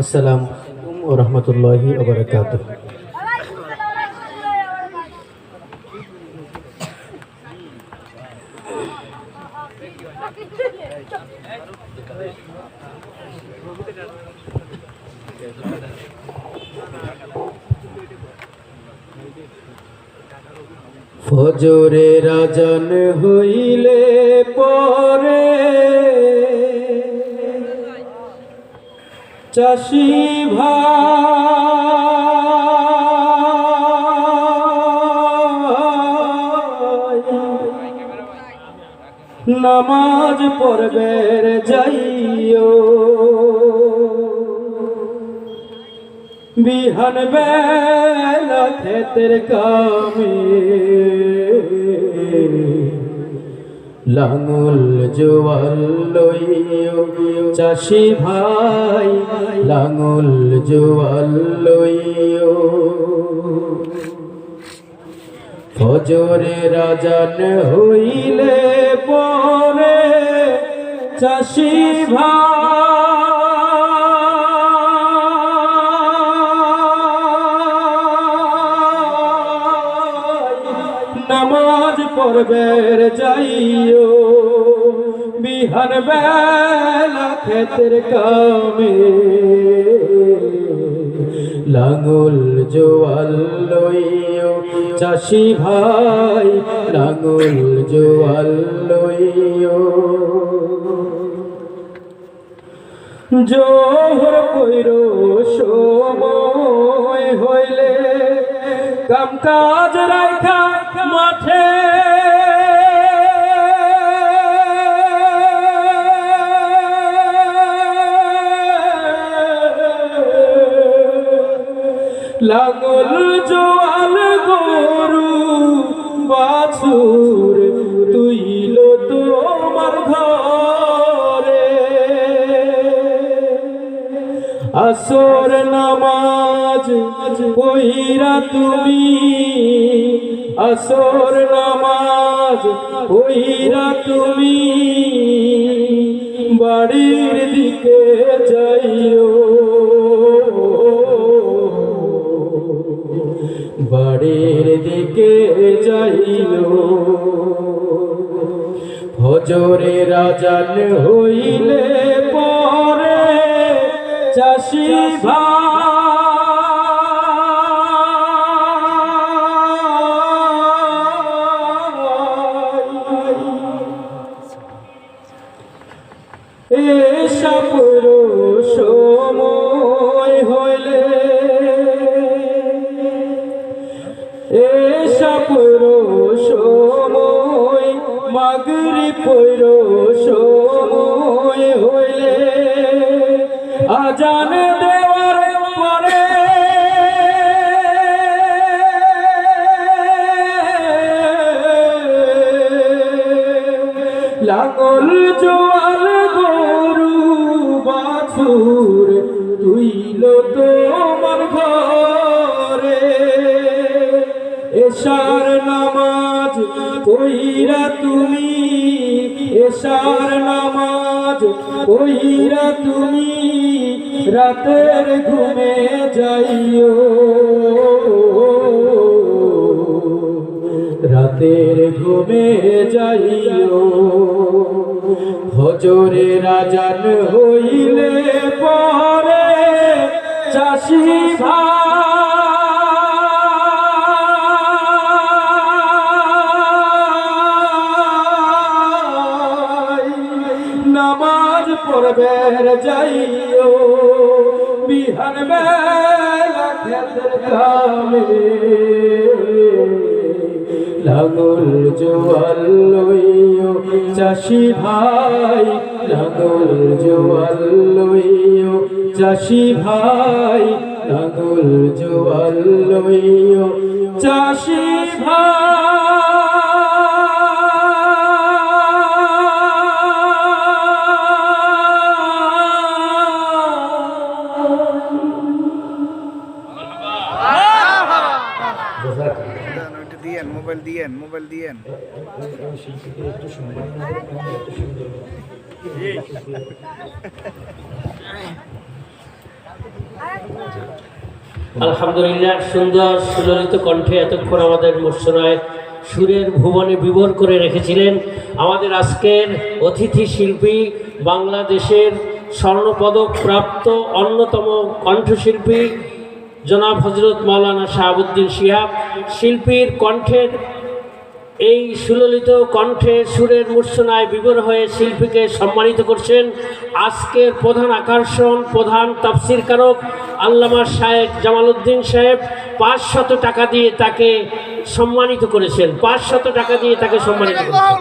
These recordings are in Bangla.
আসসালামু আলাইকুম ওয়া রাহমাতুল্লাহি ওয়া বারাকাতুহু। ফজরের আজান হইলে পরে চাষি ভাই নামাজ পড়বের যাইও, বিহান বেলা ক্ষেতের কামে লাঙল জোয়াল লইও চাষি ভাই, লাঙল জোয়াল লইও। ফজরের আজান হইলে পরে চাষি নামাজ পড়বের যাইও, বিহান বেলা ক্ষেতের কামে লাঙল জোয়াল লইও চাষি ভাই, লাঙল জোয়াল লইও। জোহর কইর সময় হইলে কাম কাজ রাখা মাঠে লাঙল জোয়াল গরু বাছুর তুইল তোমার ঘরে। আসর নামাজ পইরা তুমি, আসর নামাজ পইরা তুমি বাড়ির দিকে যাইও, বাড়ির দিকে যাইও। ফজরের আজান হইলে পরে চাষি ভাই এসব সময় হইলে, এসব সময় মাগরিব পড় সময় হইলে আজান দেওয়ার পরে লাঙল জোয়াল গরু বাছুর তুইল তোমার ঘরে। এশার নামাজ পইরা তুমি, এশার নামাজ পইরা তুমি রাতের ঘুমে যাইও, রাতের ঘুমে যাইও। ফজরের আজান হইলে পরে চাষি ভাই নামাজ পড়বের যাইও, বিহান বেলা ক্ষেতের কামে লাঙল জোয়াল লইও চাষি ভাই, লাঙল জোয়াল লইও চাষি ভাই, লাঙল জোয়াল লইও চাষি ভাই। মোবাইল দিয়েন, মোবাইল দিয়েন। শিল্পীকে একটু সম্মান আলহামদুলিল্লাহ, সুন্দর সুললিত কণ্ঠে এতক্ষণ আমাদের মূর্ছনায় সুরের ভুবনে বিভোর করে রেখেছিলেন আমাদের আজকের অতিথি শিল্পী, বাংলাদেশের স্বর্ণপদক প্রাপ্ত অন্যতম কণ্ঠশিল্পী জনাব হজরত মাওলানা শাহাবুদ্দিন শিহাব। শিল্পীর কণ্ঠের এই সুললিত কণ্ঠে সুরের মূর্ছনায় বিভোর হয়ে শিল্পীকে সম্মানিত করছেন আজকের প্রধান আকর্ষণ, প্রধান তাফসিরকারক আল্লামা শায়েখ জামালউদ্দিন সাহেব। 500 টাকা দিয়ে তাকে সম্মানিত করেছেন, 500 টাকা দিয়ে তাকে সম্মানিত করেছেন।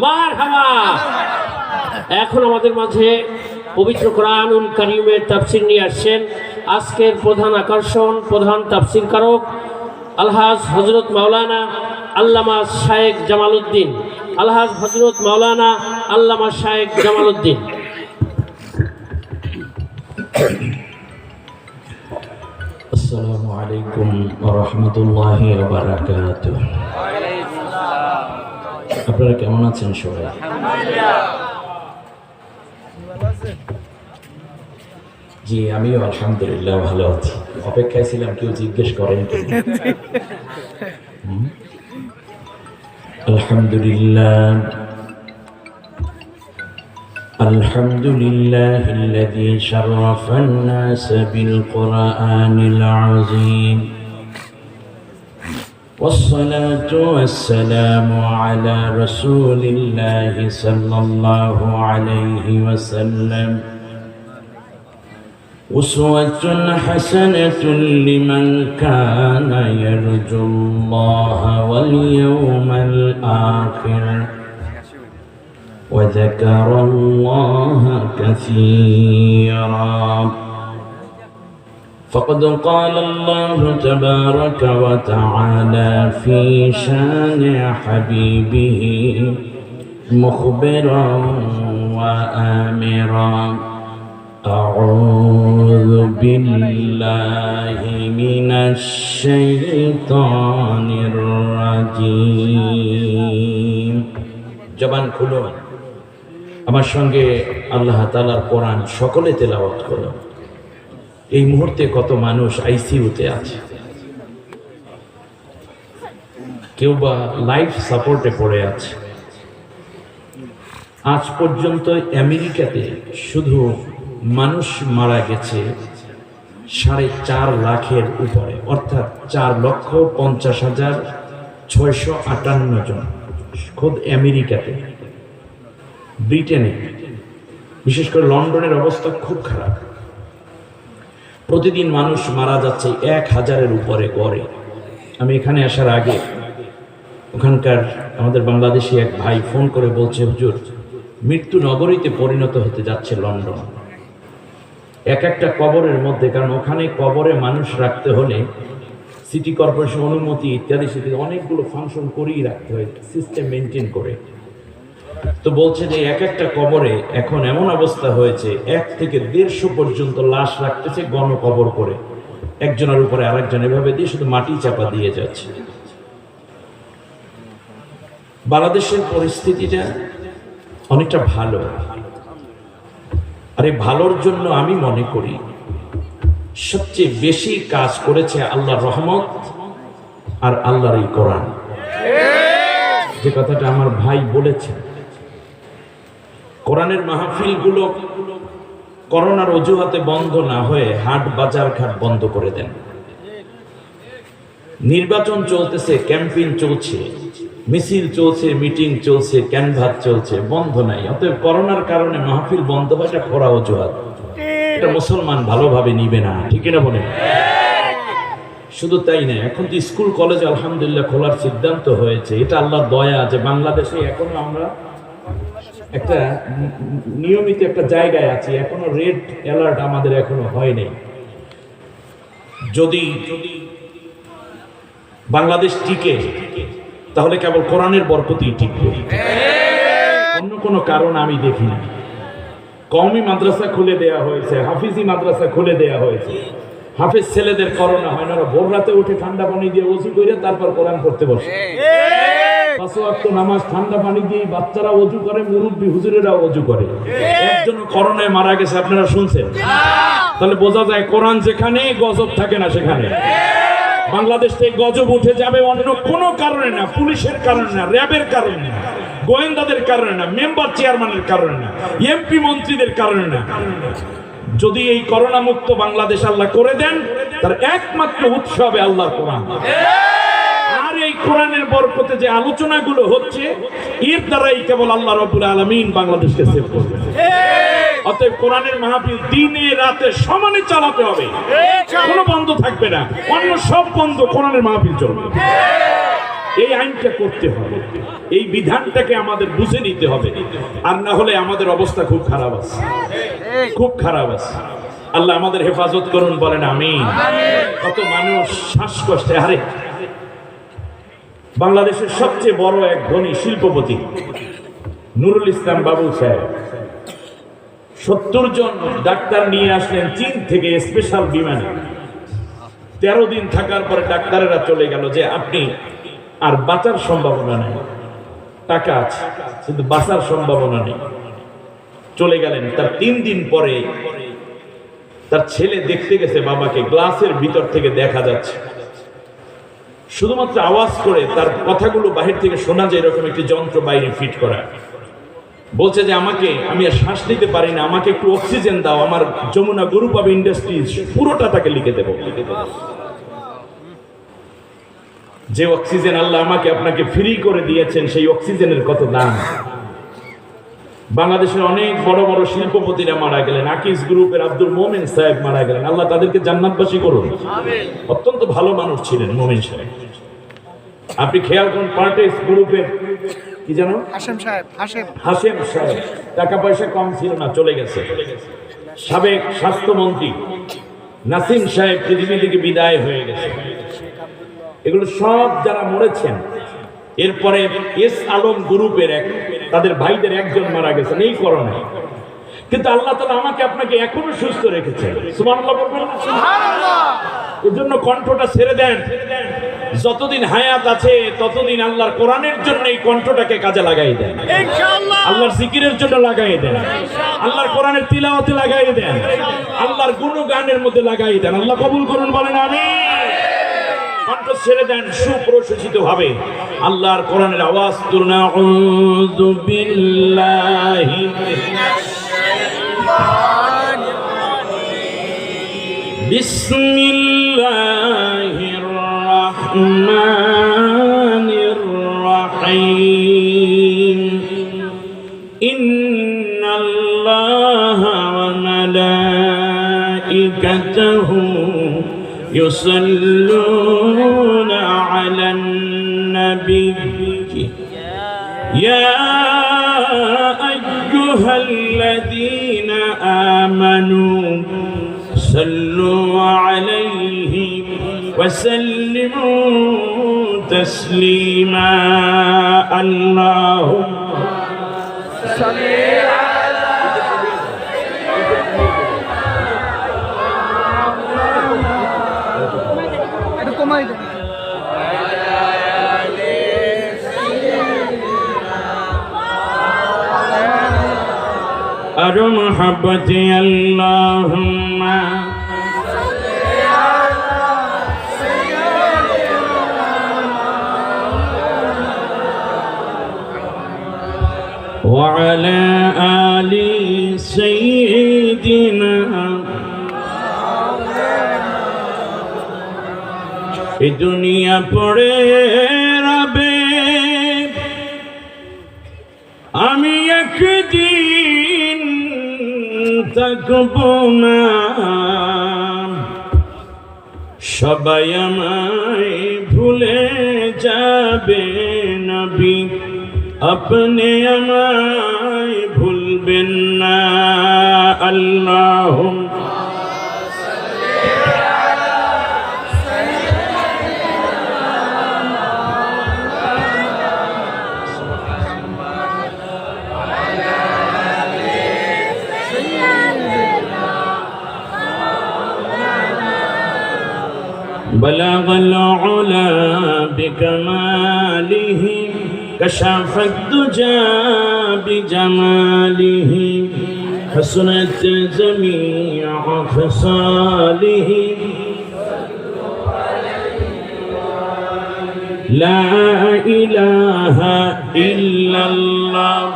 মারহাবা। এখন আমাদের মাঝে পবিত্র কোরআনুল কারীমের তাফসির নিয়ে আসছেন আজকের প্রধান আকর্ষণ, প্রধান তাফসিরকারক আলহাজ হজরত মাওলানা আল্লামা শায়েখ জামালউদ্দিন, আলহাজ হজরত মাওলানা আল্লামা শায়েখ জামালউদ্দিন। আসসালামু আলাইকুম ওয়া রাহমাতুল্লাহি ওয়া বারাকাতুহু। আপনারা কেমন আছেন সবাই? জি, আমিও আলহামদুলিল্লাহ ভালো আছি। অপেক্ষায় ছিলাম কেউ জিজ্ঞেস করেন কি। আলহামদুলিল্লাহ الحمد لله الذي شرف الناس بالقرآن العظيم والصلاة والسلام على رسول الله صلى الله عليه وسلم أسوة حسنة لمن كان يرجو الله واليوم الآخر وذكر الله كثيرا فقد قال الله تبارك وتعالى في شان حبيبه مخبرا وآمرا أعوذ بالله من الشيطان الرجيم। জবান খুলো, আমার সঙ্গে আল্লাহ তাআলার কোরআন সকলে তেলাওয়াত করো। এই মুহূর্তে কত মানুষ আইসিইউতে আছে, কেউ বা লাইফ সাপোর্টে পড়ে আছে। আজ পর্যন্ত আমেরিকাতে শুধু মানুষ মারা গেছে 4.5 লাখের উপরে, অর্থাৎ 4,50,658 জন। খোদ আমেরিকাতে, ব্রিটেনে, বিশেষ করে লন্ডনের অবস্থা খুব খারাপ। প্রতিদিন মানুষ মারা যাচ্ছে 1000-এর উপরে গড়ে। আমি এখানে আসার আগে ওখানকার আমাদের বাংলাদেশি এক ভাই ফোন করে বলছে, হুজুর মৃত্যু নগরীতে পরিণত হতে যাচ্ছে লন্ডন। এক একটা কবরের মধ্যে, কারণ ওখানে কবরে মানুষ রাখতে হলে সিটি কর্পোরেশন অনুমতি ইত্যাদি অনেকগুলো ফাংশন করেই রাখতে হয়, সিস্টেম মেনটেন করে। তো বলছে যে এক একটা কবরে এখন এমন অবস্থা হয়েছে 1 থেকে 150 পর্যন্ত লাশ রাখতেছে গণকবর করে, একজনের উপরে আরেকজন, এভাবে দিয়ে শুধু মাটি চাপা দিয়ে যাচ্ছে। বাংলাদেশের পরিস্থিতিটা অনেকটা ভালো, আর এই ভালোর জন্য আমি মনে করি সবচেয়ে বেশি কাজ করেছে আল্লাহর রহমত আর আল্লাহর এই কোরআন। যে কথাটা আমার ভাই বলেছে, কোরআনের মাহফিলগুলো করোনার অজুহাতে বন্ধ না হয়ে হাট বাজার ঘাট বন্ধ করে দেন। নির্বাচন চলতেছে, ক্যাম্পেইন চলছে, মিছিল চলছে, মিটিং চলছে, ক্যানভাস চলছে, বন্ধ নাই। অতএব করোনার কারণে মাহফিল বন্ধ হয়, এটা খোরা অজুহাত। এটা মুসলমান ভালোভাবে নিবে না, ঠিক না বলেন? শুধু তাই না, এখন তো স্কুল কলেজ আলহামদুলিল্লাহ খোলার সিদ্ধান্ত হয়েছে। এটা আল্লাহর দয়া যে বাংলাদেশে এখনো আমরা একটা নিয়মিত একটা জায়গায় আছি, এখনো রেড অ্যালার্ট আমাদের এখনো হয়নি। যদি বাংলাদেশ টিকে তাহলে কেবল কোরআনের বরকতেই টিকবে, অন্য কোনো কারণ আমি দেখি না। কওমি মাদ্রাসা খুলে দেয়া হয়েছে, হাফিজি মাদ্রাসা খুলে দেয়া হয়েছে। হাফেজ ছেলেদের করোনা হয় না, ওরা ভোর রাতে উঠে ঠান্ডা পানি দিয়ে ওযু করে তারপর কোরআন পড়তে বসে। পাঁচ ওয়াক্ত নামাজ ঠান্ডা পানি দিয়ে বাচ্চারা ওযু করে, মুরব্বী হুজুরেরা ওযু করে। একজন করোনায় মারা গেছে, আপনারা শুনছেন? তাহলে বোঝা যায় কোরআন যেখানে গজব থাকে না সেখানে। বাংলাদেশ থেকে গজব উঠে যাবে অন্য কোনো কারণে না, পুলিশের কারণে না, র্যাবের কারণে না, গোয়েন্দাদের কারণে না, মেম্বার চেয়ারম্যানের কারণে না, এমপি মন্ত্রীদের কারণে না। যদি এই করোনা মুক্ত বাংলাদেশ আল্লাহ করে দেন, তার একমাত্র উৎস হবে আল্লাহর কোরআন। আর এই কোরআনের বরকতে যে আলোচনাগুলো হচ্ছে, এর দ্বারাই কেবল আল্লাহ রাব্বুল আলামিন বাংলাদেশকে সেভ করবে। অতএব কোরআনের মাহফিল দিনে রাতে সমানে চালাতে হবে, কোনো বন্ধ থাকবে না, অন্য সব বন্ধ, কোরআনের মাহফিল চলবে। এই আইনটা করতে হবে, এই বিধানটাকে আমাদের বুঝে নিতে হবে, আর না হলে আমাদের অবস্থা খুব খারাপ আছে, খুব খারাপ আছে। আল্লাহ আমাদের হেফাজত করুন, বলেন আমিন। কত মানুষ শ্বাসকষ্টে। আরে বাংলাদেশের সবচেয়ে বড় এক ধনী শিল্পপতি নুরুল ইসলাম বাবু সাহেব 70 জন ডাক্তার নিয়ে আসলেন চীন থেকে স্পেশাল বিমানে। 13 দিন থাকার পরে ডাক্তারেরা চলে গেল যে আপনি আর বাঁচার সম্ভাবনা নেই, টাকা আছে কিন্তু বাঁচার সম্ভাবনা নেই। চলে গেলেন। তার 3 দিন পরে তার ছেলে দেখতে গেছে বাবাকে, গ্লাসের ভিতর থেকে দেখা যাচ্ছে, শুধুমাত্র আওয়াজ করে তার কথাগুলো বাহির থেকে শোনা যায়, এরকম একটি যন্ত্র বাইরে ফিট করা। বলছে যে আমি আর শ্বাস নিতে পারি না, আমাকে একটু অক্সিজেন দাও, আমার যমুনা গ্রুপ অফ ইন্ডাস্ট্রিজ পুরোটা তাকে লিখে দেবো। যে অক্সিজেন আল্লাহ আমাকে আপনাকে ফ্রি করে দিয়েছেন, সেই অক্সিজেনের কত দাম। বাংলাদেশের অনেক বড় বড় শিল্পপতিরা মারা গেলেন। আকিজ গ্রুপের আব্দুল মোমেন সাহেব মারা গেলেন, আল্লাহ তাদেরকে জান্নাতবাসী করুন। অত্যন্ত ভালো মানুষ ছিলেন মোমেন সাহেব। আপনি খেয়াল করুন, পার্টিস গ্রুপের কি জানো, হাশেম সাহেব, টাকা পয়সা কম ছিল না, চলে গেছে। সাবেক স্বাস্থ্যমন্ত্রী নাসিম সাহেব পৃথিবী থেকে বিদায় হয়ে গেছে। এগুলো সব যারা মরেছেন। এরপরে এস আলম গ্রুপের তাদের ভাইদের একজন মারা গেছেন এই করোনায়, কিন্তু আল্লাহ তাআলা আমাকে আপনাকে এখনো সুস্থ রেখেছেন। সুবহানাল্লাহ বলবেন না? সুবহানাল্লাহ। এজন্য কণ্ঠটা ছেড়ে দেন। যতদিন হায়াত আছে ততদিন আল্লাহর কোরআনের জন্য এই কণ্ঠটাকে কাজে লাগাই দেন, ইনশাআল্লাহ। আল্লাহর জিকিরের জন্য লাগাই দেন, আল্লাহর কোরআনের তিলাওয়াতে লাগাই দেন, আল্লাহর গুণগানের মধ্যে লাগাই দেন। আল্লাহ কবুল করুন, বলেন আমিন। কণ্ঠ ছেড়ে দেন সুপ্রশিত ভাবে আল্লাহর কোরআনের আওয়াজ তুলনা। আউযু বিল্লাহি মিনাশ শাইতানির রাজিম। বিসমিল্লাহির রাহমানির রাহিম। ইন্নাল্লাহা ওয়া মালাইকাতাহু يصلون على النبي يا أيها الذين آمنوا صلوا عليه وسلموا تسليما اللهم صل أرو محبتي اللهم وعلى آل سيدنا এই দুনিয়া পড়ে রবে আমি একদিন থাকবো না, সবাই আমায় ভুলে যাবে নবী, আপনি আমায় ভুলবেন না। আল্লাহুম্মা بلغ العلا بكماله كشف الدجى بجماله حسنت جميع خصاله لا إله إلا الله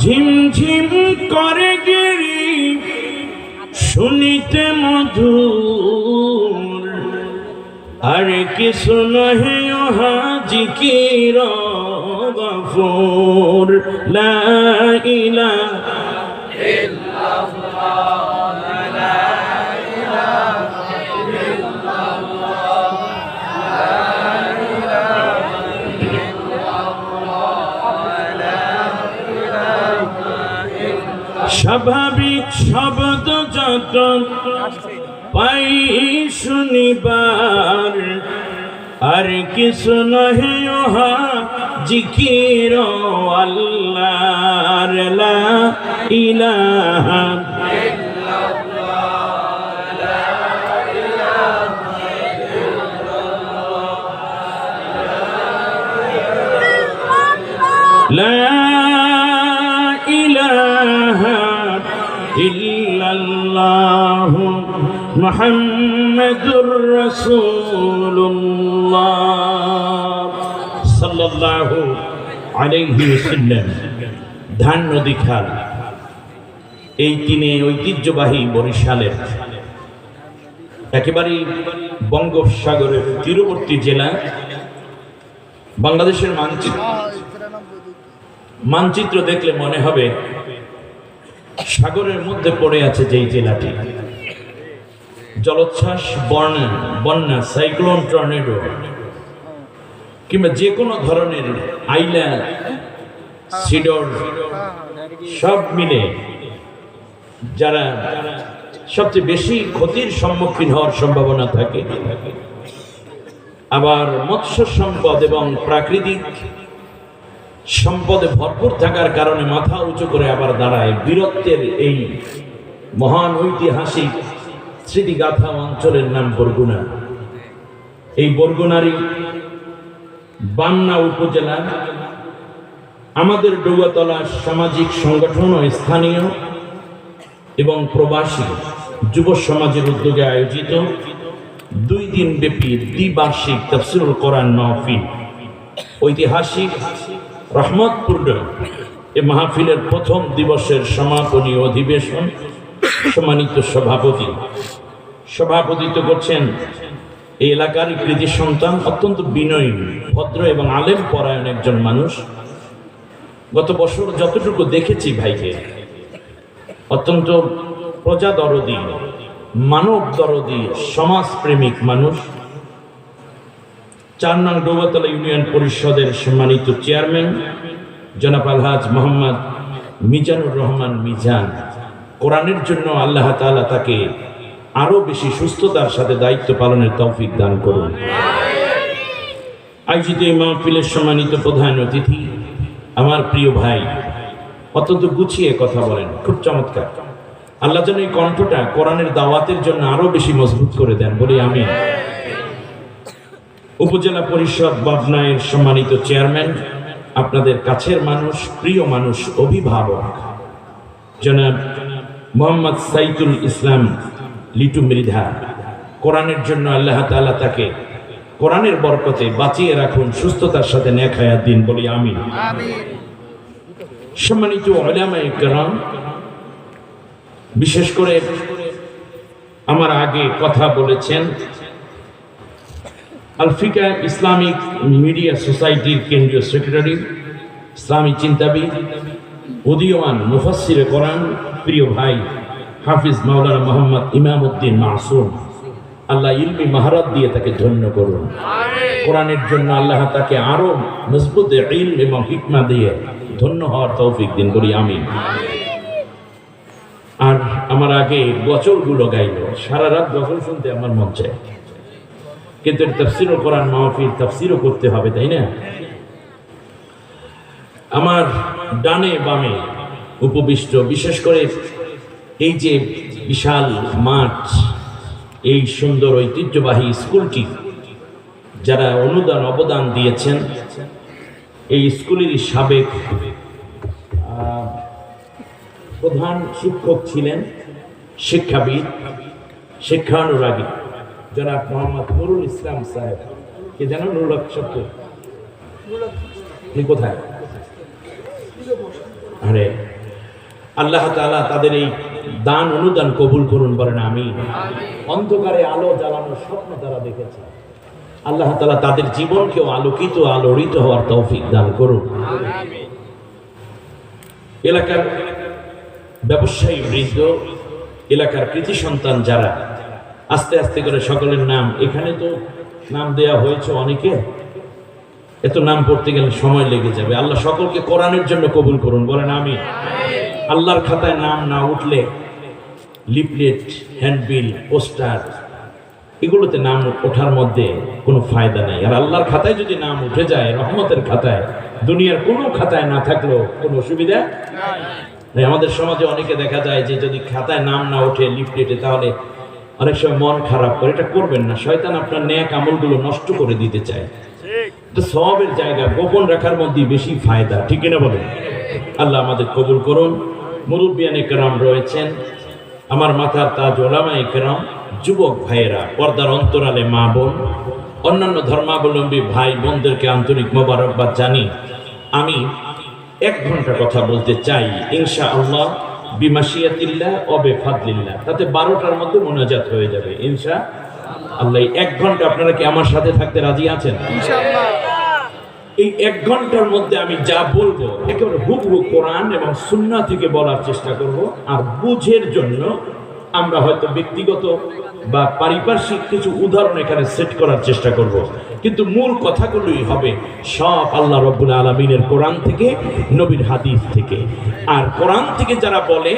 ঝিমঝিম করে গিরি শুনিতে মধুর আর কিছু নহে ওহা জিকির গফুর লা ইলাহা স্বাভাবিক শব্দ যত পাই শুনিবার আর কিছু নহে ওহা জিকির আল্লাহর লা ইলাহা লা ইলাহা ইল্লাল্লাহ মুহাম্মাদুর রাসূলুল্লাহ সাল্লাল্লাহু আলাইহি ওয়াসাল্লাম। ধান নদী খাল এই তিনে ঐতিহ্যবাহী বরিশালের একেবারেই বঙ্গোপসাগরের তীরবর্তী জেলা। বাংলাদেশের মানচিত্র দেখলে মনে হবে সাগরের মধ্যে পড়ে আছে যেই জেলাটি। জলোচ্ছ্বাস, বন্যা, সাইক্লোন, টর্নেডো কিংবা যে কোনো ধরনের আইলা, সিডর সব মিলে যারা সবচেয়ে বেশি ক্ষতির সম্মুখীন হওয়ার সম্ভাবনা থাকে। আবার মৎস্য সম্পদ এবং প্রাকৃতিক সম্পদে ভরপুর থাকার কারণে মাথা উঁচু করে আবার দাঁড়ায় বীরত্বের এই মহান ঐতিহাসিক স্মৃতিগাথা অঞ্চলের নাম বরগুনা। এই বরগুনারই বামনা উপজেলা আমাদের ডৌয়াতলা সামাজিক সংগঠন ও স্থানীয় এবং প্রবাসী যুব সমাজের উদ্যোগে আয়োজিত 2 দিন ব্যাপী দ্বিবার্ষিক তাফসীরুল কোরআন মাহফিল ঐতিহাসিক রহমতপূর্ণ এ মাহফিলের প্রথম দিবসের সমাপনী অধিবেশন সম্মানিত সভাপতিত্ব করছেন এই এলাকার কৃতি সন্তান, অত্যন্ত বিনয়ী, ভদ্র এবং আলেম পরায়ণ একজন মানুষ। গত বছর যতটুকু দেখেছি ভাইকে, অত্যন্ত প্রজা দরদী, মানব দরদী, সমাজপ্রেমিক মানুষ। 4 নং ডৌয়াতলা ইউনিয়ন পরিষদের সম্মানিত চেয়ারম্যান জনাব আলহাজ মোহাম্মদ মিজানুর রহমান মিজান। কোরআনের জন্য আল্লাহ তাআলা তাকে আরো বেশি সুস্থতার সাথে দায়িত্ব পালনের তৌফিক দান করুন। আয়োজিত এই মাহফিলের সম্মানিত প্রধান অতিথি আমার প্রিয় ভাই, অত্যন্ত গুছিয়ে কথা বলেন, খুব চমৎকার। আল্লাহ যেন এই কণ্ঠটা কোরআনের দাওয়াতের জন্য আরো বেশি মজবুত করে দেন বলি আমিন। উপজেলা পরিষদ পাবনার সম্মানিত চেয়ারম্যান, আপনাদের কাছের মানুষ, প্রিয় মানুষ, অভিভাবক জনাব মোহাম্মদ সাইদুল ইসলাম লিটু মৃধা, কোরআনের জন্য আল্লাহ তাআলা তাকে কোরআনের বরকতে বাঁচিয়ে রাখুন, সুস্থতার সাথে নেক হায়াত দিন বলি আমিন। সম্মানিত উলামায়ে কেরাম, বিশেষ করে আমার আগে কথা বলেছেন আলফিকা ইসলামিক মিডিয়া সোসাইটির কেন্দ্রীয় সেক্রেটারি, ইসলামী চিন্তাবিদ, উদীয়মান মুফাসসিরে কোরআন, প্রিয় ভাই হাফিজ মাওলানা মোহাম্মদ ইমামউদ্দিন মাসুম। আল্লাহ ইলমি মাহারাত দিয়ে তাকে ধন্য করুন। কোরআনের জন্য আল্লাহ তাকে আরো মজবুত ইলম এবং হিকমা দিয়ে ধন্য হওয়ার তৌফিক দিন বলি আমিন। আর আমার আগে গজলগুলো গাইল, সারা রাত গজল শুনতে আমার মন চায়, কিন্তু তাফসীরুল কোরআন মাহফিল, তাফসীরও করতে হবে, তাই না? আমার ডানে বামে উপবিষ্ট, বিশেষ করে এই যে বিশাল মাঠ, এই সুন্দর ঐতিহ্যবাহী স্কুলটি যারা অনুদান অবদান দিয়েছেন, এই স্কুলেরই সাবেক প্রধান শিক্ষক ছিলেন, শিক্ষাবিদ, শিক্ষানুরাগী জনাব মোহাম্মদ নুরুল ইসলাম সাহেব। কে যেন নুরুল সত্য, কোথায়? আরে আল্লাহ তাআলা তাদের এই দান অনুদান কবুল করুন, বলেন আমিন। অন্ধকারে আলো জ্বালানোর স্বপ্ন তারা দেখেছে, আল্লাহ তাআলা তাদের জীবনকেও আলোকিত আলোড়িত হওয়ার তৌফিক দান করুন। এলাকার ব্যবসায়ী বৃদ্ধ, এলাকার কৃতি সন্তান যারা, আস্তে আস্তে করে সকলের নাম, এখানে তো নাম দেয়া হয়েছে অনেকে, এত নাম পড়তে গেলে সময় লেগে যাবে। আল্লাহ সকলকে কোরআনের জন্য কবুল করুন, বলেন আমিন। আল্লাহর খাতায় নাম না উঠলে লিফলেট, হ্যান্ডবিল, পোস্টার, এগুলোতে নাম ওঠার মধ্যে কোনো ফায়দা নেই। আর আল্লাহর খাতায় যদি নাম উঠে যায়, রহমতের খাতায়, দুনিয়ার কোনো খাতায় না থাকলেও কোনো অসুবিধা নেই। আমাদের সমাজে অনেকে দেখা যায় যে যদি খাতায় নাম না ওঠে লিফলেটে, তাহলে অনেক সময় মন খারাপ করে। এটা করবেন না, শয়তান আপনার নেক আমলগুলো নষ্ট করে দিতে চায়। এটা সওয়াবের জায়গা, গোপন রাখার মধ্যে বেশি ফায়দা, ঠিক না বলেন? আল্লাহ আমাদের কবুল করুন। মুরব্বিয়ানে কেরাম রয়েছেন, আমার মাথার তাজ ওলামায়ে কেরাম, যুবক ভাইয়েরা, পর্দার অন্তরালে মা বোন, অন্যান্য ধর্মাবলম্বী ভাই বোনদেরকে আন্তরিক মোবারকবাদ জানি। আমি 1 ঘন্টা কথা বলতে চাই ইনশাআল্লাহ, বিমাশিয়াতিল্লাহ ও বিফাদলিল্লাহ। তাতে 12টার মধ্যে মোনাজাত হয়ে যাবে ইনশাআল্লাহ। 1 ঘন্টা আপনারা কি আমার সাথে থাকতে রাজি আছেন? ইনশাআল্লাহ। এই 1 ঘন্টার মধ্যে আমি যা বলবো একেবারে হুবহু কোরআন এবং সুন্নাহ থেকে বলার চেষ্টা করব। আর বুঝের জন্য আমরা হয়তো ব্যক্তিগত বা পারিপার্শ্বিক কিছু উদাহরণ এখানে সেট করার চেষ্টা করব, কিন্তু মূল কথাগুলোই হবে সব আল্লাহ রাব্বুল আলামিনের কোরআন থেকে, নবীর হাদিস থেকে। আর কোরআন থেকে যারা বলে,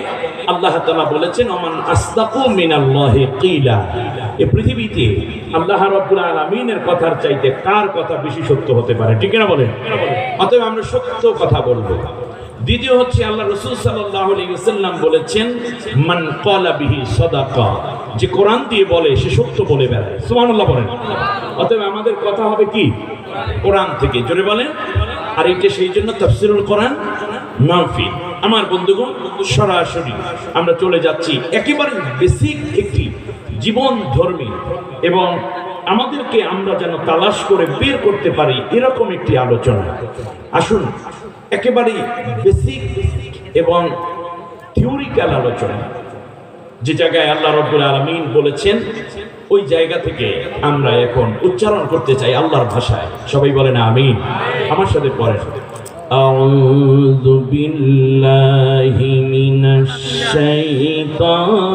আল্লাহ তাআলা বলেছেন ওমান আসদাকু মিনাল্লাহি কিলা। এই পৃথিবীতে আল্লাহ রাব্বুল আলামিনের কথার চাইতে কার কথা বেশি সত্য হতে পারে, ঠিক না বলেন? অতএব আমরা সত্য কথা বলবো। দ্বিতীয় হচ্ছে আল্লাহ রাসূল সাল্লাল্লাহু আলাইহি ওয়াসাল্লাম বলেছেন মান ক্বালা বিহি সাদাকা, যে কোরআন দিয়ে বলে সে সত্য বলে বেড়ায়, সুবহানাল্লাহ বলেন। অতএব আমাদের কথা হবে কি? কোরআন থেকে, জোরে বলেন। আর এইটা সেই জন্য তাফসীরুল কোরআন মাহফিল। আমার বন্ধুগণ, সরাসরি আমরা চলে যাচ্ছি একেবারে বেসিক একটি জীবন ধর্মী এবং আমাদেরকে আমরা যেন তালাশ করে বের করতে পারি এরকম একটি আলোচনা। আসুন একেবারে বেসিক এবং থিওরিক্যাল আলোচনা, যে জায়গায় আল্লাহ রাব্বুল আলামিন বলেছেন ওই জায়গা থেকে আমরা এখন উচ্চারণ করতে চাই আল্লাহর ভাষায়। সবাই বলেন আমিন। আমার সাথে পড়েন, আউযু বিল্লাহি মিনাশ শাইতানির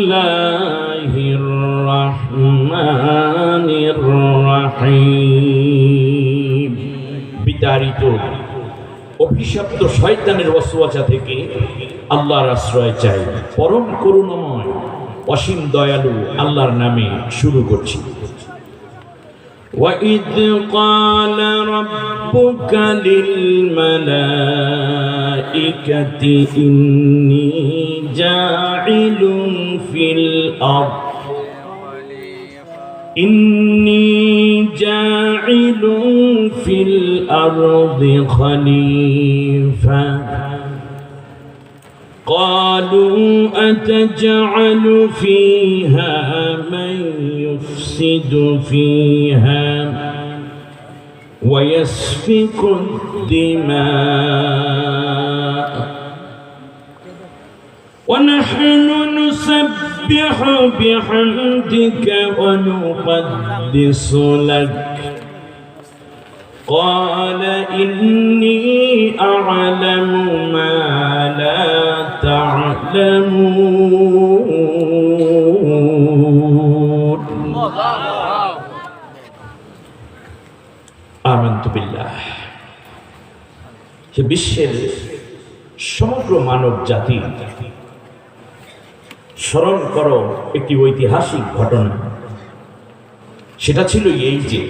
বিসমিল্লাহির রাহমানির রাহিম। বিতাড়িত অভিশপ্ত শয়তানের ওয়াসওয়াসা থেকে আল্লাহর আশ্রয় চাই। পরম করুণাময় অসীম দয়ালু আল্লাহর নামে শুরু করছি। وَإِذْ قَالَ رَبُّكَ لِلْمَلَائِكَةِ إِنِّي جَاعِلٌ فِي الْأَرْضِ خَلِيفَةً قالوا أتجعل فيها من يفسد فيها ويسفك الدماء ونحن نسبح بحمدك ونقدس لك قال إني أعلم ما لا تعلمون آمنت بالله। যে বিশ্বের সমগ্র মানব জাতি স্মরণ করো একটি ঐতিহাসিক ঘটনা। সেটা ছিল এই যে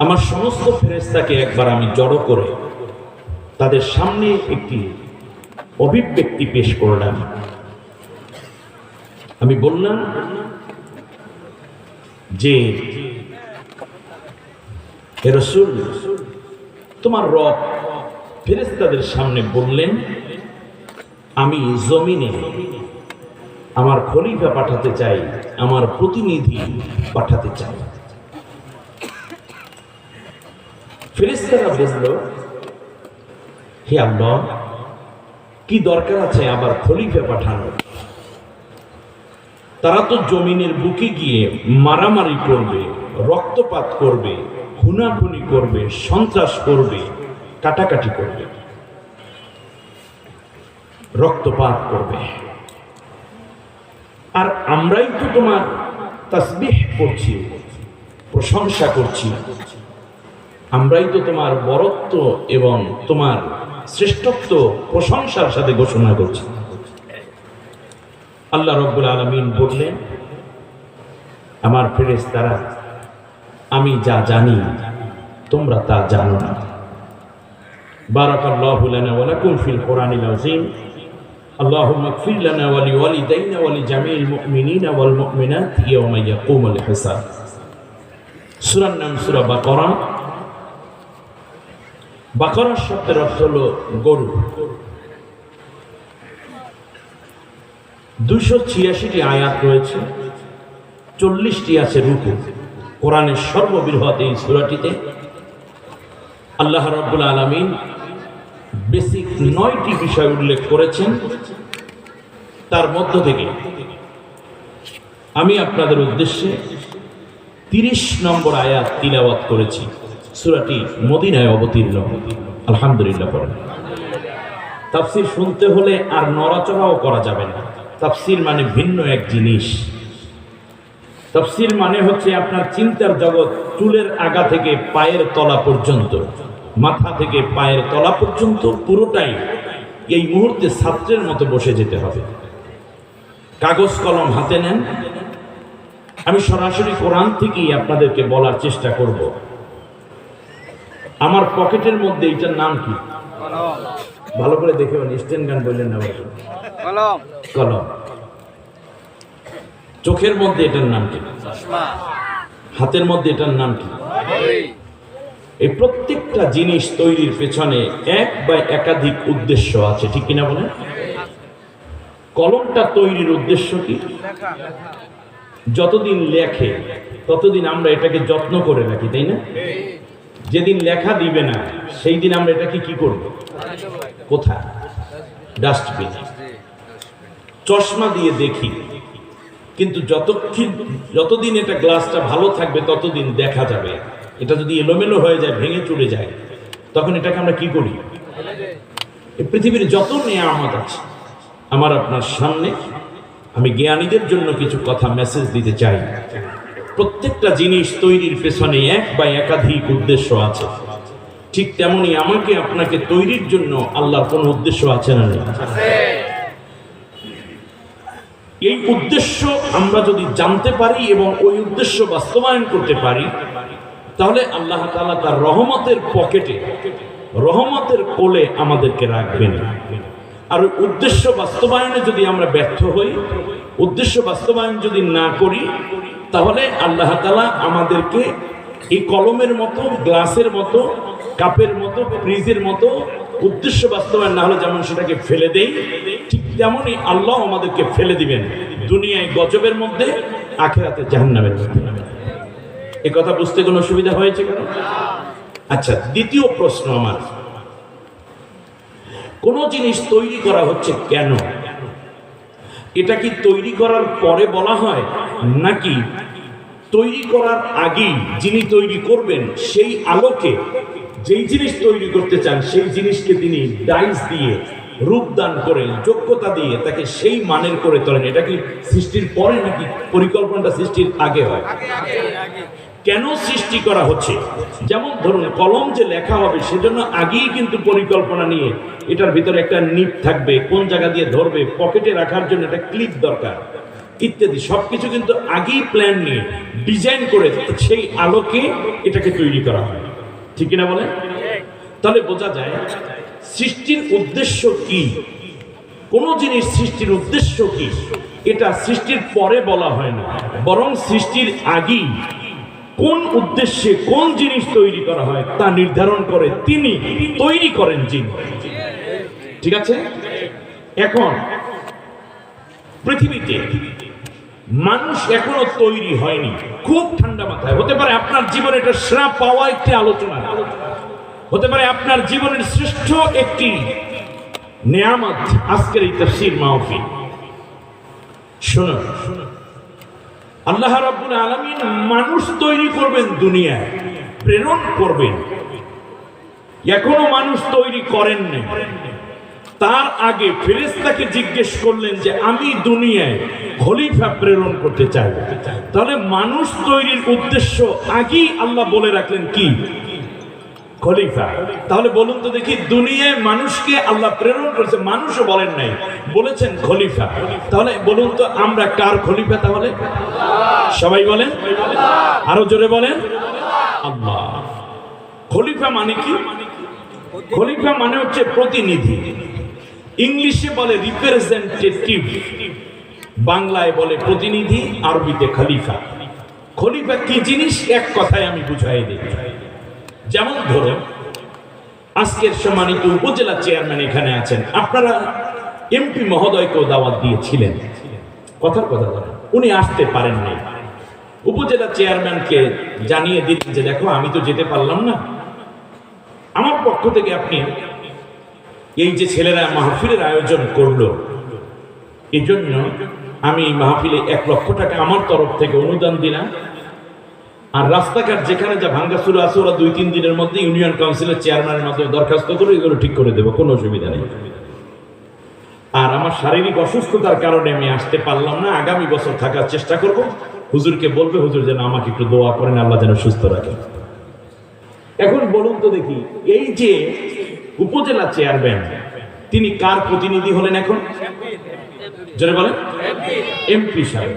আমার সমস্ত ফেরেশতাকে একবার আমি জড়ো করে তাদের সামনে একটি অভিব্যক্তি পেশ করলাম। আমি বললাম যে হে রাসূল, তোমার রব ফেরেশতাদের সামনে বললেন আমি জমিনে আমার খলিফা পাঠাতে চাই, আমার প্রতিনিধি পাঠাতে চাই। ফেরেশতারা বলল, হে আল্লাহ, কি দরকার আছে আবার খলিফা পাঠানোর? তারা তো জমিনের বুকে গিয়ে মারামারি করবে, রক্তপাত করবে, খুনাখুনি করবে, সন্ত্রাস করবে, কাটাকাটি করবে, রক্তপাত করবে। আর আমরাই তো তোমার তাসবিহ করছি, প্রশংসা করছি, আমরাই তো তোমার বরত্ব এবং তোমার শ্রেষ্ঠত্ব প্রশংসার সাথে ঘোষণা করছি। আল্লাহ রাব্বুল আলামিন বললেন, আমার ফেরেশতারা, আমি যা জানি তোমরা তা জানো না। বারাকাল্লাহু লানা ওয়া লাকুম ফিল কোরআনিল আযীম। আল্লাহুম্মা ইগফির লানা ওয়া লিওয়ালিদাইনা ওয়া লিজামিল মুমিনিনা ওয়াল মুমিনাত ইয়াওমা ইয়াকুমুল হিসাব। সূরার নাম সূরা বাকারা। বাকারা শব্দের অর্থ হলো গরু। 286টি আয়াত রয়েছে, 40টি আছে রুকু। কোরআনের সর্ববৃহৎ এই সূরাটিতে আল্লাহ রাব্বুল আলামিন বেসিক 9টি বিষয় উল্লেখ করেছেন। তার মধ্য থেকে আমি আপনাদের উদ্দেশ্যে 30 নম্বর আয়াত তিলাওয়াত করেছি। সূরাটি মদিনায় অবতীর্ণ। আলহামদুলিল্লাহ পড়েন। তাফসীর শুনতে হলে আর নড়াচড়াও করা যাবে না। তাফসীর মানে ভিন্ন এক জিনিস। তাফসীর মানে হচ্ছে আপনার চিন্তার জগৎ চুলের আগা থেকে পায়ের তলা পর্যন্ত, মাথা থেকে পায়ের তলা পর্যন্ত পুরোটাই এই মুহূর্তে ছাত্রের মতো বসে যেতে হবে। কাগজ কলম হাতে নেন। আমি সরাসরি কোরআন থেকেই আপনাদেরকে বলার চেষ্টা করব। আমার পকেটের মধ্যে এটার নাম কি? ভালো করে দেখে স্ট্যান্ড গান বললেন না, কলম। কলম। চোখের মধ্যে এটার নাম কি? হাতের মধ্যে এটার নাম কি? এই প্রত্যেকটা জিনিস তৈরির পেছনে এক বা একাধিক উদ্দেশ্য আছে, ঠিক কিনা বলেন? কলমটা তৈরির উদ্দেশ্য কি? যতদিন লেখে ততদিন আমরা এটাকে যত্ন করে রাখি, তাই না? যেদিন লেখা দিবে না সেই দিন আমরা এটাকে কি করব? কোথায়? ডাস্টবিন। চশমা দিয়ে দেখি, কিন্তু যতদিন এটা গ্লাসটা ভালো থাকবে ততদিন দেখা যাবে। এটা যদি এলোমেলো হয়ে যায়, ভেঙে চলে যায়, তখন এটাকে আমরা কি করি? এই পৃথিবীর যত নিয়ামত আছে আমার আপনার সামনে, আমি জ্ঞানীদের জন্য কিছু কথা মেসেজ দিতে চাই। প্রত্যেকটা জিনিস তৈরির পেছনে এক বা একাধিক উদ্দেশ্য আছে। ঠিক তেমনি আমাকে আপনাকে তৈরির জন্য আল্লাহর কোনো উদ্দেশ্য আছে না? এই উদ্দেশ্য আমরা যদি জানতে পারি এবং ওই উদ্দেশ্য বাস্তবায়ন করতে পারি, তাহলে আল্লাহ তাআলা তার রহমতের পকেটে, রহমতের কোলে আমাদেরকে রাখবেন। আর ওই উদ্দেশ্য বাস্তবায়নে যদি আমরা ব্যর্থ হই, উদ্দেশ্য বাস্তবায়ন যদি না করি, তাহলে আল্লাহ তাআলা আমাদেরকে এই কলমের মতো, গ্লাসের মতো, কাপের মতো, ফ্রিজের মতো উদ্দেশ্য বাস্তবায়ন না হলে যেমন সেটাকে ফেলে দেই, ঠিক তেমনই আল্লাহ আমাদেরকে ফেলে দিবেন দুনিয়ায় গজবের মধ্যে, আখিরাতে জাহান্নামের মধ্যে। এই কথা বুঝতে কোনো অসুবিধা হয়েছে কেন? আচ্ছা, দ্বিতীয় প্রশ্ন আমার, কোন জিনিস তৈরি করা হচ্ছে কেন? এটা কি তৈরি করার পরে বলা হয়, নাকি তৈরি করার আগেই যিনি তৈরি করবেন সেই আলোকে যেই জিনিস তৈরি করতে চান সেই জিনিসকে তিনি ডাইস দিয়ে, রূপদান করে, যোগ্যতা দিয়ে তাকে সেই মানের করে তোলেন? এটা কি সৃষ্টির পরে নাকি পরিকল্পনাটা সৃষ্টির আগে হয়? কেন সৃষ্টি করা হচ্ছে? যেমন ধরুন, কলম যে লেখা হবে সেজন্য আগেই কিন্তু পরিকল্পনা নিয়ে এটার ভিতরে একটা নিপ থাকবে, কোন জায়গা দিয়ে ধরবে, পকেটে রাখার জন্য একটা ক্লিপ দরকার, ইত্যাদি সবকিছু কিন্তু আগেই প্ল্যান নিয়ে ডিজাইন করে সেই আলোকে এটাকে তৈরি করা হয়, ঠিক কিনা বলেন? তাহলে বোঝা যায় সৃষ্টির উদ্দেশ্য কি, কোন জিনিস সৃষ্টির উদ্দেশ্য কি এটা সৃষ্টির পরে বলা হয় না, বরং সৃষ্টির আগেই কোন উদ্দেশ্যে কোন জিনিস তৈরি করা হয় তা নির্ধারণ করে তিনি তৈরি করেন যিনি, ঠিক আছে? এখন পৃথিবীতে মানুষ এখনো তৈরি হয়নি, খুব ঠান্ডা মাথায় হতে পারে আপনার জীবনে এটা শ্রাপ পাওয়া একটি আলোচনা, হতে পারে আপনার জীবনের শ্রেষ্ঠ একটি নেয়ামত আজকের এই তাফসীর মাহফিল। শুনুন, আল্লাহ রাব্বুল আলামিন মানুষ তৈরি করবেন, দুনিয়ায় প্রেরণ করবেন, এখনো মানুষ তৈরি করেন নাই। তার আগে ফেরেশতাকে জিজ্ঞেস করলেন যে আমি দুনিয়ায় খলিফা প্রেরণ করতে চাই। তাহলে মানুষ তৈরির উদ্দেশ্য আগেই আল্লাহ বলে রাখলেন কি? খলিফা। তাহলে বলুন তো দেখি, দুনিয়ায় মানুষকে আল্লাহ প্রেরণ করেছে, মানুষও বলেন নাই, বলেছেন খলিফা। তাহলে বলুন তো আমরা কার খলিফা? তাহলে সবাই বলেন, আরো জোরে বলেন, আল্লাহ। খলিফা মানে কি? খলিফা মানে হচ্ছে প্রতিনিধি, ইংলিশে বলে রিপ্রেজেন্টেটিভ, বাংলায় বলে প্রতিনিধি, আরবিতে খলিফা। খলিফা কি জিনিস এক কথায় আমি বুঝাই দিই। যেমন ধরুন আজকের সম্মানিত উপজেলা চেয়ারম্যান এখানে আছেন, আপনারা এমপি মহোদয়কেও দাওয়াত দিয়েছিলেন, কথার কথা বলেন, উনি আসতে পারেন নাই। উপজেলা চেয়ারম্যানকে জানিয়ে দিন যে দেখো আমি তো যেতে পারলাম না, আমার পক্ষ থেকে আপনি এই যে ছেলেরা মাহফিলের আয়োজন করলো এই জন্য আমি মাহফিলে 1 লক্ষ টাকা আমার তরফ থেকে অনুদান দিলাম, আর রাস্তাঘাট যেখানে যা ভাঙ্গাচুরা আছে ওরা 2-3 দিনের মধ্যে ইউনিয়ন কাউন্সিলের চেয়ারম্যানের মাধ্যমে দরখাস্ত করে এগুলো ঠিক করে দেবো, কোনো অসুবিধা নেই। আর আমার শারীরিক অসুস্থতার কারণে আমি আসতে পারলাম না, আগামী বছর থাকার চেষ্টা করব। হুজুরকে বলবে হুজুর যেন আমাকে একটু দোয়া করেন, আল্লাহ যেন সুস্থ রাখেন। এখন বলুন তো দেখি, এই যে উপজেলা চেয়ারম্যান তিনি কার প্রতিনিধি হলেন? এখন জোরে বলেন, এমপি সাহেব।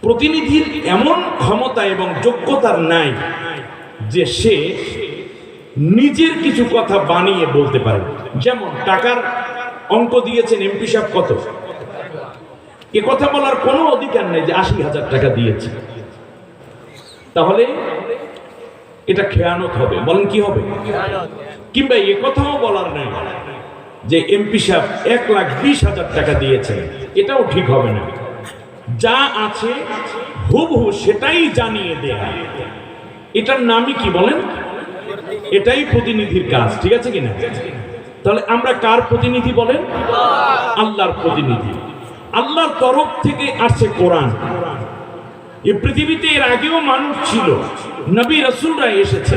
প্রতিনিধির এমন ক্ষমতা এবং যোগ্যতার নাই যে সে নিজের কিছু কথা বানিয়ে বলতে পারে। যেমন টাকার অঙ্ক দিয়েছেন এমপি সাহেব কত, এ কথা বলার কোনো অধিকার নেই যে 80,000 টাকা দিয়েছে, তাহলে এটা খেয়ানত হবে। বলেন কি হবে? কিংবা এ কথাও বলার নেই যে এমপি সাহেব 1,20,000 টাকা দিয়েছেন, এটাও ঠিক হবে না। যা আছে হুবহু সেটাই জানিয়ে দেয়া, এটার নামই কি বলেন? এটাই প্রতিনিধির কাজ, ঠিক আছে কিনা? তাহলে আমরা কার প্রতিনিধি বলেন? আল্লাহর প্রতিনিধি। আল্লাহর তরফ থেকে আসছে কোরআন। এই পৃথিবীতে এর আগেও মানুষ ছিল, নবী রাসূলরা এসেছে।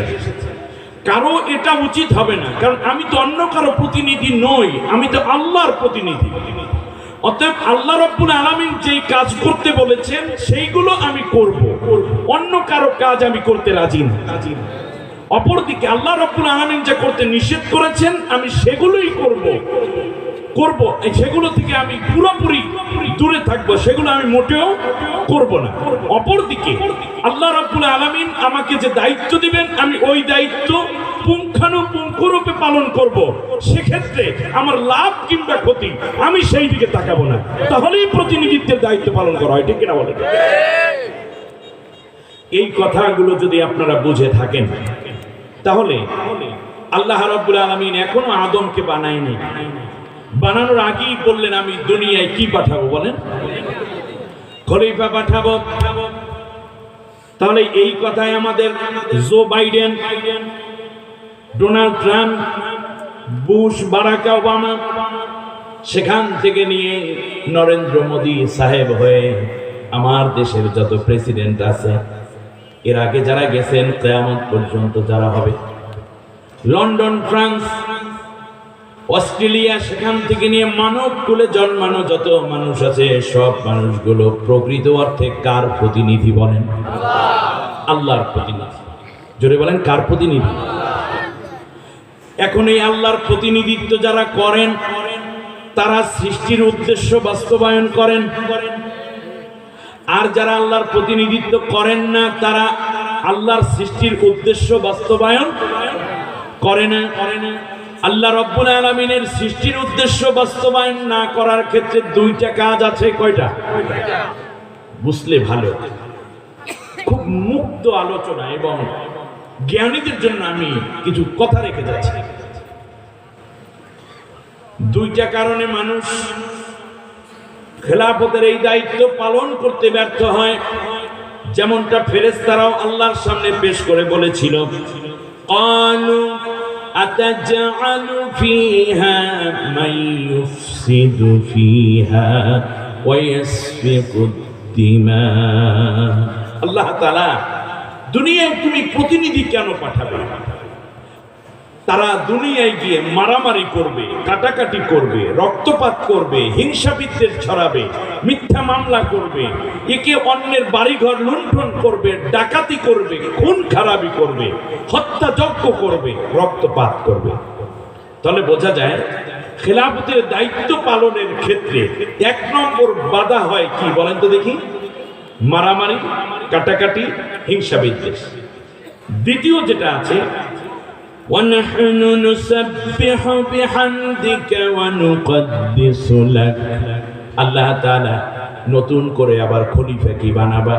কারো এটা উচিত হবে না, কারণ আমি তো অন্য কারো প্রতিনিধি নই, আমি তো আল্লাহর প্রতিনিধি। অতএব আল্লাহ রাব্বুল আলামিন যেই কাজ করতে বলেছেন সেইগুলো আমি করব, অন্য কারো কাজ আমি করতে রাজি না। অপরদিকে আল্লাহ রাব্বুল আলামিন যা করতে নিষেধ করেছেন আমি সেগুলোই করব, সেগুলো থেকে আমি পুরোপুরি দূরে থাকবো, সেগুলো আমি মোটেও করব না। অপরদিকে আল্লাহ রাব্বুল আলামিন আমাকে যে দায়িত্ব দিবেন আমি ওই দায়িত্ব পুঙ্খানুপুঙ্খরূপে পালন করব। সেক্ষেত্রে আমার লাভ কিংবা ক্ষতি আমি সেই দিকে তাকাবো না, তাহলেই প্রতিনিধিত্বের দায়িত্ব পালন করা হয়, ঠিক কিনা বলেন? এই কথাগুলো যদি আপনারা বুঝে থাকেন তাহলে আল্লাহ রাব্বুল আলামিন এখনো আদমকে বানায়নি, বানানোর আগেই বললেন আমি দুনিয়ায় কি পাঠাবো? বলেন, খলিফা পাঠাবো। তাহলে এই কথায় আমাদের Joe Biden, Donald Trump, Bush, Barack Obama, সেখান থেকে নিয়ে নরেন্দ্র মোদী সাহেব হয়ে আমার দেশের যত প্রেসিডেন্ট আছে, এর আগে যারা গেছেন কিয়ামত পর্যন্ত যারা হবে, লন্ডন, ফ্রান্স, অস্ট্রেলিয়া, সেখান থেকে নিয়ে মানব কুলে জন্মানো যত মানুষ আছে সব মানুষগুলো প্রকৃত অর্থে কার প্রতিনিধি বলেন? আল্লাহর প্রতিনিধি। জোরে বলেন, কার প্রতিনিধি? এখন এই আল্লাহর প্রতিনিধিত্ব যারা করেন তারা সৃষ্টির উদ্দেশ্য বাস্তবায়ন করেন, আর যারা আল্লাহর প্রতিনিধিত্ব করেন না তারা আল্লাহর সৃষ্টির উদ্দেশ্য বাস্তবায়ন করে না। আল্লাহ রাব্বুল আলামিনের সৃষ্টির উদ্দেশ্য বাস্তবায়ন না করার ক্ষেত্রে দুইটা কাজ আছে। কয়টা? বুঝলে ভালো। খুব মুক্ত আলোচনা এবং জ্ঞানীদের জন্য আমি কিছু কথা রেখে যাচ্ছি। দুইটা কারণে মানুষ খেলাফতের এই দায়িত্ব পালন করতে ব্যর্থ হয়, যেমনটা ফেরেশতারাও আল্লাহর সামনে পেশ করে বলেছিল, ক্বালু আতাজআলু ফীহা মান ইউফসিদু ফীহা ওয়া ইয়াসফিকুদ দিমা। আল্লাহ তাআলা, দুনিয়ায় তুমি প্রতিনিধি কেন পাঠাবে? তারা দুনিয়ায় গিয়ে মারামারি করবে, কাটাকাটি করবে, রক্তপাত করবে, হিংসা বিদ্বেষ ছড়াবে, মিথ্যা মামলা করবে, একে অন্যের বাড়িঘর লুণ্ঠন করবে, ডাকাতি করবে, খুন খারাপি করবে, হত্যাযজ্ঞ করবে, রক্তপাত করবে। তাহলে বোঝা যায় খেলাফতের দায়িত্ব পালনের ক্ষেত্রে এক নম্বর বাধা হয় কি বলেন তো দেখি? মারামারি, কাটাকাটি, হিংসা বিদ্বেষ। দ্বিতীয় যেটা আছে, وَنَحْنُ نُسَبِّحُ بِحَمْدِكَ وَنُقَدِّسُ لَكَ। আল্লাহ তাআলা নতুন করে আবার খলিফা কি বানাবা?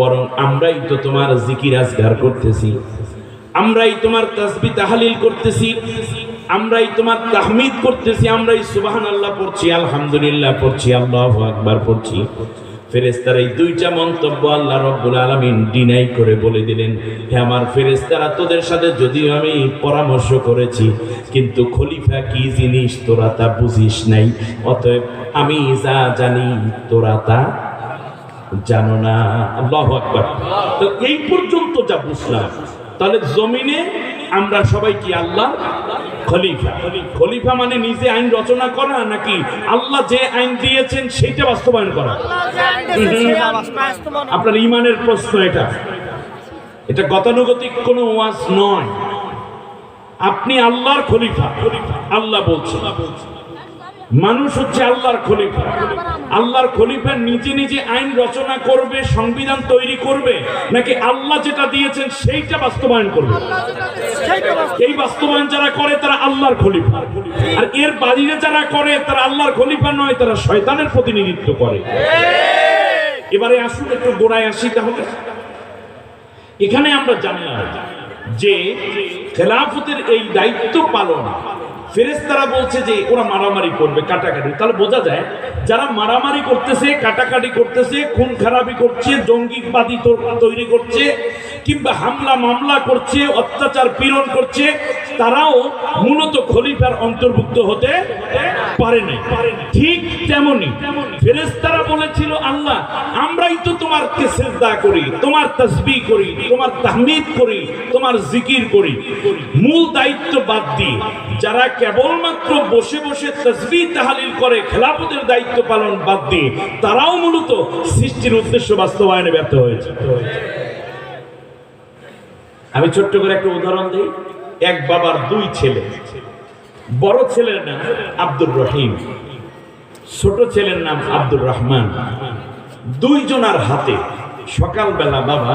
বরং আমরাই তো তোমার জিকির আজগার করতেছি, আমরাই তোমার তাসবিহ তাহলিল করতেছি, আমরাই তোমার তাহমিদ করতেছি, আমরাই সুবহানাল্লাহ পড়ছি, আলহামদুলিল্লাহ পড়ছি, আল্লাহু আকবার পড়ছি। ফেরেশতারা এই দুইটা মন্তব্য আল্লাহ রাব্বুল আলামিন ডিনাই করে বলে দিলেন, হে আমার ফেরেশতারা, তোদের সাথে যদিও আমি পরামর্শ করেছি, কিন্তু খলিফা কি জিনিস তোরা তা বুঝিস নাই, অতএব আমি যা জানি তোরা তা জানো না। আল্লাহু আকবার। তো এই পর্যন্ত যা বুঝলাম, তাহলে জমিনে আমরা সবাই কি আল্লাহ খলিফা? খলিফা মানে নিজে আইন রচনা করা, নাকি আল্লাহ যে আইন দিয়েছেন সেইটা বাস্তবায়ন করা? আপনার ইমানের প্রশ্ন এটা, এটা গতানুগতিক কোনো ওয়াজ নয়। আপনি আল্লাহর খলিফা, আল্লাহ বলছেন। মানুষ হচ্ছে আল্লাহর খলিফা। আল্লাহর খলিফা নিজে নিজে আইন রচনা করবে, সংবিধান তৈরি করবে, নাকি আল্লাহ যেটা দিয়েছেন সেইটা বাস্তবায়ন করবে? এই বাস্তবায়ন যারা করে তারা আল্লাহর খলিফা, আর এর বাইরে যারা করে তারা আল্লাহর খলিফা নয়, তারা শয়তানের প্রতিনিধিত্ব করে। এবারে আসুন একটু গোড়ায় আসি। তাহলে এখানে আমরা জানলাম যে খেলাফতের এই দায়িত্ব পালন, ফেরেশতারা বলছে যে ওরা মারামারি করবে, কাটাকাটি। তাহলে বোঝা যায় যারা মারামারি করতেছে, কাটাকাটি করতেছে, খুন খারাপি করছে, জঙ্গিবাদী তৈরি করছে, কিংবা হামলা মামলা করছে, অত্যাচার পীড়ন করছে, তারাও মূলত খলিফার অন্তর্ভুক্ত হতে পারে না। ঠিক তেমনি ফেরেশতারা বলেছিল, আল্লাহ আমরাই তো তোমাকে সিজদা করি, তোমার তাসবিহ করি, তোমার তাহমিদ করি, তোমার জিকির করি। মূল দায়িত্ব বাদ দিয়ে যারা কেবলমাত্র বসে বসে তাসবিহ তাহলিল করে, খেলাফতের দায়িত্ব পালন বাদ দিয়ে তারাও মূলত সৃষ্টির উদ্দেশ্য বাস্তবায়নে ব্যর্থ হয়েছে। আমি ছোট্ট করে একটা উদাহরণ দিই। এক বাবার দুই ছেলে, বড় ছেলের নাম আব্দুর রহিম, ছোট ছেলের নাম আব্দুর রহমান। দুইজনার হাতে সকালবেলা বাবা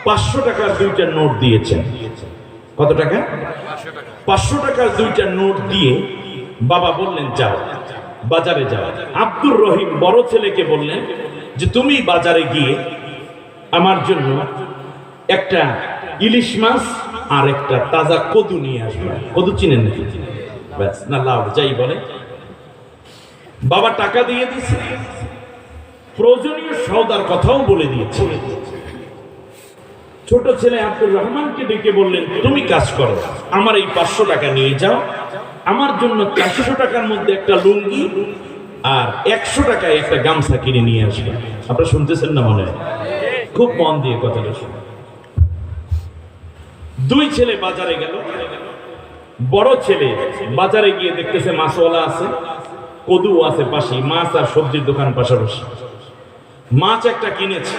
500 টাকার দুইটা নোট দিয়েছেন। কত টাকা? 500 টাকার দুইটা নোট দিয়ে বাবা বললেন, যাও বাজারে যাও। আব্দুর রহিম বড় ছেলেকে বললেন যে তুমি বাজারে গিয়ে আমার জন্য একটা ইলিশ মাছ আর একটা তাজা কদু নিয়ে আসবে। কদু চিনেন নাকি? ব্যাস, না লাভ যাই বলে। বাবা টাকা দিয়ে দিয়েছে, প্রয়োজনীয় সওদার কথাও বলে দিয়েছে। ছোট ছেলে আব্দুর রহমানকে ডেকে বললেন, তুমি কাজ করো, আমার এই 500 টাকা নিয়ে যাও, আমার জন্য 400 টাকার মধ্যে একটা লুঙ্গি আর 100 টাকায় একটা গামছা কিনে নিয়ে আসবে। আপনারা শুনতেছেন না মনে হয়? খুব মন দিয়ে কথাটা শুনুন। দুই ছেলে বাজারে গেল। বড় ছেলে বাজারে গিয়ে দেখতেছে মাছওয়ালা আছে, কদু আছে পাশে, মাছ আর সবজির দোকান পাশাপাশি। মাছ একটা কিনেছে,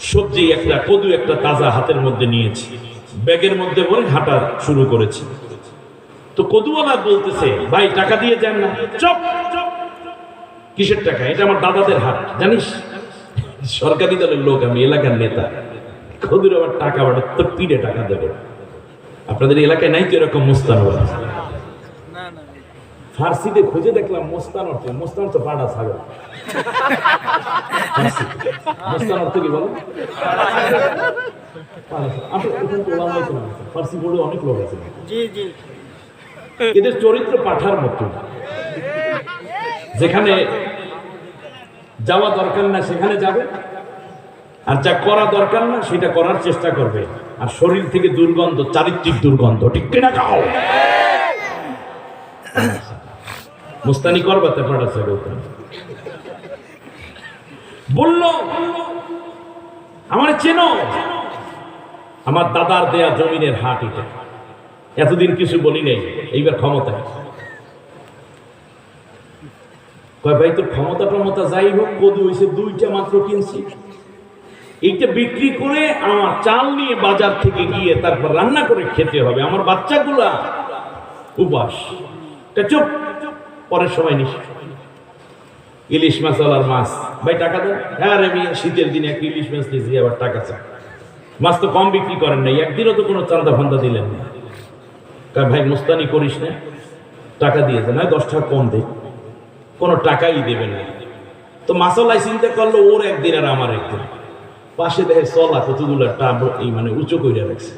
সবজি একটা, কদু একটা তাজা হাতের মধ্যে নিয়েছে, ব্যাগের মধ্যে ভরে হাঁটা শুরু করেছে। তো কদুওয়ালা বলতেছে ভাই টাকা দিয়ে যান না। চুপ, কিসের টাকা? এটা আমার দাদাদের হাট, জানিস? সরকারি দলের লোক, আমি এলাকার নেতা। কদুর আবার টাকা বাড়া, তোর পিঠে টাকা দেবে। আপনাদের এলাকায় নাই তো এরকম মোস্তানওয়ালা? ফার্সিতে খুঁজে দেখলাম মোস্তান অর্থ, মোস্তান তো পাড়া ছাগল। মোস্তান অর্থ কি বলো? ফার্সি বোর্ডে অনেক লোক আছে, এদের চরিত্র পাঠার মতো। যেখানে যাওয়া দরকার না সেখানে যাবে, আর যা করা দরকার না সেটা করার চেষ্টা করবে। আর শরীর থেকে দুর্গন্ধ, চারিত্রিক দুর্গন্ধ, ঠিক কিনা? খাও মুস্তানি করবাতে পাঠাচ্ছে বলল, আমার চেনো? আমার দাদার দেয়া জমিনের হাট এটা। এতদিন কিছু বলি নাই, এইবার ক্ষমতায়। কয় ভাই তোর ক্ষমতা টমতা যাই হোক, কদু হয়েছে 2টা মাত্র কিনছি, এইটা বিক্রি করে আমার চাল নিয়ে বাজার থেকে গিয়ে তারপর রান্না করে খেতে হবে, আমার বাচ্চাগুলা উপাস। চুপ, পরের সময় নিস। ইলিশ মাছ আর মাছ, ভাই টাকা দেন। হ্যাঁ রে মেয়ে, শীতের দিনে একটা ইলিশ মাছ দিয়েছি, আবার টাকা চান। মাছ তো কম বিক্রি করেন নাই, একদিনও তো কোনো চান্দা ফান্দা দিলেন না। ভাই মুস্তানি করিস না, টাকা দিয়ে দেন, 10 টাকা কম দে। কোনো টাকাই দেবে না। তো মাসালাই চিন্তা করলো, ওর একদিন আর আমার একদিন। পাশে দেখে চলা কতগুলো টাব এই মানে উঁচু করে রাখছে।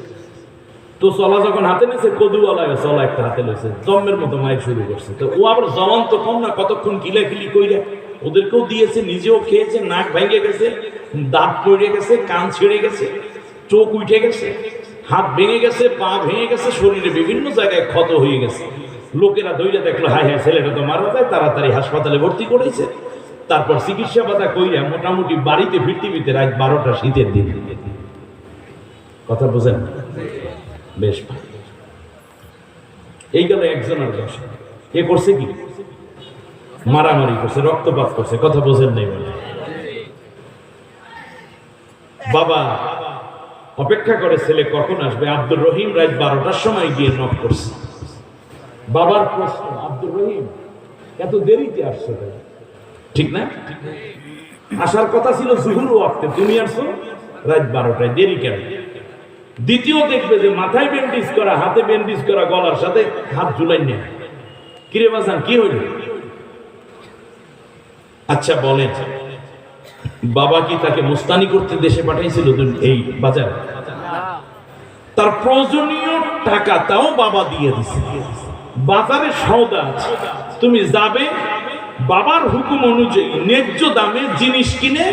তো চলা যখন হাতে নিয়েছে, কদুওয়ালা চলা একটা হাতে লইছে, জম্মের মতো মায়ের শুরু করছে। তো ও আবার জওয়ান তো কম না, কতক্ষণ কিলাকিলি কইরা ওদেরকেও দিয়েছে, নিজেও খেয়েছে, নাক ভেঙে গেছে, দাঁত পড়ে গেছে, কান ছিঁড়ে গেছে, চোখ উঠে গেছে, হাত ভেঙে গেছে, পা ভেঙে গেছে, শরীরে বিভিন্ন জায়গায় ক্ষত হয়ে গেছে। লোকেরা দৌড়ে দেখলো, হায় হায় ছেলেটা তো মারা যায়, তাড়াতাড়ি হাসপাতালে ভর্তি করেছে। তারপর চিকিৎসা পাতা কইরা মোটামুটি বাড়িতে ফিরতে রাত 12টা, শীতের দিন। কথা বোঝেন? বেশ, এই গেল একজনের দোষ। এ করছে কি? মারামারি করছে, রক্তপাত করছে। কথা বোঝেন নাই বলে বাবা অপেক্ষা করে ছেলে কখন আসবে। আব্দুর রহিম রাত 12টার সময় গিয়ে নক করছে। বাবার প্রশ্ন, আব্দুর রহিম এত দেরিতে আসছো কেন? ঠিক না, আসার কথা ছিল জুহুর ওয়াক্তে, তুমি আসছো রাত 12টায়, দেরি কেন? দ্বিতীয় দেখবে যে মাথায় ব্যান্ডেজ করা, হাতে ব্যান্ডেজ করা, গলার সাথে হাত ঝুলাই নেই। কিরে বাজান কি হইল? আচ্ছা বলেন, বাবা কি তাকে মুস্তানি করতে দেশে পাঠাইছিল এই বাজারে? তার প্রয়োজনীয় টাকা তাও বাবা দিয়ে দিছে। বাজারে সওদা আছে, তুমি যাবে, বাবার হুকুম অনুযায়ী ন্যায্য দামে জিনিস কিনে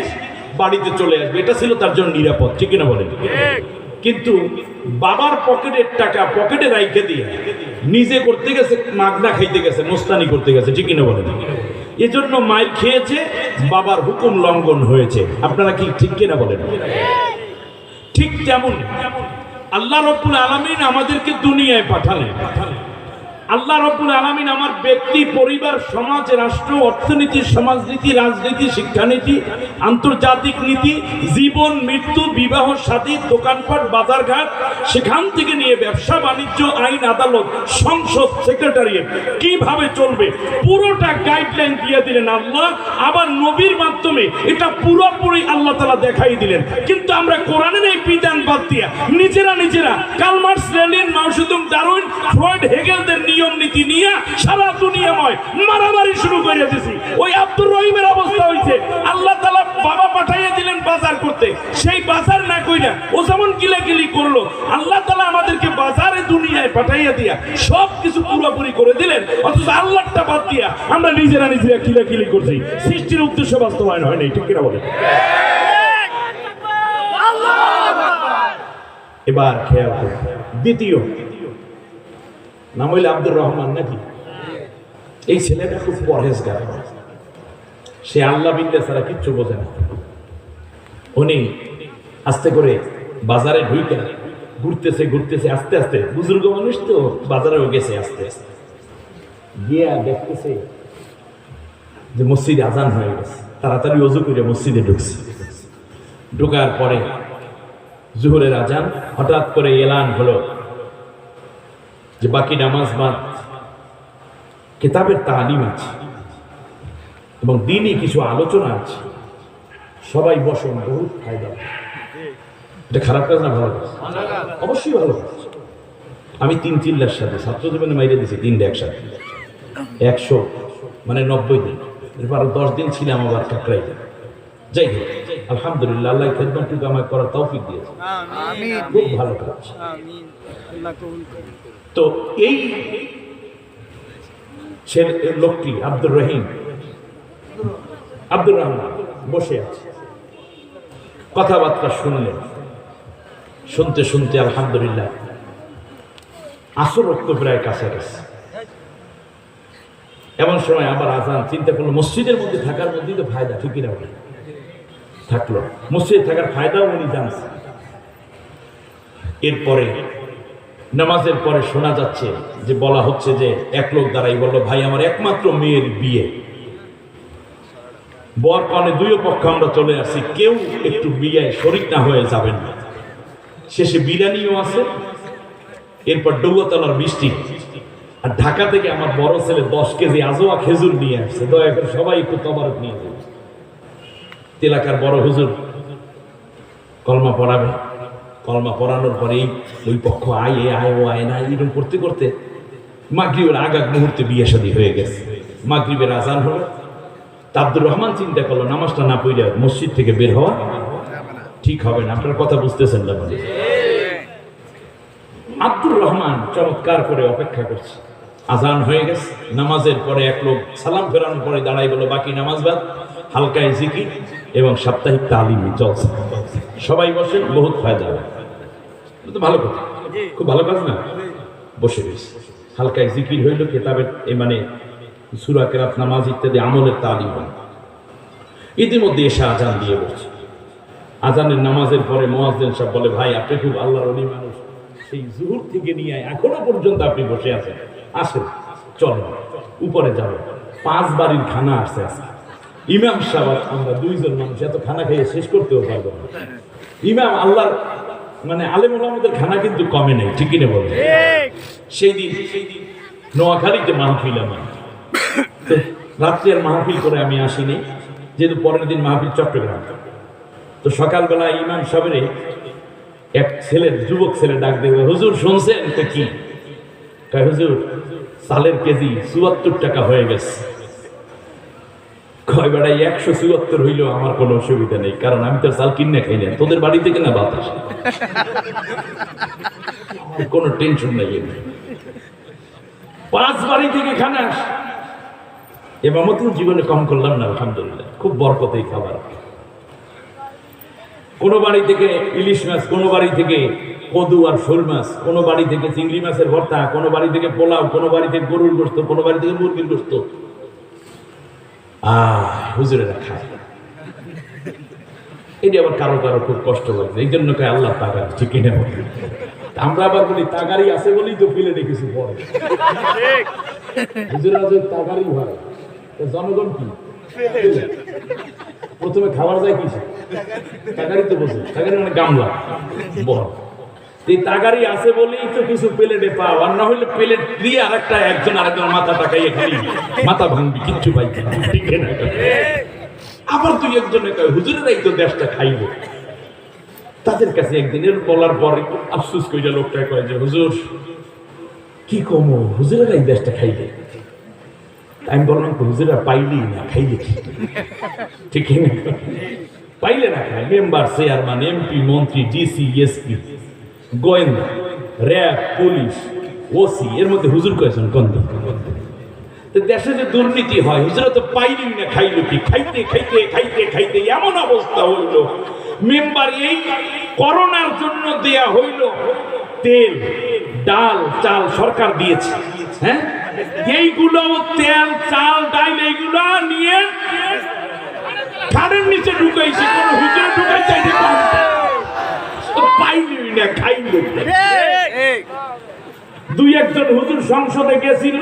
বাড়িতে চলে আসবে। এটা ছিল তার জন্য নিরাপদ, ঠিক না বলেন? কিন্তু বাবার পকেটের টাকা পকেটে রাইখে দিয়ে নিজে করতে গেছে, মাগনা খাইতে গেছে, মুস্তানি করতে গেছে, ঠিক না বলেন? এজন্য মায়ের খেয়েছে, বাবার হুকুম লঙ্ঘন হয়েছে। আপনারা কি ঠিক কিনা বলেন? ঠিক তেমন আল্লাহ রাব্বুল আলামিন আমাদেরকে দুনিয়ায় পাঠালেন। আল্লাহ রাব্বুল আলামিন আমার ব্যক্তি, পরিবার, সমাজ, রাষ্ট্র, অর্থনীতি, সমাজনীতি, রাজনীতি, শিক্ষানীতি, আন্তর্জাতিক নীতি, জীবন মৃত্যু, বিবাহ শাদী, দোকানপাট, বাজারঘাট, সেখান থেকে নিয়ে ব্যবসা বাণিজ্য, আইন আদালত, সংসদ, সেক্রেটারিয়েট কিভাবে চলবে পুরোটা গাইডলাইন দিয়ে দিলেন আল্লাহ। আবার নবীর মাধ্যমে এটা পুরোপুরি আল্লাহ তাআলা দেখাই দিলেন। কিন্তু আমরা কোরআনের এই বিধান বাদ দিয়া নিজেরা কার্ল মার্কস, লেনিন, মাও জেদুং, ডারউইন, ফ্রয়েড, হেগেলদের নিয়ম নীতি নিয়ে সারা দুনিয়াময় মারামারি শুরু করে দিয়েছি। ওই আব্দুর রহিমের অবস্থা হয়েছে, আল্লাহ তাআলা বাবা পাঠাইয়া দিলেন বাজার করতে, সেই বাজার না কইরা ও যেমন কিলাকিলি করলো, আল্লাহ তাআলা আমাদেরকে বাজারে দুনিয়ায় পাঠাইয়া দিয়া সব কিছু পুরোপুরি করে দিলেন। অথচ আল্লাহটা বাদ দিয়া আমরা নিজেরা কিলাকিলি করছি, সৃষ্টির উদ্দেশ্য বাস্তবায়ন হয় নাই, ঠিক কিনা বলে? এবার খেয়াল করুন, দ্বিতীয় নাম হইলে আব্দুর রহমান নাকি? এই ছেলেটা খুব পরহেজগার, সে আল্লাহ বিল্লাহ ছাড়া কিচ্ছু বোঝে না। উনি আস্তে করে বাজারে ঢুকে ঘুরতেছে আস্তে আস্তে, বুজুর্গ মানুষ তো, বাজারেও গেছে আস্তে আস্তে, গিয়া দেখতেছে যে মসজিদে আজান হয়ে গেছে। তাড়াতাড়ি ওযু করে মসজিদে ঢুকছে। ঢোকার পরে জোহরের আজান, হঠাৎ করে এলান হলো যে বাকি নামাজ বাদ, কিতাবের তালিম আছে এবং দিনই কিছু আলোচনা আছে। সবাই বসেন, বহুত ফায়দা। এটা খারাপ কাজ না ভালো কাজ? অবশ্যই ভালো কাজ। আমি 3 চিল্লার সাথে ছাত্র জীবনে মাইরে দিয়েছি 3টা একসাথে 100 মানে 90 দিন, এরপর 10 দিন ছিলাম আবার কাকরাইতে। যাই হোক, আলহামদুলিল্লাহ আল্লাহ খেদমতটুকু আমাকে করার তৌফিক দিয়েছে। আমিন খুব ভালো কাজ। আমিন আল্লাহ কবুল করুন। তো এই ছেলে লোকটি আব্দুর রহমান বসে আছে, কথাবার্তা শুনলেন। শুনতে শুনতে আলহামদুলিল্লাহ আসর রক্ত প্রায় কাছাকাছি। এমন সময় আবার আজান। চিন্তা করলো মসজিদের মধ্যে থাকার মধ্যেই তো ফায়দা, ঠিকই না? থাকলো মসজিদে থাকার ফায়দাও উনি জানছেন। এরপরে নামাজের পরে শোনা যাচ্ছে যে বলা হচ্ছে যে এক লোক দাঁড়াই বলল, ভাই আমার একমাত্র মেয়ের বিয়ে, বর কনে 2 পক্ষ আমরা চলে আসছি, কেউ একটু বিয়ে শরীক না হয়ে যাবেন না। শেষে বিরিয়ানিও আছে, এরপর ডৌয়াতলার বৃষ্টি, আর ঢাকা থেকে আমার বড় ছেলে 10 কেজি আজোয়া খেজুর নিয়ে আসছে, দয়া করে সবাই একটু তবারক নিয়ে যাবে। এলাকার বড় হুজুর কলমা পড়াবে। কলমা পড়ানোর পরেই ওই পক্ষ আয় ও আয় না, এরকম করতে করতে মাগরিবের আগ মুহূর্তে বিয়ে শাদী হয়ে গেছে। মাগরিবের আজান হলো। আব্দুর রহমান চিন্তা করলো নামাজটা না পড়লে মসজিদ থেকে বের হওয়া ঠিক হবে না। আপনার কথা বুঝতেছেন না? মানে আব্দুর রহমান চমৎকার করে অপেক্ষা করছে। আজান হয়ে গেছে, নামাজের পরে এক লোক সালাম ফেরানোর পরে দাঁড়াই বলো বাকি নামাজ বাদ, হালকায় জিকির এবং সাপ্তাহিক তালিমি চলছে। সবাই বসেন, বহুত ফায়দা হবে। তো ভালো কথা, খুব ভালো কাজ না? বসে গেছে, হালকায় জিকির হইল, কিতাবের মানে সূরা কেরাত, নামাজ ইত্যাদি আমলের তালিম হয়। ইতিমধ্যে এসে আজান দিয়ে বলছে। আজানের নামাজের পরে মুয়াজ্জিন সাহেব বলে, ভাই আপনি খুব আল্লাহর ওলি মানুষ, সেই জুহুর থেকে নিয়ে এখনো পর্যন্ত আপনি বসে আছেন, আসেন চলো উপরে যাবো। 5 বাড়ির খানা আসছে আজকে। ইমাম সাহেব আমরা 2 জন মানুষ এত খানা খেয়ে শেষ করতেও পারবো না। ইমাম আল্লাহর মানে আলেম ওলামাদের খানা কিন্তু কমে নাই, ঠিকই না বলে? সেই দিন নোয়াখালীতে মাহফিল আমার, তো রাত্রে আর মাহফিল করে আমি আসিনি, যেহেতু পরের দিন মাহফিল চট্টগ্রাম। তো সকালবেলা ইমাম সাহেবের এক ছেলের যুবক ছেলে ডাক দেবে, হুজুর শুনছেন? তো কি কয়? হুজুর চালের কেজি 74 টাকা হয়ে গেছে। কয় বেড়াই 174 হইলেও আমার কোনো অসুবিধা নেই, কারণ আমি তো চাল কিনে খাই না, তোদের বাড়ি থেকে না বাতাস, কোনো টেনশন নাই। 5 বাড়ি থেকে খানা আস। এবার মতো জীবনে কম করলাম না, আলহামদুলিল্লাহ খুব বরকতেই খাবার। কোনো বাড়ি থেকে ইলিশ মাছ, কোনো বাড়ি থেকে কদু আর শোল মাছ, কোনো বাড়ি থেকে চিংড়ি মাছের ভর্তা, কোনো বাড়ি থেকে পোলাও, কোনো বাড়ি থেকে গরুর গোশত, কোনো বাড়ি থেকে মুরগির গোশত। হুজুরেরা খায়। এটি আবার কারো কারো খুব কষ্ট লাগছে, এই জন্য কয় আল্লাহ তাগার, ঠিক কিনা? আমরা আবার বলি তাগারি আছে বলেই তো প্লেটে কিছু পড়ে। হুজুরেরা যদি তাগারি হয়, জনগণ কি প্রথমে খাবার যায় কিছু তাগারি তো বসে, তাগারি মানে গামলা বড়। এই তাগারি আছে বলেই তো কিছু প্লেটে পাও, আর না হইলে প্লেট দিয়ে আরেকটা একজন আরেকজন মাথা টাকাইয়ে খালি মাথা ভাঙবি, কিচ্ছু পাই না, ঠিক না? আবার তুই একজনে কয় হুজুরেরাই তো দেশটা খাইব। তাদের কাছে একদিনের বলার পরে আফসোস কইরা লোকটা কয় যে হুজুর কি কমো, হুজুরেরাই দেশটা খাইবে। আমি বললাম হুজুরা পাইলেই না, খাইলে কি? ঠিক না? পাইলে না খায় মেম্বার, চেয়ারম্যান, এমপি, মন্ত্রী, ডিসি, এসপি, গোয়েন্দা, র্যাব, পুলিশ, ওসি, এর মধ্যে হুজুর কয়েছেন কোন দিন? দেশে যে দুর্নীতি হয়, হুজুরা তো পাইলেই না, খাইলো কি? খাইতে খাইতে খাইতে খাইতে এমন অবস্থা হইল, মেম্বার এই করোনার জন্য দেয়া হইল তেল, ডাল, চাল সরকার দিয়েছে, হ্যাঁ, এইগুলো তেল, চাল, ডাল এইগুলো নিয়ে খাড়ের নিচে ঢুকাইছে, কোন হুজুরে ঢুকাইছে পাইলই না, খাইল। 2-1 জন হুজুর সংসদে গেছিল,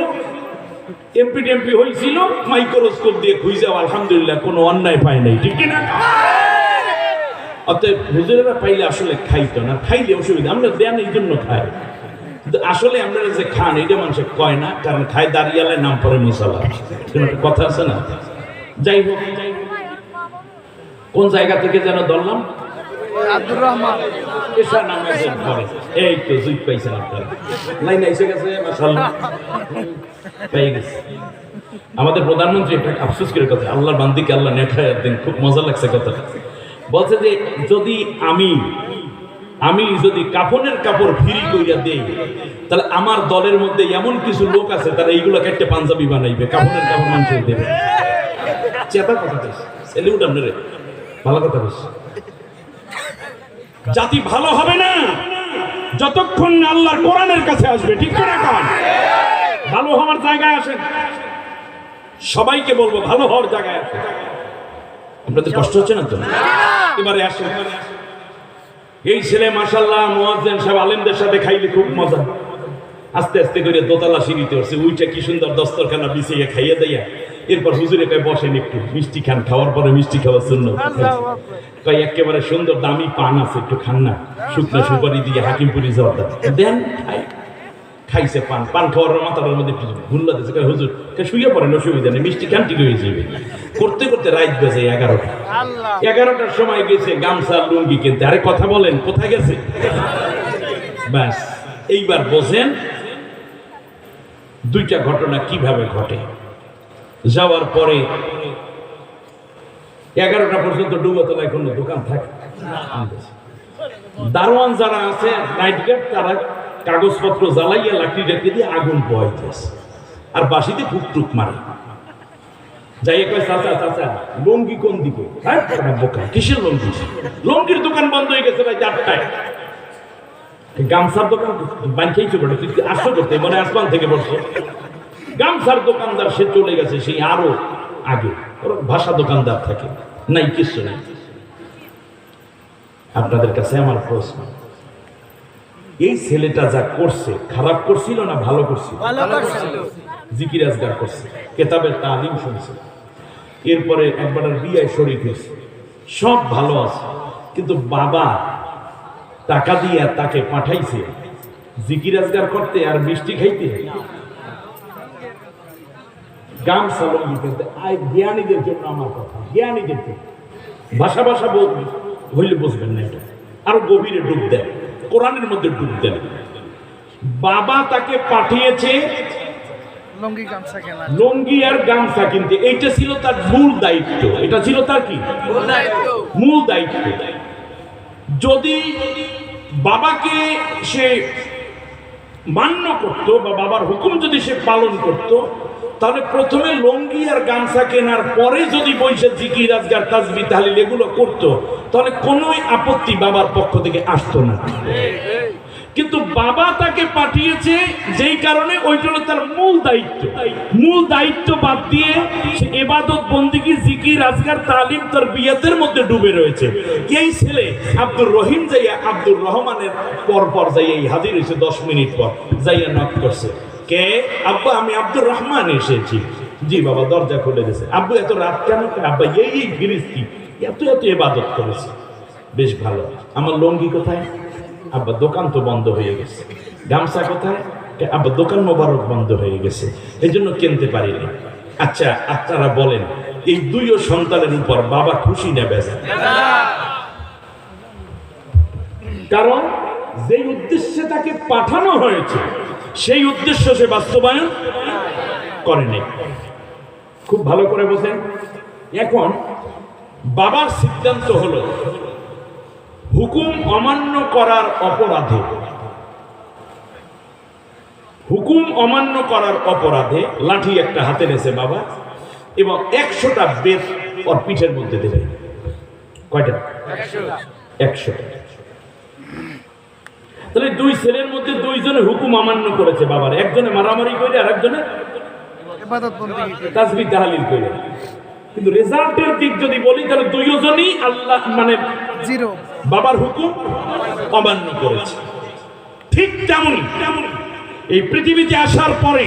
এমপি টেমপি হয়েছিল, মাইক্রোস্কোপ দিয়ে খুঁজে আলহামদুলিল্লাহ কোনো অন্যায় পায় নাই, ঠিক না? অতএব হুজুরেরা পাইলে আসলে খাইতো না, খাইলে অসুবিধা, আমরা দেন এই জন্য খাই। আসলে আমরা যে খান এটা মানুষ কয় না, কারণ খায় দাঁড়িয়ালে নাম পরে মুসালা, একটা কথা আছে না। যাই হোক, কোন জায়গা থেকে যেন ধরলাম, আব্দুর রহমান পেশা নামে পরে। এই তো জুই পাইছেন আপনারা, লাইন এসে গেছে, মাশাআল্লাহ পেয়ে গেছে। আমাদের প্রধানমন্ত্রী একটা আফসোস করে কথা, আল্লাহর বান্দিকে আল্লাহ নেখায় দিন, খুব মজা লাগছে কথা। বলছে যে যদি আমি যদি কাফনের কাপড় ফ্রি কইরা দেই, তাহলে আমার দলের মধ্যে এমন কিছু লোক আছে তারা এইগুলো কেটে পাঞ্জাবি বানাইবে, কাফনের কাপড় মানুষের দেবে। চেতা কথা বেশ, সেলিউট আপনারে, ভালো কথা বেশ। জাতি ভালো হবে না যতক্ষণ না আল্লাহর কোরআনের কাছে আসবে, ঠিক করে এখন ভালো হওয়ার জায়গায় আসেন। সবাইকে বলবো ভালো হওয়ার জায়গায় আসেন। আপনাদের কষ্ট হচ্ছে না তো? এবারে আসেন। এই ছেলে মাশাআল্লাহ মুয়াজ্জিন সাহেব আলেমদের সাথে খাইলে খুব মজা। আস্তে আস্তে করে দোতলা সিঁড়িতে উঠছে, উইটা কি সুন্দর দস্তরখানা বিছিয়ে খাইয়ে দেয়া। এরপর হুজুরে কয় বসেন একটু মিষ্টি খান, খাওয়ার পরে মিষ্টি খাওয়ার জন্য কয় একেবারে সুন্দর দামি পান আছে, একটু খান না, শুকনো সুপারি দিয়ে হাকিমপুরি জর্দা দেন। খাইছে পান খাওয়ার মাথার মধ্যে ভুল্লা দিচ্ছে, কয় হুজুর শুয়ে পড়েন, অসুবিধা নেই, মিষ্টি খান ঠিক হয়ে যাবে। করতে করতে রাত বেজে 11টা। 11টার সময় গেছে গামছা লুঙ্গি কিনতে। আরে কথা বলেন, কোথায় গেছে? ব্যাস, এইবার বোঝেন দুইটা ঘটনা কিভাবে ঘটে। যাওয়ার পরে 11টা পর্যন্ত ডুবোতলায় কোনো দোকান থাকে, দারোয়ান যারা আছে নাইট গার্ড, তারা কাগজপত্র জ্বালাইয়া লাঠি রেখে দিয়ে আগুন পোয়াইতেছে আর বাসিতে ফুকটুক মারে। যাই কয় চাচা চাচা লুঙ্গি কোন দিকে? বোকা, কিসের লুঙ্গি? লুঙ্গির দোকান বন্ধ হয়ে গেছে রাত 8টায়। গামছার দোকান বানছেই বটে, তুই আসো করতে মানে আসমান থেকে বসছো। গামছার দোকানদার সে চলে গেছে সেই আরো আগে, ওর ভাষা দোকানদার থাকে নাই, কিছু নেই। আপনাদের কাছে আমার প্রশ্ন, এই ছেলেটা যা করছে খারাপ করছিল না ভালো করছিল? জিকির আজগার করছে, কেতাবের তালিম শুনছে, এরপরে একবার বিয়ায় শরীক হয়েছে, সব ভালো আছে। কিন্তু বাবা টাকা দিয়ে তাকে পাঠাইছে জিকির আজগার করতে আর মিষ্টি খাইতে, গামছা লুঙ্গি কিনতে। জ্ঞানীদের জন্য আমার কথা, জ্ঞানীদের জন্য। ভাষা হইলে বুঝবেন না, এটা আরো গভীরে ডুব দেয়, কোরআনের মধ্যে ডুব দেয়। বাবা তাকে পাঠিয়েছে লুঙ্গি আর গামছা কিনতে, এইটা ছিল তার মূল দায়িত্ব। এটা ছিল তার কি মূল দায়িত্ব। যদি বাবাকে সে মান্য করত বা বাবার হুকুম যদি সে পালন করত, তাহলে প্রথমে লুঙ্গি আর গামছা কেনার পরে যদি বৈশে জিকির আজগার তাসবিহ তাহলিল এগুলো করতো, তাহলে কোনোই আপত্তি বাবার পক্ষ থেকে আসতো না। কিন্তু বাবা তাকে পাঠিয়েছে যেই কারণে ওইটা হলো তার মূল দায়িত্ব। মূল দায়িত্ব বাদ দিয়ে সে ইবাদত বন্দেগী জিকির আজগার তালিম তারবিয়াতের মধ্যে ডুবে রয়েছে। এই ছেলে আব্দুর রহিম যাইয়া আব্দুর রহমানের পর যাইয়া হাজির হয়েছে, 10 মিনিট পর যাইয়া নক করছে, কে? আব্বা আমি আব্দুর রহমান এসেছি। জি বাবা, দরজা খুলে দিয়েছে। আব্বু এত রাত কেন? আব্বা এই ফিরিস্তি এত ইবাদত করেছে, বেশ ভালো। আমার লুঙ্গি কোথায়? আব্বা দোকান তো বন্ধ হয়ে গেছে। গামছা কোথায়? আব্বা দোকান মোবারক বন্ধ হয়ে গেছে, এই জন্য কিনতে পারিনি। আচ্ছা আপনারা বলেন, এই দুইও সন্তানের উপর বাবা খুশি নেবে? কারণ যেই উদ্দেশ্যে তাকে পাঠানো হয়েছে সেই উদ্দেশ্য সে বাস্তবায়ন করেনি। খুব ভালো করে বোঝেন। এখন বাবার সিদ্ধান্ত হলো হুকুম অমান্য করার অপরাধে, হুকুম অমান্য করার অপরাধে লাঠি একটা হাতে নেছে বাবা, এবং 100টা বেত ওর পিঠের মধ্যে দেবে। কয়টা? 100। তাহলে দুই ছেলের মধ্যে দুইজনে হুকুম অমান্য করেছে বাবার, একজনে মারামারি করে আর একজনে তাসবিহ তাহলিল করে। কিন্তু রেজাল্টের দিক যদি বলি তাহলে দুইজনই আল্লাহ মানে জিরো, বাবার হুকুম অমান্য করেছে। ঠিক তেমনই এই পৃথিবীতে আসার পরে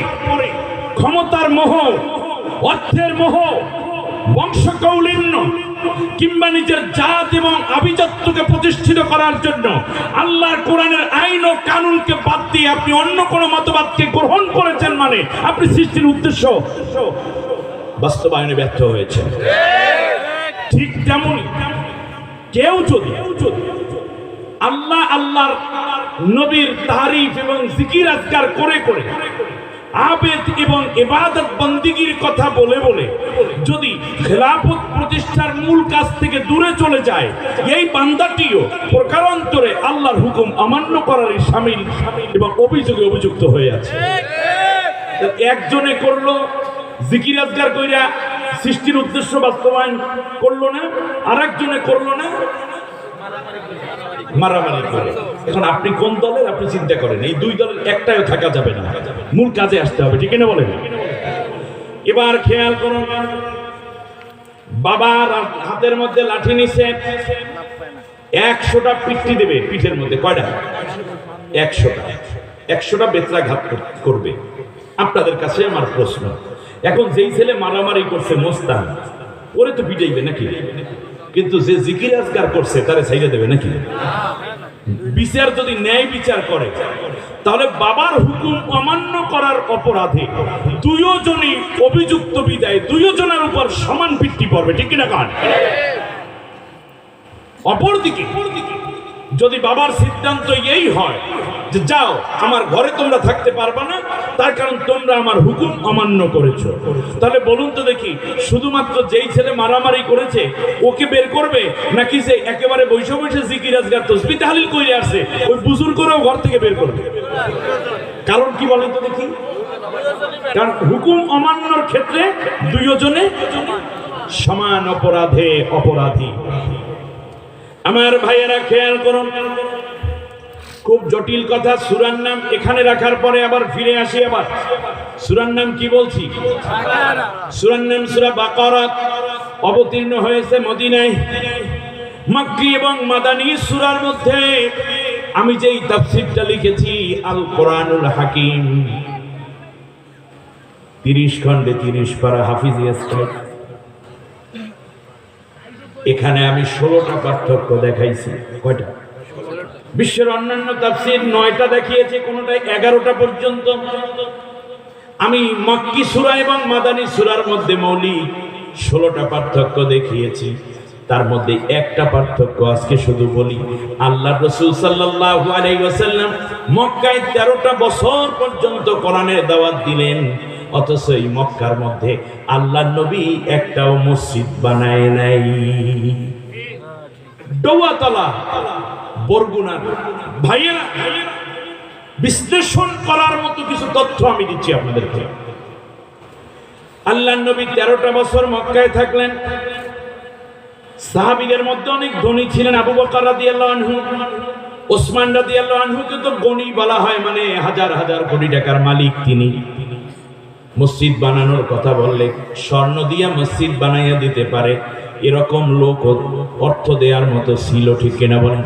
ক্ষমতার মোহ, অর্থের মোহ, বংশকৌলিন্য কিংবা নিজের জাত এবং আভিজাত্যকে প্রতিষ্ঠিত করার জন্য আল্লাহর কোরআনের আইন ও কানুনকে বাদ দিয়ে আপনি অন্য কোনো মতবাদকে গ্রহণ করেছেন, মানে আপনি সৃষ্টির উদ্দেশ্য বাস্তবায়নে ব্যর্থ হয়েছে। ঠিক তেমনই কেউ যদি আল্লাহর নবীর তারিফ এবং জিকির আজকার করে করে আবেদ এবং ইবাদত বন্দিগির কথা বলে বলে যদি খেলাফত প্রতিষ্ঠার মূল কাজ থেকে দূরে চলে যায়, এই বান্দাটিও প্রকারান্তরে আল্লাহর হুকুম অমান্য করার শামিল এবং অভিযোগে অভিযুক্ত হয়ে আছে। একজনে করলো জিকির আজকার কইরা সৃষ্টির উদ্দেশ্য বাস্তবায়ন করলো না, আর একজনে করলো না মারামারি করে। এখন আপনি কোন দলের আপনি চিন্তা করেন, এই দুই দলের একটাও থাকা যাবে না, মূল কাজে আসতে হবে, ঠিক না বলেন? এবার খেয়াল করুন, বাবার হাতের মধ্যে লাঠি নিছে, 100টা পিঠি দেবে, পিঠের মধ্যে কয়টা? 100টা বেত্রাঘাত করবে। আপনাদের কাছে আমার প্রশ্ন, এখন যেই ছেলে মারামারি করছে মোস্তান, ওরে তো পিটাইবে নাকি? কিন্তু যে জিকির আজকার করছে তারে ছাইড়ে দেবে নাকি? বিচার যদি ন্যায় বিচার করে, তাহলে বাবার হুকুম অমান্য করার অপরাধে দুইজনই অভিযুক্ত বিদায় দুইজনের উপর সমান পিঠি পড়বে, ঠিক কিনা কান? অপরদিকে যদি বাবার সিদ্ধান্ত এই হয় যে যাও, আমার ঘরে তোমরা থাকতে পারবা না, তার কারণ তোমরা আমার হুকুম অমান্য করেছো, তাহলে বলুন তো দেখি, শুধুমাত্র যেই ছেলে মারামারি করেছে ওকে বের করবে, নাকি যে একেবারে বৈশা বৈশা জিকির আজকার তসবিহ তাহলিল করে আসছে ওই বুজুর করেও ঘর থেকে বের করবে? কারণ কি বলেন তো দেখি? কারণ হুকুম অমান্যর ক্ষেত্রে দুইজনে সমান অপরাধী। আমার ভাইয়েরা খেয়াল করুন, খুব জটিল কথা। সূরার নাম এখানে রাখার পরে আবার ফিরে আসি, আবার সূরার নাম কি বলছি? সূরার নাম সূরা বাকারা, অবতীর্ণ হয়েছে মদিনায়। মক্কি এবং মাদানী সূরার মধ্যে আমি যেই তাফসীরটা লিখেছি আল কোরআনুল হাকিম, 30 খণ্ডে 30 পারা হাফিজিয়া স্টাইল। এখানে আমি 16টা পার্থক্য দেখাইছি। কয়টা? বিশ্বের অন্যান্য তাফসীর 9টা দেখিয়েছে, কোনটায় 11টা পর্যন্ত। আমি মক্কি সূরা এবং মাদানী সূরার মধ্যে মৌলিক 16টা পার্থক্য দেখিয়েছি। তার মধ্যে একটা পার্থক্য আজকে শুধু বলি। আল্লাহর রাসূল সাল্লাল্লাহু আলাইহি ওয়াসাল্লাম মক্কায় 13টা বছর পর্যন্ত কোরআনের দাওয়াত দিলেন, অথচ এই মক্কার মধ্যে আল্লাহর নবী একটাও মসজিদ বানায় নাই। ডৌয়াতলা বরগুনার ভাইয়েরা, বিশ্লেষণ করার মতো কিছু তথ্য আমি দিচ্ছি আপনাদেরকে। আল্লাহর নবী 13টা বছর মক্কায় থাকলেন। সাহাবীদের মধ্যে অনেক ধনী ছিলেন। আবু বকর রাদিয়াল্লাহু আনহু, ওসমান রাদিয়াল্লাহু আনহুকে তো গণি বলা হয়, মানে হাজার হাজার কোটি টাকার মালিক তিনি। মসজিদ বানানোর কথা বললে স্বর্ণ দিয়া মসজিদ বানাইয়া দিতে পারে এরকম লোক অর্থ দেওয়ার মতো ছিল, ঠিক কিনা বলেন?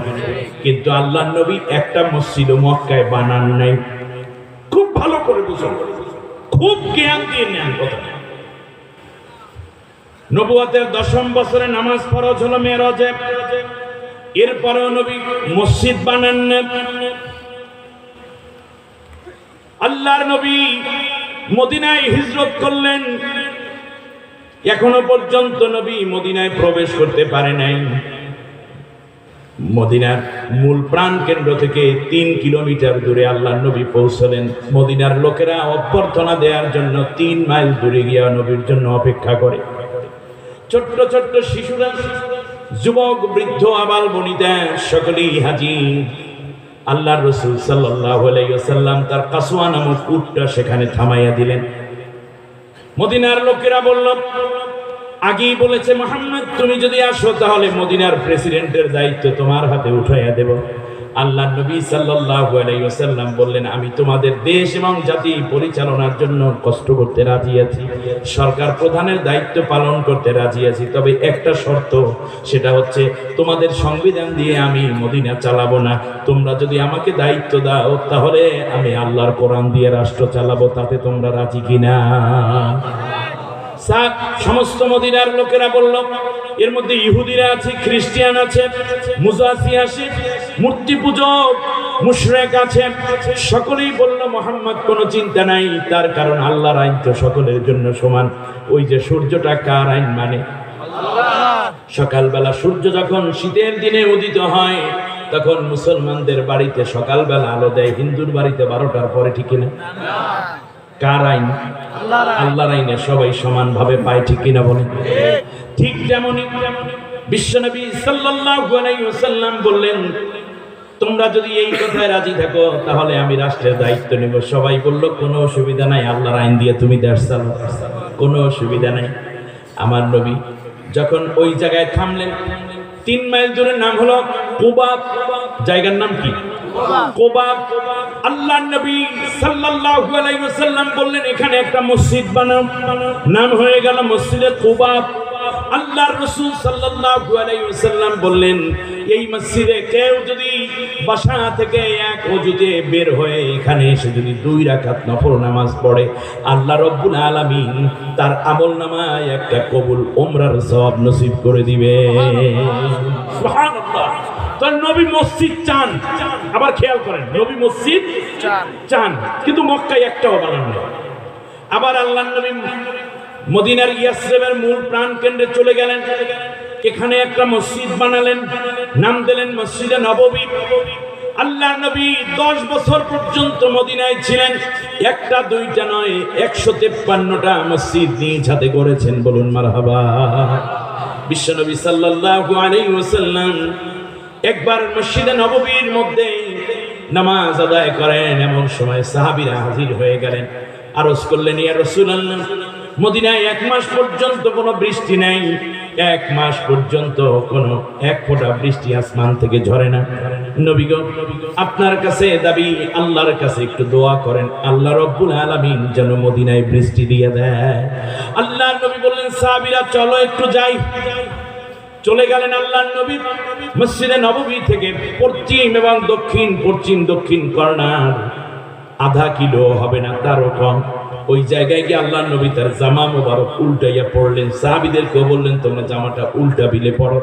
কিন্তু আল্লাহর নবী একটা মসজিদ মক্কায় বানান নাই। খুব ভালো করে বুঝুন, খুব জ্ঞান দিয়ে নেন কথা। নবুয়তের 10ম বছরে নামাজ ফরজ হলো মেরাজে, এরপরেও নবী মসজিদ বানান না। আল্লাহর নবী মদিনায় হিজরত করলেন, এখনো পর্যন্ত নবী মদিনায় প্রবেশ করতে পারে নাই। মদিনার মূল প্রাণ কেন্দ্র থেকে 3 কিলোমিটার দূরে আল্লাহর নবী পৌঁছলেন। মদিনার লোকেরা অভ্যর্থনা দেওয়ার জন্য 3 মাইল দূরে গিয়ে নবীর জন্য অপেক্ষা করে। ছোট্ট ছোট্ট শিশুরা, যুবক, বৃদ্ধ, আবাল বনিতা সকলেই হাজির। আল্লাহর রাসূল সাল্লাল্লাহু আলাইহি ওয়াসাল্লাম তার কাসওয়া নামক উটটা সেখানে থামাইয়া দিলেন। মদিনার লোকেরা বলল, আগেই বলেছে মুহাম্মদ, তুমি যদি আসো তাহলে মদিনার প্রেসিডেন্টের দায়িত্ব তোমার হাতে উঠাইয়া দেব। আল্লাহর নবী সাল্লাল্লাহু আলাইহি ওয়াসাল্লাম বললেন, আমি তোমাদের দেশ এবং জাতি পরিচালনার জন্য কষ্ট করতে রাজি আছি, সরকার প্রধানের দায়িত্ব পালন করতে রাজি আছি, তবে একটা শর্ত, সেটা হচ্ছে তোমাদের সংবিধান দিয়ে আমি মদিনা চালাবো না। তোমরা যদি আমাকে দায়িত্ব দাও তাহলে আমি আল্লাহর কোরআন দিয়ে রাষ্ট্র চালাবো, তাতে তোমরা রাজি কিনা? সমস্ত মদিনার লোকেরা বলল, এর মধ্যে ইহুদিরা আছে, খ্রিস্টান আছে, মুজাসি আছে, মূর্তি পূজক, মুশরিক আছে। সকলেই বলল মুহাম্মদ কোনো চিন্তা নাই, তার কারণ আল্লাহর আইন তো সকলের জন্য সমান। ওই যে সূর্যটা কার আইন মানে? সকালবেলা সূর্য যখন শীতের দিনে উদিত হয় তখন মুসলমানদের বাড়িতে সকালবেলা আলো দেয়, হিন্দুর বাড়িতে 12টার পরে, ঠিক না? কার আইন? আল্লাহর আইনে সবাই সমানভাবে পায়, ঠিক কিনা বলেন? ঠিক যেমনই বিশ্বনবী সাল্লাল্লাহু আলাইহি ওয়াসাল্লাম বললেন, তোমরা যদি এই কথায় রাজি থাকো তাহলে আমি রাষ্ট্রের দায়িত্ব নেব। সবাই বলল কোনো অসুবিধা নাই, আল্লাহর আইন দিয়ে তুমি দেশ চালাও, কোনো অসুবিধা নাই। আমার নবী যখন ওই জায়গায় থামলেন, 3 মাইল দূরে, নাম হলো কুবা, জায়গার নাম কি? কুবা। আল্লাহর নবী সাল্লাল্লাহু আলাইহি ওয়াসাল্লাম বললেন এখানে একটা মসজিদ বানাও, নাম হয়ে গেল মসজিদে কুবা। আল্লাহর রাসূল সাল্লাল্লাহু আলাইহি ওয়াসাল্লাম বললেন এই মসজিদে কেউ যদি বাসা থেকে এক ওযুতে বের হয়ে এখানে এসে যদি 2 রাকাত নফল নামাজ পড়ে, আল্লাহ রাব্বুল আলামিন তার আমলনামায় একটা কবুল উমরার সওয়াব নসিব করে দিবে। সুবহানাল্লাহ। তো নবী মসজিদ চান, আবার খেয়াল করেন, নবী মসজিদ চান, কিন্তু মক্কায় একটাও বানান না। আবার আল্লাহর নবী মদিনার ইয়াসরিবের মূল প্রাণ কেন্দ্রে চলে গেলেন, এখানে একটা মসজিদ বানালেন, নাম দিলেন মসজিদে নববী। আল্লাহর নবী 10 বছর পর্যন্ত মদিনায় ছিলেন, একটা দুইটা নয়, 153টা মসজিদ নিজ হাতে গড়েছেন, বলুন মারহাবা। বিশ্বনবী সাল্লাল্লাহু আলাইহি ওয়াসাল্লাম একবার মসজিদে নববীর মধ্যে নামাজ আদায় করেন, এমন সময় সাহাবীরা হাজির হয়ে গেলেন, আরজ করলেন ইয়া রাসূলুল্লাহ, মদিনায় 1 মাস পর্যন্ত কোনো বৃষ্টি নাই, 1 মাস পর্যন্ত কোনো 1 ফোঁটা বৃষ্টি আসমান থেকে ঝরে না। নবী গো, আপনার কাছে দাবি, আল্লাহর কাছে একটু দোয়া করেন, আল্লাহ রাব্বুল আলামিন যেন মদিনায় বৃষ্টি দিয়ে দেয়। আল্লাহর নবী বললেন সাহাবীরা চলো একটু যাই। চলে গেলেন আল্লাহর নবী মসজিদে নববী থেকে পশ্চিম এবং দক্ষিণ, পশ্চিম দক্ষিণ কর্নার 0.5 কিলো হবে না, তারও কম। ওই জায়গায় গিয়ে আল্লাহর নবী তার জামা মোবারক উল্টাইয়া পড়লেন, সাহাবীদেরকে বললেন তোমরা জামাটা উল্টা বিলে পড়ো,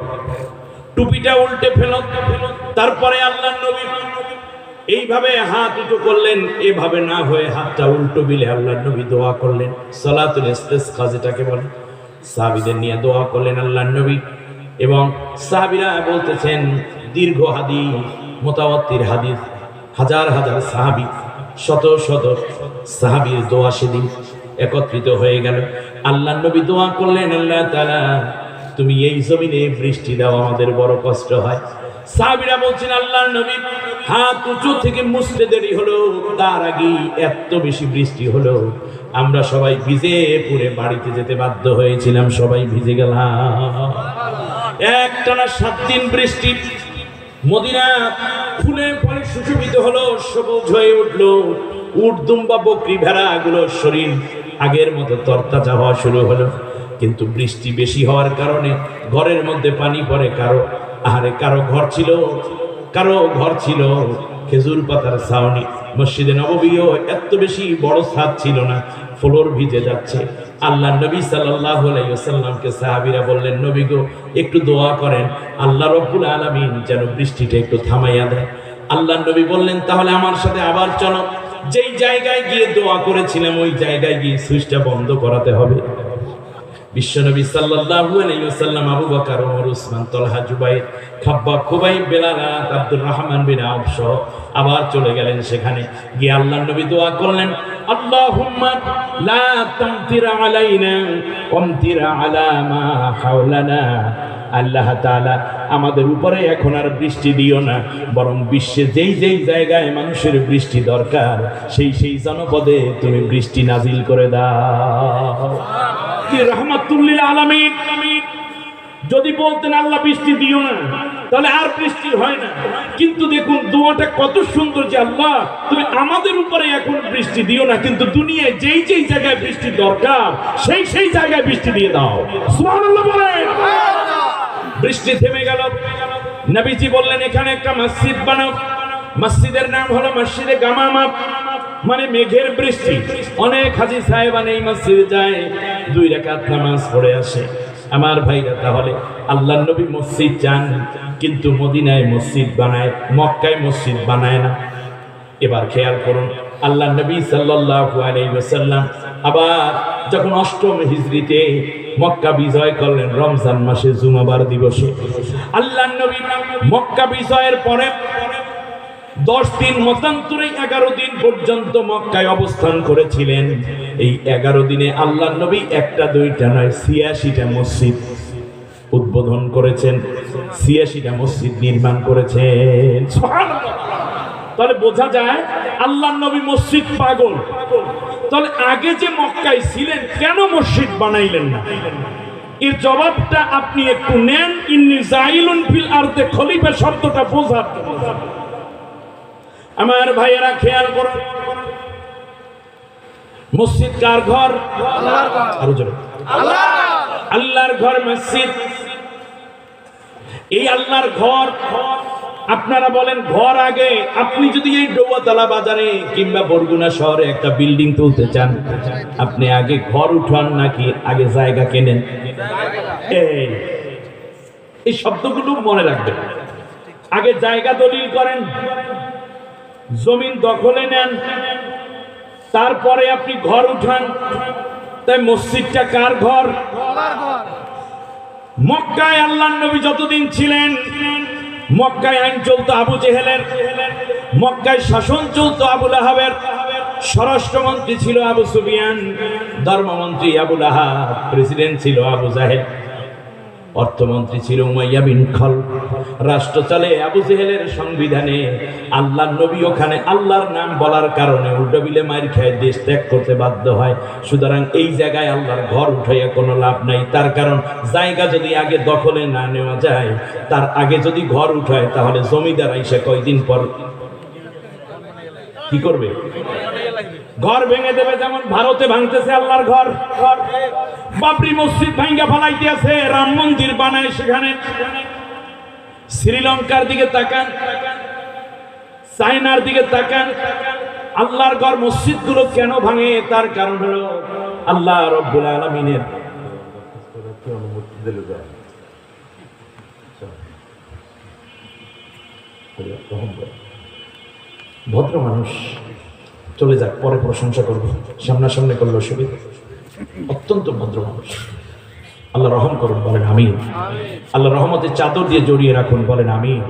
টুপিটা উল্টে ফেলো। তারপরে আল্লাহর নবী এইভাবে হাত উঁচু করলেন, এভাবে না হয়ে হাতটা উল্টো বিলে আল্লাহর নবী দোয়া করলেন, সালাতুল ইস্তিসকা যেটাকে বলে। সাহাবীদের নিয়ে দোয়া করলেন আল্লাহর নবী, এবং সাহাবীরা বলতেছেন দীর্ঘ হাদিস, মুতাওয়াত্তির হাদিস, হাজার হাজার সাহাবী, শত শত সাহাবীর দোয়া সেদিন একত্রিত হয়ে গেল। আল্লাহর নবী দোয়া করলেন, আল্লাহ তাআলা তুমি এই জমিনে বৃষ্টি দাও, আমাদের বড় কষ্ট হয়। সাহাবীরা বলছেন আল্লাহর নবী হাত উঁচু থেকে মুছতে দেরি হলো, তার আগেই এত বেশি বৃষ্টি হলো, আমরা সবাই ভিজে পুরে বাড়িতে যেতে বাধ্য হয়েছিলাম, সবাই ভিজে গেলাম। একটানা 7 দিন বৃষ্টি, মদিনা ফুলে ফলে সুশোভিত হলো, সবুজ হয়ে উঠলো। উট দুম্বা বকরি ভেড়া গুলোর শরীর আগের মতো তরতাজা হওয়া শুরু হলো। কিন্তু বৃষ্টি বেশি হওয়ার কারণে ঘরের মধ্যে পানি পড়ে, কারো ঘর ছিল খেজুর পাতার ছাউনি। মসজিদে নববীও এত বেশি বড় ছাদ ছিল না, ফ্লোর ভিজে যাচ্ছে। আল্লাহ নবী সাল্লাল্লাহু আলাইহি ওয়াসাল্লামকে সাহাবীরা বললেন, নবী গো একটু দোয়া করেন, আল্লাহ রাব্বুল আলামিন যেন বৃষ্টিটা একটু থামাইয়া দেয়। আল্লাহ নবী বললেন তাহলে আমার সাথে আবার চলো, যেই জায়গায় গিয়ে দোয়া করেছিলাম ওই জায়গায় গিয়ে সুইচটা বন্ধ করাতে হবে। বিশ্বনবী সাল্লাল্লাহু আলাইহি ওয়াসাল্লাম, আবু বকর, ওমর, উসমান, তালহা, জুবাইর, খাব্বাব, খুবাইব, বেলাল, আব্দুর রহমান বিন আওফ সহ আবার চলে গেলেন সেখানে। গিয়ে আল্লাহর নবী দোয়া করলেন, আল্লাহুম্মা লা তামতির আলাইনা ওয়ামতির আলা মা হাওলানা। আল্লাহ তাআলা আমাদের উপরে এখন আর বৃষ্টি দিও না, বরং বিশ্বে যেই যেই জায়গায় মানুষের বৃষ্টি দরকার সেই সেই জনপদে তুমি বৃষ্টি নাজিল করে দাও। কি রাহমাতুল লিল আলামিন। যদি বলতেন আল্লাহ বৃষ্টি দিও না তাহলে আর বৃষ্টি হয় না, কিন্তু দেখুন দোয়াটা কত সুন্দর যে আল্লাহ তুমি আমাদের উপরে এখন বৃষ্টি দিও না, কিন্তু দুনিয়ায় যেই যেই জায়গায় বৃষ্টি দরকার সেই সেই জায়গায় বৃষ্টি দিয়ে দাও। সুবহানাল্লাহ বলেন। বৃষ্টি থেমে গেল। নবীজি বললেন এখানে একটা মসজিদ বানাও, মসজিদের নাম হলো মসজিদে গামামা, মানে মেঘের বৃষ্টি। অনেক হাজী সাহেবান এই মসজিদে যায়, 2 রাকাত নামাজ পড়ে আসে। আমার ভাইরা, তাহলে আল্লাহর নবী মসজিদ চান, কিন্তু মদিনায় মসজিদ বানায়, মক্কায় মসজিদ বানায় না। এবার খেয়াল করুন, আল্লাহর নবী সাল্লাল্লাহু আলাইহি ওয়াসাল্লাম আবার যখন 8ম হিজরিতে মক্কা বিজয় করলেন, রমজান মাসে জুমাবার দিবসে, আল্লাহর নবী মক্কা বিজয়ের পরে 10 দিন মতান্তরে 11 দিন পর্যন্ত মক্কায় অবস্থান করেছিলেন। এই 11 দিনে আল্লাহর নবী 1টা 2টা নয় 86টা মসজিদ উদ্বোধন করেছেন, 86টা মসজিদ নির্মাণ করেছেন। সুবহানাল্লাহ। তাহলে বোঝা যায় আল্লাহর নবী মসজিদ পাগল। তাহলে আগে যে মক্কায় ছিলেন, কেন মসজিদ বানাইলেন না? এর জবাবটা আপনি একটু নেন। ইন্নী জাইলুন ফিল আরদে খলিফা শব্দটা বোঝার জন্য। আমার ভাইয়েরা খেয়াল করুন, মসজিদ কার ঘর? আল্লাহর ঘর। আরো জোরে। আল্লাহর ঘর মসজিদ। এই আল্লাহর ঘর, আপনারা বলেন ঘর আগে, আপনি যদি এই ডৌয়াতলা বাজারে কিংবা বরগুনা শহরে একটা বিল্ডিং তুলতে চান, আপনি আগে ঘর উঠান নাকি আগে জায়গা কেনেন? এই শব্দগুলো মনে রাখবেন। আগে জায়গা দলিল করেন, জমিন দখলে নেন, তারপরে আপনি ঘর উঠান। তাই মসজিদটা কার ঘর? আল্লাহর ঘর। মক্কায় আল্লাহর নবী যতদিন ছিলেন, মক্কায় আইন চলতো আবু জেহেলের, মক্কায় শাসন চলতো আবু লাহাবের, স্বরাষ্ট্রমন্ত্রী ছিল আবু সুফিয়ান, ধর্মমন্ত্রী আবু লাহাব, প্রেসিডেন্ট ছিল আবু জাহেল, অর্থমন্ত্রী ছিল উমাইয়া বিন খালদ। রাষ্ট্র চলে আবু জেহেলের সংবিধানে। আল্লাহর নবী ওখানে আল্লাহর নাম বলার কারণে উল্টো বিলে মার খেয়ে দেশ ত্যাগ করতে বাধ্য হয়। সুতরাং এই জায়গায় আল্লাহর ঘর উঠাইয়া কোনো লাভ নাই। তার কারণ জায়গা যদি আগে দখলে না নেওয়া যায়, তার আগে যদি ঘর উঠায়, তাহলে জমিদার আইসা কয়দিন পর কি করবে? ঘর ভেঙে দেবে। যেমন ভারতে ভাঙতেছে আল্লাহর ঘর, বাবরি মসজিদ ভাঙ্গা ফেলাইতেছে, রাম মন্দির বানায় সেখানে। শ্রীলঙ্কার দিকে তাকান, চায়নার দিকে তাকান, আল্লাহর ঘর মসজিদ গুলো কেন ভাঙে? তার কারণ হলো আল্লাহ রব্বুল আলামিনের ভদ্র মানুষ চলে যাক, পরে প্রশংসা করবো, সামনাসামনি করলো সুবিধা। অত্যন্ত ভদ্র মানুষ। আল্লাহ রহম করুন, বলেন আমিন। আল্লাহ রহমতের চাদর দিয়ে জড়িয়ে রাখুন, বলেন আমিন।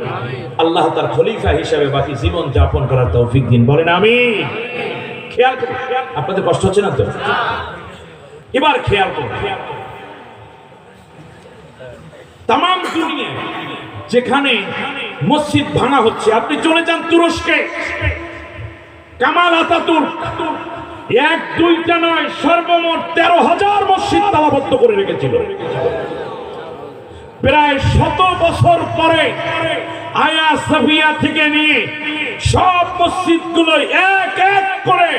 আল্লাহ তার খলিফা হিসাবে বাকি জীবন যাপন করার তৌফিক দিন, বলেন আমিন। খেয়াল করুন, আপনাদের কষ্ট হচ্ছে না তো? এবার খেয়াল করুন, তাম দুনিয়া যেখানে মসজিদ ভাঙা হচ্ছে, আপনি চলে যান তুরস্কে, কামাল আতাতুর্ক 1-2টা নয়, সর্বমোট 13,000 মসজিদ তালাবদ্ধ করে রেখেছিল। প্রায় 100 বছর পরে আয়া সাফিয়া থেকে নিয়ে সব মসজিদগুলো এক এক করে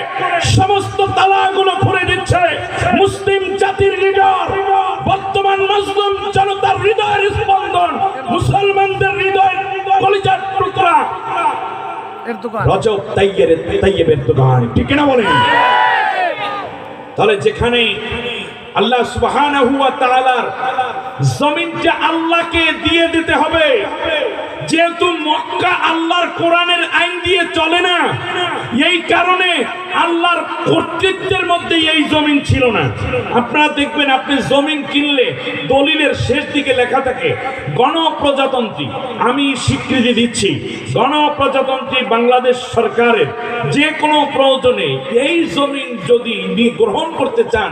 সমস্ত তালাগুলো খুলে দিচ্ছে মুসলিম জাতির লিডার। বর্তমান মুসলিম জনতার হৃদয়ের স্পন্দন, মুসলমানদের হৃদয়ের কলিজার টুকরা রজব তাইয়েবের দোকান, ঠিক না বলেন? তাহলে যেখানে আল্লাহ সুবহানাহু ওয়া তাআলার জমিনটা আল্লাহকে দিয়ে দিতে হবে, যেহেতু মক্কা আল্লাহর কোরআনের আইন দিয়ে চলে না, এই কারণে আল্লাহর কর্তৃত্বের মধ্যে এই জমিন ছিল না। আপনারা দেখবেন, আপনি জমিন কিনলে দলিলের শেষ দিকে লেখা থাকে গণপ্রজাতন্ত্রী। আমি স্বীকৃতি দিচ্ছি, গণপ্রজাতন্ত্রী বাংলাদেশ সরকারের যে কোনো প্রয়োজনে এই জমিন যদি গ্রহণ করতে চান,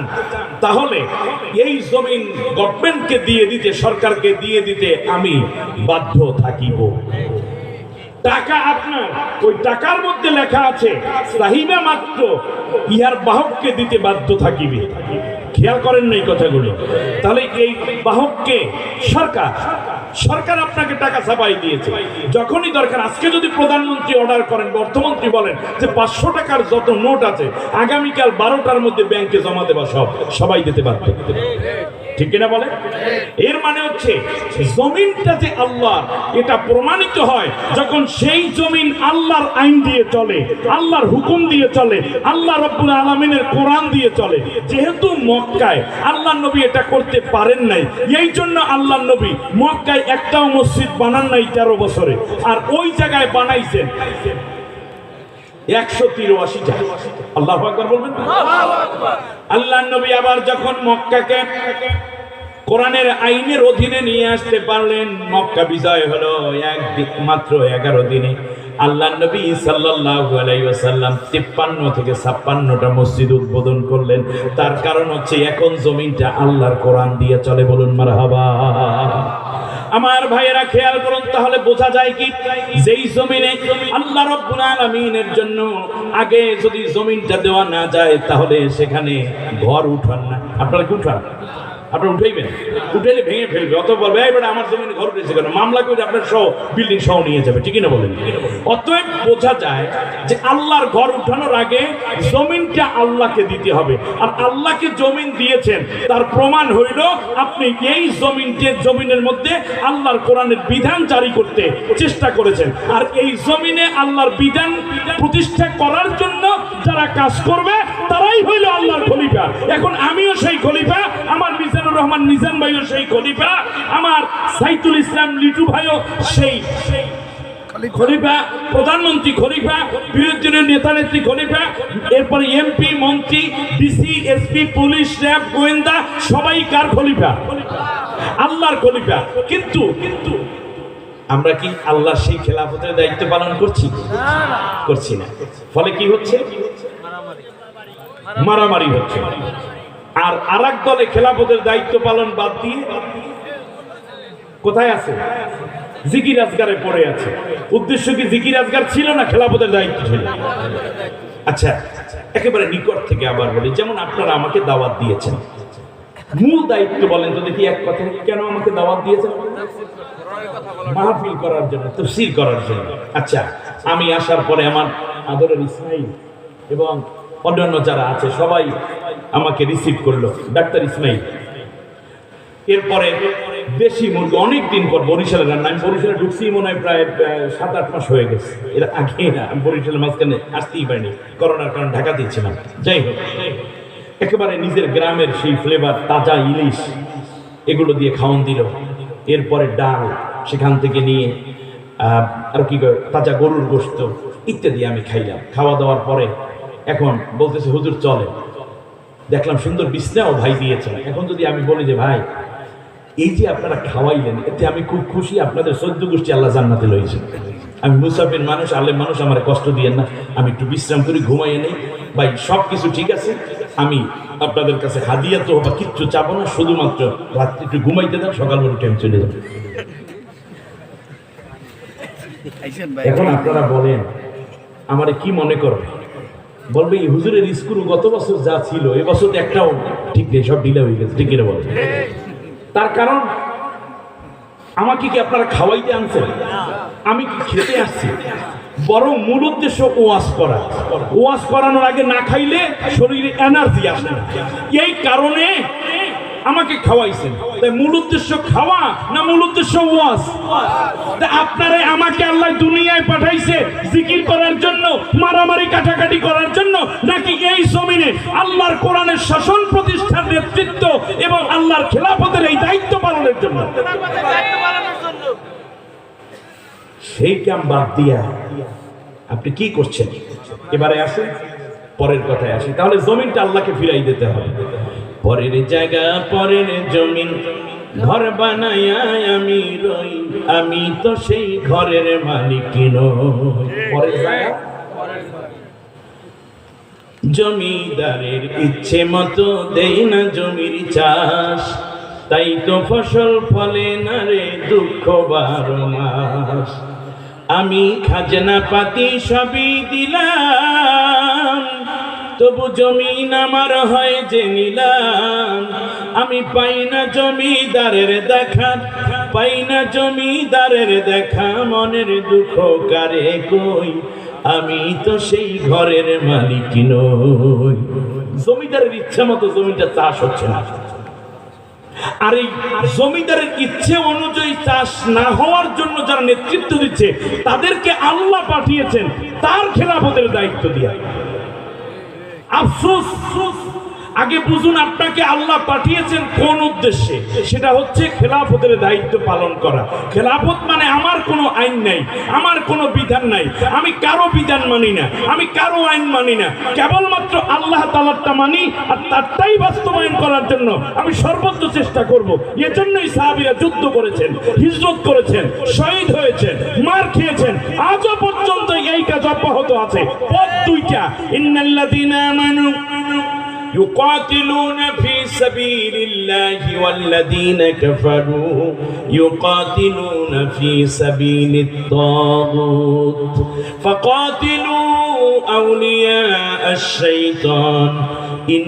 তাহলে এই জমিন গভর্নমেন্টকে দিয়ে দিতে, সরকারকে দিয়ে দিতে আমি বাধ্য থাকিব। টাকা আপনার, ওই টাকার মধ্যে লেখা আছে চাহিদা মাত্র ইহার বাহককে দিতে বাধ্য থাকিবে। খেয়াল করেন না এই কথাগুলো? তাহলে এই বাহককে সরকার আপনাকে টাকা ছাপাই দিয়েছে, যখনই দরকার। আজকে যদি প্রধানমন্ত্রী অর্ডার করেন, অর্থমন্ত্রী বলেন যে 500 টাকার যত নোট আছে আগামীকাল 12টার মধ্যে ব্যাংকে জমা দেবা, সবাই দিতে বাধ্য। ঠিক কিনা বলে? এর মানে হচ্ছে জমিনটা যে আল্লাহর, এটা প্রমাণিত হয় যখন সেই জমিন আল্লাহর আইন দিয়ে চলে, আল্লাহর হুকুম দিয়ে চলে, আল্লাহ রাব্বুল আলামিনের কোরআন দিয়ে চলে। যেহেতু মক্কায় আল্লাহর নবী এটা করতে পারেন নাই, এই জন্য আল্লাহর নবী মক্কায় একটাও মসজিদ বানান নাই 13 বছরে, আর ওই জায়গায় বানাইছেন 183টা। আল্লাহু আকবার বলবেন। আল্লাহর নবী আবার যখন মক্কাকে কোরআনের আইনের অধীনে নিয়ে আসতে পারলেন, মক্কা বিজয় হলো মাত্র 11 দিনে। আল্লাহর নবী সাল্লাল্লাহু আলাইহি ওয়াসাল্লাম 53 থেকে 56টা মসজিদ উদ্বোধন করলেন। তার কারণ হচ্ছে এখন জমিনটা আল্লাহর কোরআন দিয়ে চলে, বলুন মারহাবা। আমার ভাইয়েরা খেয়াল করুন, তাহলে বোঝা যায় কি, যেই জমিনে আল্লাহ রাব্বুল আলামিনের জন্য আগে যদি জমিনটা দেওয়া না যায়, তাহলে সেখানে ঘর উঠান না। আপনারা কি উঠান? আপনারা উঠাইবেন, উঠাইলে ভেঙে ফেলবে, অত বলবে এবারে আমার জমিনে ঘর উঠেছে কেন, মামলা করে আপনার সহ বিল্ডিং সহ নিয়ে যাবে, ঠিক না বলেন? অতএব বোঝা যায় যে আল্লাহর ঘর উঠানোর আগে জমিনটা আল্লাহকে দিতে হবে। আর আল্লাহকে জমিন দিয়েছেন, তার প্রমাণ হইল আপনি এই জমিনের মধ্যে আল্লাহর কোরআনের বিধান জারি করতে চেষ্টা করেছেন। আর এই জমিনে আল্লাহর বিধান প্রতিষ্ঠা করার জন্য যারা কাজ করবে তারাই হইল আল্লাহর খলিফা। এখন আমিও সেই খলিফা, আমার মিজানুর রহমান মিজান ভাইও সেই খলিফা, আমার সাইদুল ইসলাম লিটু ভাইও সেই খলিফা, প্রধানমন্ত্রী খলিফা, বিরোধী দলীয় নেতা নেত্রী খলিফা, এরপরে এমপি, মন্ত্রী, ডিসি, এসপি, পুলিশ, র্যাব, গোয়েন্দা সবাই কার খলিফা? আল্লাহর খলিফা। কিন্তু আমরা কি আল্লাহ সেই খেলাফতের দায়িত্ব পালন করছি? করছি না। ফলে কি হচ্ছে? মারামারি হচ্ছে। আর আরেক দলে খেলাফতের দায়িত্ব পালন বাদ দিয়ে কোথায় আছে? জিকির আজগারে পড়ে আছে। উদ্দেশ্য কি জিকির আজগার ছিল না, খেলাফতের দায়িত্ব ছিল? আচ্ছা, একেবারে নিকট থেকে আবার বলি, যেমন আপনারা আমাকে দাওয়াত দিয়েছেন, মূল দায়িত্ব বলেন তো দেখি এক কথা, কেন আমাকে দাওয়াত দিয়েছেন? মাহফিল করার জন্য, তাফসীর করার জন্য। আচ্ছা, আমি আসার পরে আমার আদরের ইসমাইল এবং অন্যান্য যারা আছে সবাই আমাকে রিসিভ করলো, ডাক্তার ইসমাইল। এরপরে দেশি মুরগি অনেকদিন পর বরিশালে রান্না, আমি বরিশালে ঢুকছি মনে হয় প্রায় 7-8 মাস হয়ে গেছে। এর আগে না, আমি বরিশালের মাঝখানে আসতেই পারিনি, করোনার কারণে ঢাকা দিচ্ছিলাম। যাই হোক, একেবারে নিজের গ্রামের সেই ফ্লেভার, তাজা ইলিশ এগুলো দিয়ে খাওয়ান দিল। এরপরে ডাল সেখান থেকে নিয়ে আর কি তাজা গরুর গোশত ইত্যাদি আমি খাইলাম। খাওয়া দাওয়ার পরে এখন বলতেছে হুজুর চলে, দেখলাম সুন্দর বিছনাও ভাই দিয়েছেন। এখন যদি আমি বলি যে ভাই এই যে আপনারা খাওয়াইলেন, এতে আমি খুব খুশি, আপনাদের 14 গোষ্ঠী আল্লাহ জান্নাতে লইছেন। আমি মুসাফির মানুষ, আলেম মানুষ, আমার কষ্ট দিয়েন না, আমি একটু বিশ্রাম করি, ঘুমাইয়ে নেই ভাই, সব কিছু ঠিক আছে, আমি আপনাদের কাছে হাদিয়া তো বা কিচ্ছু চাবো না, শুধুমাত্র রাত্রি একটু ঘুমাইতে দেন, সকালবেলা টাইম চলে যাবে। এখন আপনারা বলেন আমারে কি মনে করবে? বলবে এই হুজুরের স্কুল গত বছর যা ছিল এবছর একটাও ঠিক নেই, সব ঢিলা হয়ে গেছে, ঠিক কিনা বলে? তার কারণ আমাকে কি আপনারা খাওয়াইতে আনছেন? আমি কি খেতে আসছি? বরং মূল উদ্দেশ্য ওয়াজ করা। ওয়াজ করানোর আগে না খাইলে শরীরে এনার্জি আসে না, এই কারণে আমাকে খাওয়াইছেন। তাই মূল উদ্দেশ্য খাওয়া না মূল উদ্দেশ্য ওয়াজ? আপনারা আমাকে আল্লাহ দুনিয়ায় পাঠাইছে জিকির করার জন্য, মারামারি কাটাকাটি করার জন্য, নাকি এই জমিনে আল্লাহর কোরআনের শাসন প্রতিষ্ঠার নেতৃত্ব এবং আল্লাহর খেলাফতের এই দায়িত্ব পালনের জন্য? সেই কাম বাদ দিয়া আপনি কি করছেন? এবারে আসেন পরের কথায় আসি। তাহলে জমিনটা আল্লাহকে ফিরাই দিতে হবে। পরের জায়গা, পরের জমিন, ঘর বানায়া আমি রই, আমি তো সেই ঘরের মালিক নই। পরের জায়গা, জমিদারের ইচ্ছে মতো দেই না জমির চাষ, তাই তো ফসল ফলে না রে দুঃখ 12 মাস। আমি খাজনা পাতি সবই দিলাম, তবু জমিন আমার হয় যে নিলাম। আমি পাই না জমিদারের দেখা, পাই না জমিদারের দেখা, মনের দুঃখ কারে কই, আমি তো সেই ঘরের মালিক নই। জমিদারের ইচ্ছা মতো জমিটা চাষ হচ্ছে না। আর এই জমিদারের ইচ্ছে অনুযায়ী চাষ না হওয়ার জন্য যারা নেতৃত্ব দিচ্ছে তাদেরকে আল্লাহ পাঠিয়েছেন তার খেলাফতের দায়িত্ব দিয়া। আফসোস, আগে বুঝুন আপনাকে আল্লাহ পাঠিয়েছেন কোন উদ্দেশ্যে, সেটা হচ্ছে খেলাফতের দায়িত্ব পালন করা। খেলাফত মানে আমার কোনো আইন নাই, আমার কোনো বিধান নাই, আমি কারো বিধান মানি না, আমি কারো আইন মানি না, কেবলমাত্র আল্লাহ তাআলারটা মানি আর তারটাই বাস্তবায়ন করার জন্য আমি সর্বোচ্চ চেষ্টা করব। এজন্যই সাহাবীরা যুদ্ধ করেছেন, হিজরত করেছেন, শহীদ হয়েছেন, মার খেয়েছেন, আজও পর্যন্ত এই কাজ অব্যাহত আছে। পথ দুইটা, ইন্নাল্লাযীনা আমানু يقاتلون في سبيل الله والذين كفروا يقاتلون في سبيل الطاغوت فقاتلوا أولياء الشيطان إن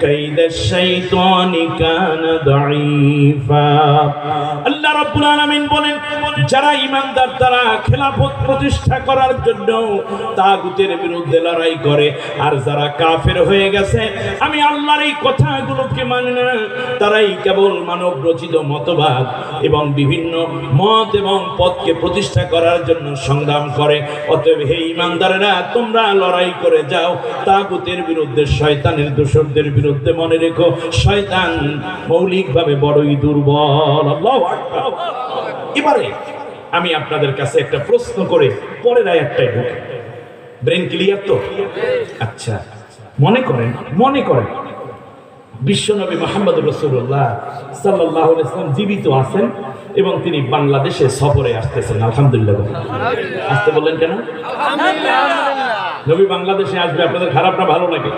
كيد الشيطان كان ضعيفا আল্লাহ রাব্বুল আলামিন বলেন, যারা ঈমানদার তারা খেলাফত প্রতিষ্ঠা করার জন্য তাগুতের বিরুদ্ধে লড়াই করে, আর যারা কাফের হয়ে গেছে আমি আল্লাহর এই কথাগুলোকে মানে না, তারাই কেবল মানব রচিত মতবাদ এবং বিভিন্ন মত এবং পথকে প্রতিষ্ঠা করার জন্য সংগ্রাম করে। অতএব হে ঈমানদারেরা, তোমরা লড়াই করে যাও তাগুতের বিরুদ্ধে, শয়তানের দোসরদের বিরুদ্ধে। মনে রেখো, শয়তান মৌলিকভাবে বড়ই দুর্বল। আল্লাহু আকবার। এবারে আমি আপনাদের কাছে একটা প্রশ্ন করে পরের আয়াতটাই ঢুকে, ব্রেন ক্লিয়ার তো? আচ্ছা, মনে করেন বিশ্বনবী মুহাম্মদ রাসূলুল্লাহ সাল্লাল্লাহু আলাইহি ওয়াসাল্লাম জীবিত আছেন এবং তিনি বাংলাদেশে সফরে আসতেছেন। আলহামদুলিল্লাহ। আসতে বললেন কেন? নবী বাংলাদেশে আসবে, আপনাদের খারাপ না ভালো লাগে?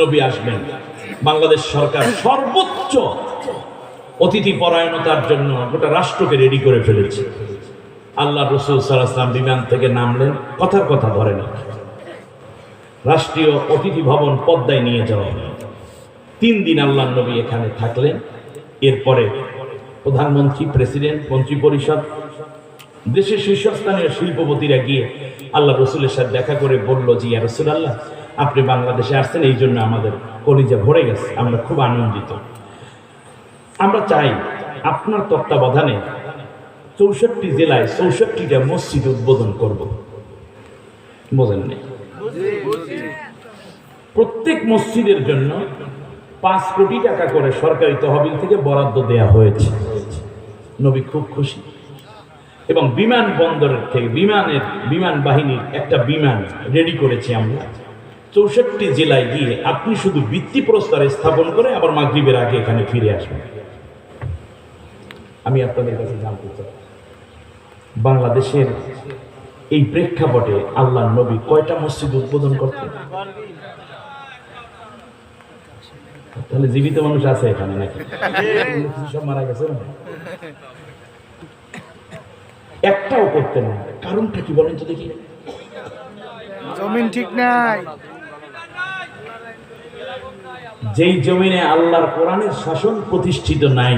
নবী আসবেন। বাংলাদেশ সরকার সর্বোচ্চ অতিথি পরায়ণতার জন্য গোটা রাষ্ট্রকে রেডি করে ফেলেছে। আল্লাহ রাসূল সাল্লাল্লাহু আলাইহি ওয়াসাল্লাম বিমান থেকে নামলেন, কথার কথা ধরেন, রাষ্ট্রীয় অতিথি ভবন পদ্মায় নিয়ে যাওয়া হলো। 3 দিন আল্লাহর নবী এখানে থাকলেন। এরপরে প্রধানমন্ত্রী, প্রেসিডেন্ট, মন্ত্রী পরিষদ, দেশের শীর্ষস্থানীয় শিল্পপতিরা গিয়ে আল্লাহ রসুলের সাথে দেখা করে বলল, জি ইয়া রাসূলুল্লাহ, আপনি বাংলাদেশে আসছেন, এই জন্য আমাদের কলিজা ভরে গেছে, আমরা খুব আনন্দিত। আমরা চাই আপনার তত্ত্বাবধানে 64 জেলায় 64টা মসজিদ উদ্বোধন করব। বোঝেন নেই? প্রত্যেক মসজিদের জন্য 5 কোটি টাকা করে সরকারি তহবিল থেকে বরাদ্দ দেয়া হয়েছে। নবী খুব খুশি এবং বিমানবন্দরের থেকে বিমান বাহিনীর একটা বিমান রেডি করেছি আমরা। 64 জেলায় গিয়ে আপনি শুধু ভিত্তিপ্রস্তর স্থাপন করে আবার মাগরিবের আগে এখানে ফিরে আসবেন। আমি আপনাদের কাছে জানতে চাই, বাংলাদেশের এই প্রেক্ষাপটে আল্লাহর নবী কয়টা মসজিদ উদ্বোধন করতেন? তাহলে জীবিত মানুষ আছে এখানে নাকি? সব মারা গেছে? একটাও করতেন না। কারণটা কি বলেন তো দেখি? জমিন ঠিক নাই। যেই জমিনে আল্লাহর কোরআনের শাসন প্রতিষ্ঠিত নাই,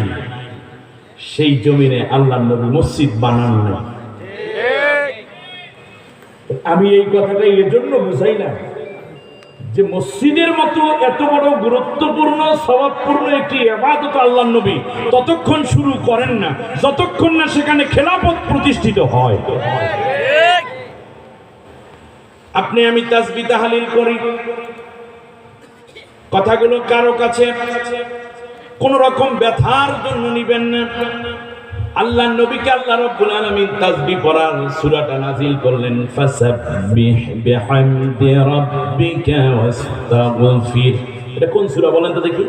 সেই জমিনে আল্লাহর নবী মসজিদ বানান নাই। আমি এই কথাটা এজন্য বুঝাই না যে মসজিদের মতো এত বড় গুরুত্বপূর্ণ সওয়াবপূর্ণ একটি ইবাদত আল্লাহর নবী ততক্ষণ শুরু করেন না যতক্ষণ না সেখানে খেলাফত প্রতিষ্ঠিত হয়। আপনি আমি তাসবিহ তাহলিল করি, কথাগুলো কারো কাছে কোন রকম ব্যথার জন্য নিবেন না। আল্লাহর নবীকে আল্লাহ রাব্বুল আলামিন তাসবিহ পড়ার সূরাটা নাযিল করলেন, ফাসাব্বিহ বিহামদি রাব্বিকা ওয়াস্তাগফির। এটা কোন সূরা বলেন তো দেখি?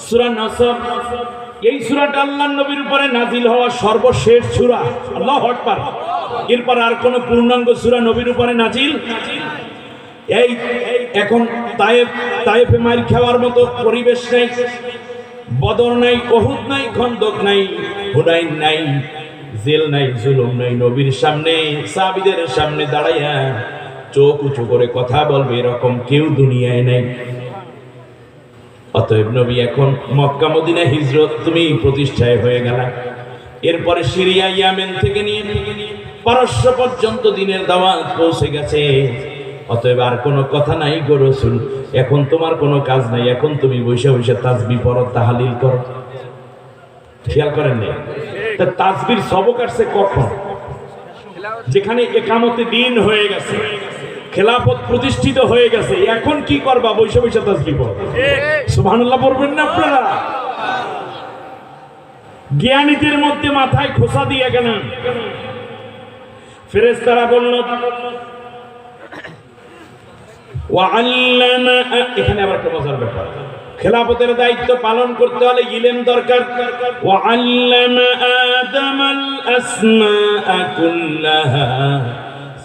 সূরা নাসর। এই সূরাটা আল্লাহর নবীর উপরে নাযিল হওয়া সর্বশেষ সূরা। আল্লাহু আকবার। এরপর আর কোন পূর্ণাঙ্গ সূরা নবীর উপরে নাযিল এই এখন তায়েফে মার খাওয়ার মতো পরিবেশ নাই, বদর নাই, উহুদ নাই, খন্দক নাই, হুনাইন নাই, জেল নাই, জুলুম নাই। নবীর সামনে, সাহাবীদের সামনে দাঁড়াইয়া চোখ উঁচু করে কথা বলবে এরকম কেউ দুনিয়ায় নাই। অতএব নবী এখন মক্কা মদিনা হিজরত তুমি প্রতিষ্ঠায় হয়ে গেল। এরপরে সিরিয়া, ইয়ামেন থেকে নিয়ে পারস্য পর্যন্ত দিনের দাওয়াত পৌঁছে গেছে। অতএব আর কোনো কথা নাই গো রাসূল, এখন তোমার কোনো কাজ নাই, এখন তুমি বসে বসে তাসবিহ পড়ো, তাহলিল করো। খেয়াল করেন না? তা তাসবির সবক আসছে কখন? যেখানে একামতে দিন হয়ে গেছে, খেলাফত প্রতিষ্ঠিত হয়ে গেছে, এখন কি করবা? বসে বসে তাসবিহ পড়ো। সুবহানাল্লাহ পড়বেন না আপনারা? জ্ঞানীদের মধ্যে মাথায় খোসা দিয়ে গেলেন। ফেরেশতারা বলল ওয়াল্লামা, এখানে আবার একটা মজার ব্যাপার, খেলাফতের দায়িত্ব পালন করতে হলে ইলম দরকার। ওয়াল্লামা আদামাল আসমাআ কুল্লাহা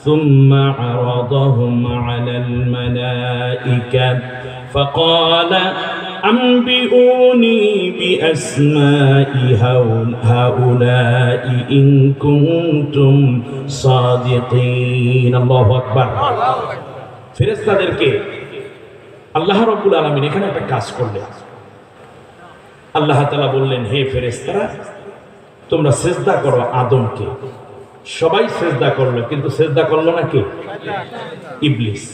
সুম্মা আরাদাহুম আলাল মালাইকা ফাকালা আনবিউনি বিআসমাই হাউলাই ইন কুনতুম সাদিকিন। আল্লাহু আকবার। ফেরেশতাদেরকে আল্লাহ রাব্বুল আলামিন এখানে একটা কাজ করলেন। আল্লাহ তাআলা বললেন, হে ফেরেশতারা, তোমরা সিজদা করো আদমকে। সবাই সিজদা করলো, কিন্তু সিজদা করলো না কে? ইবলিস।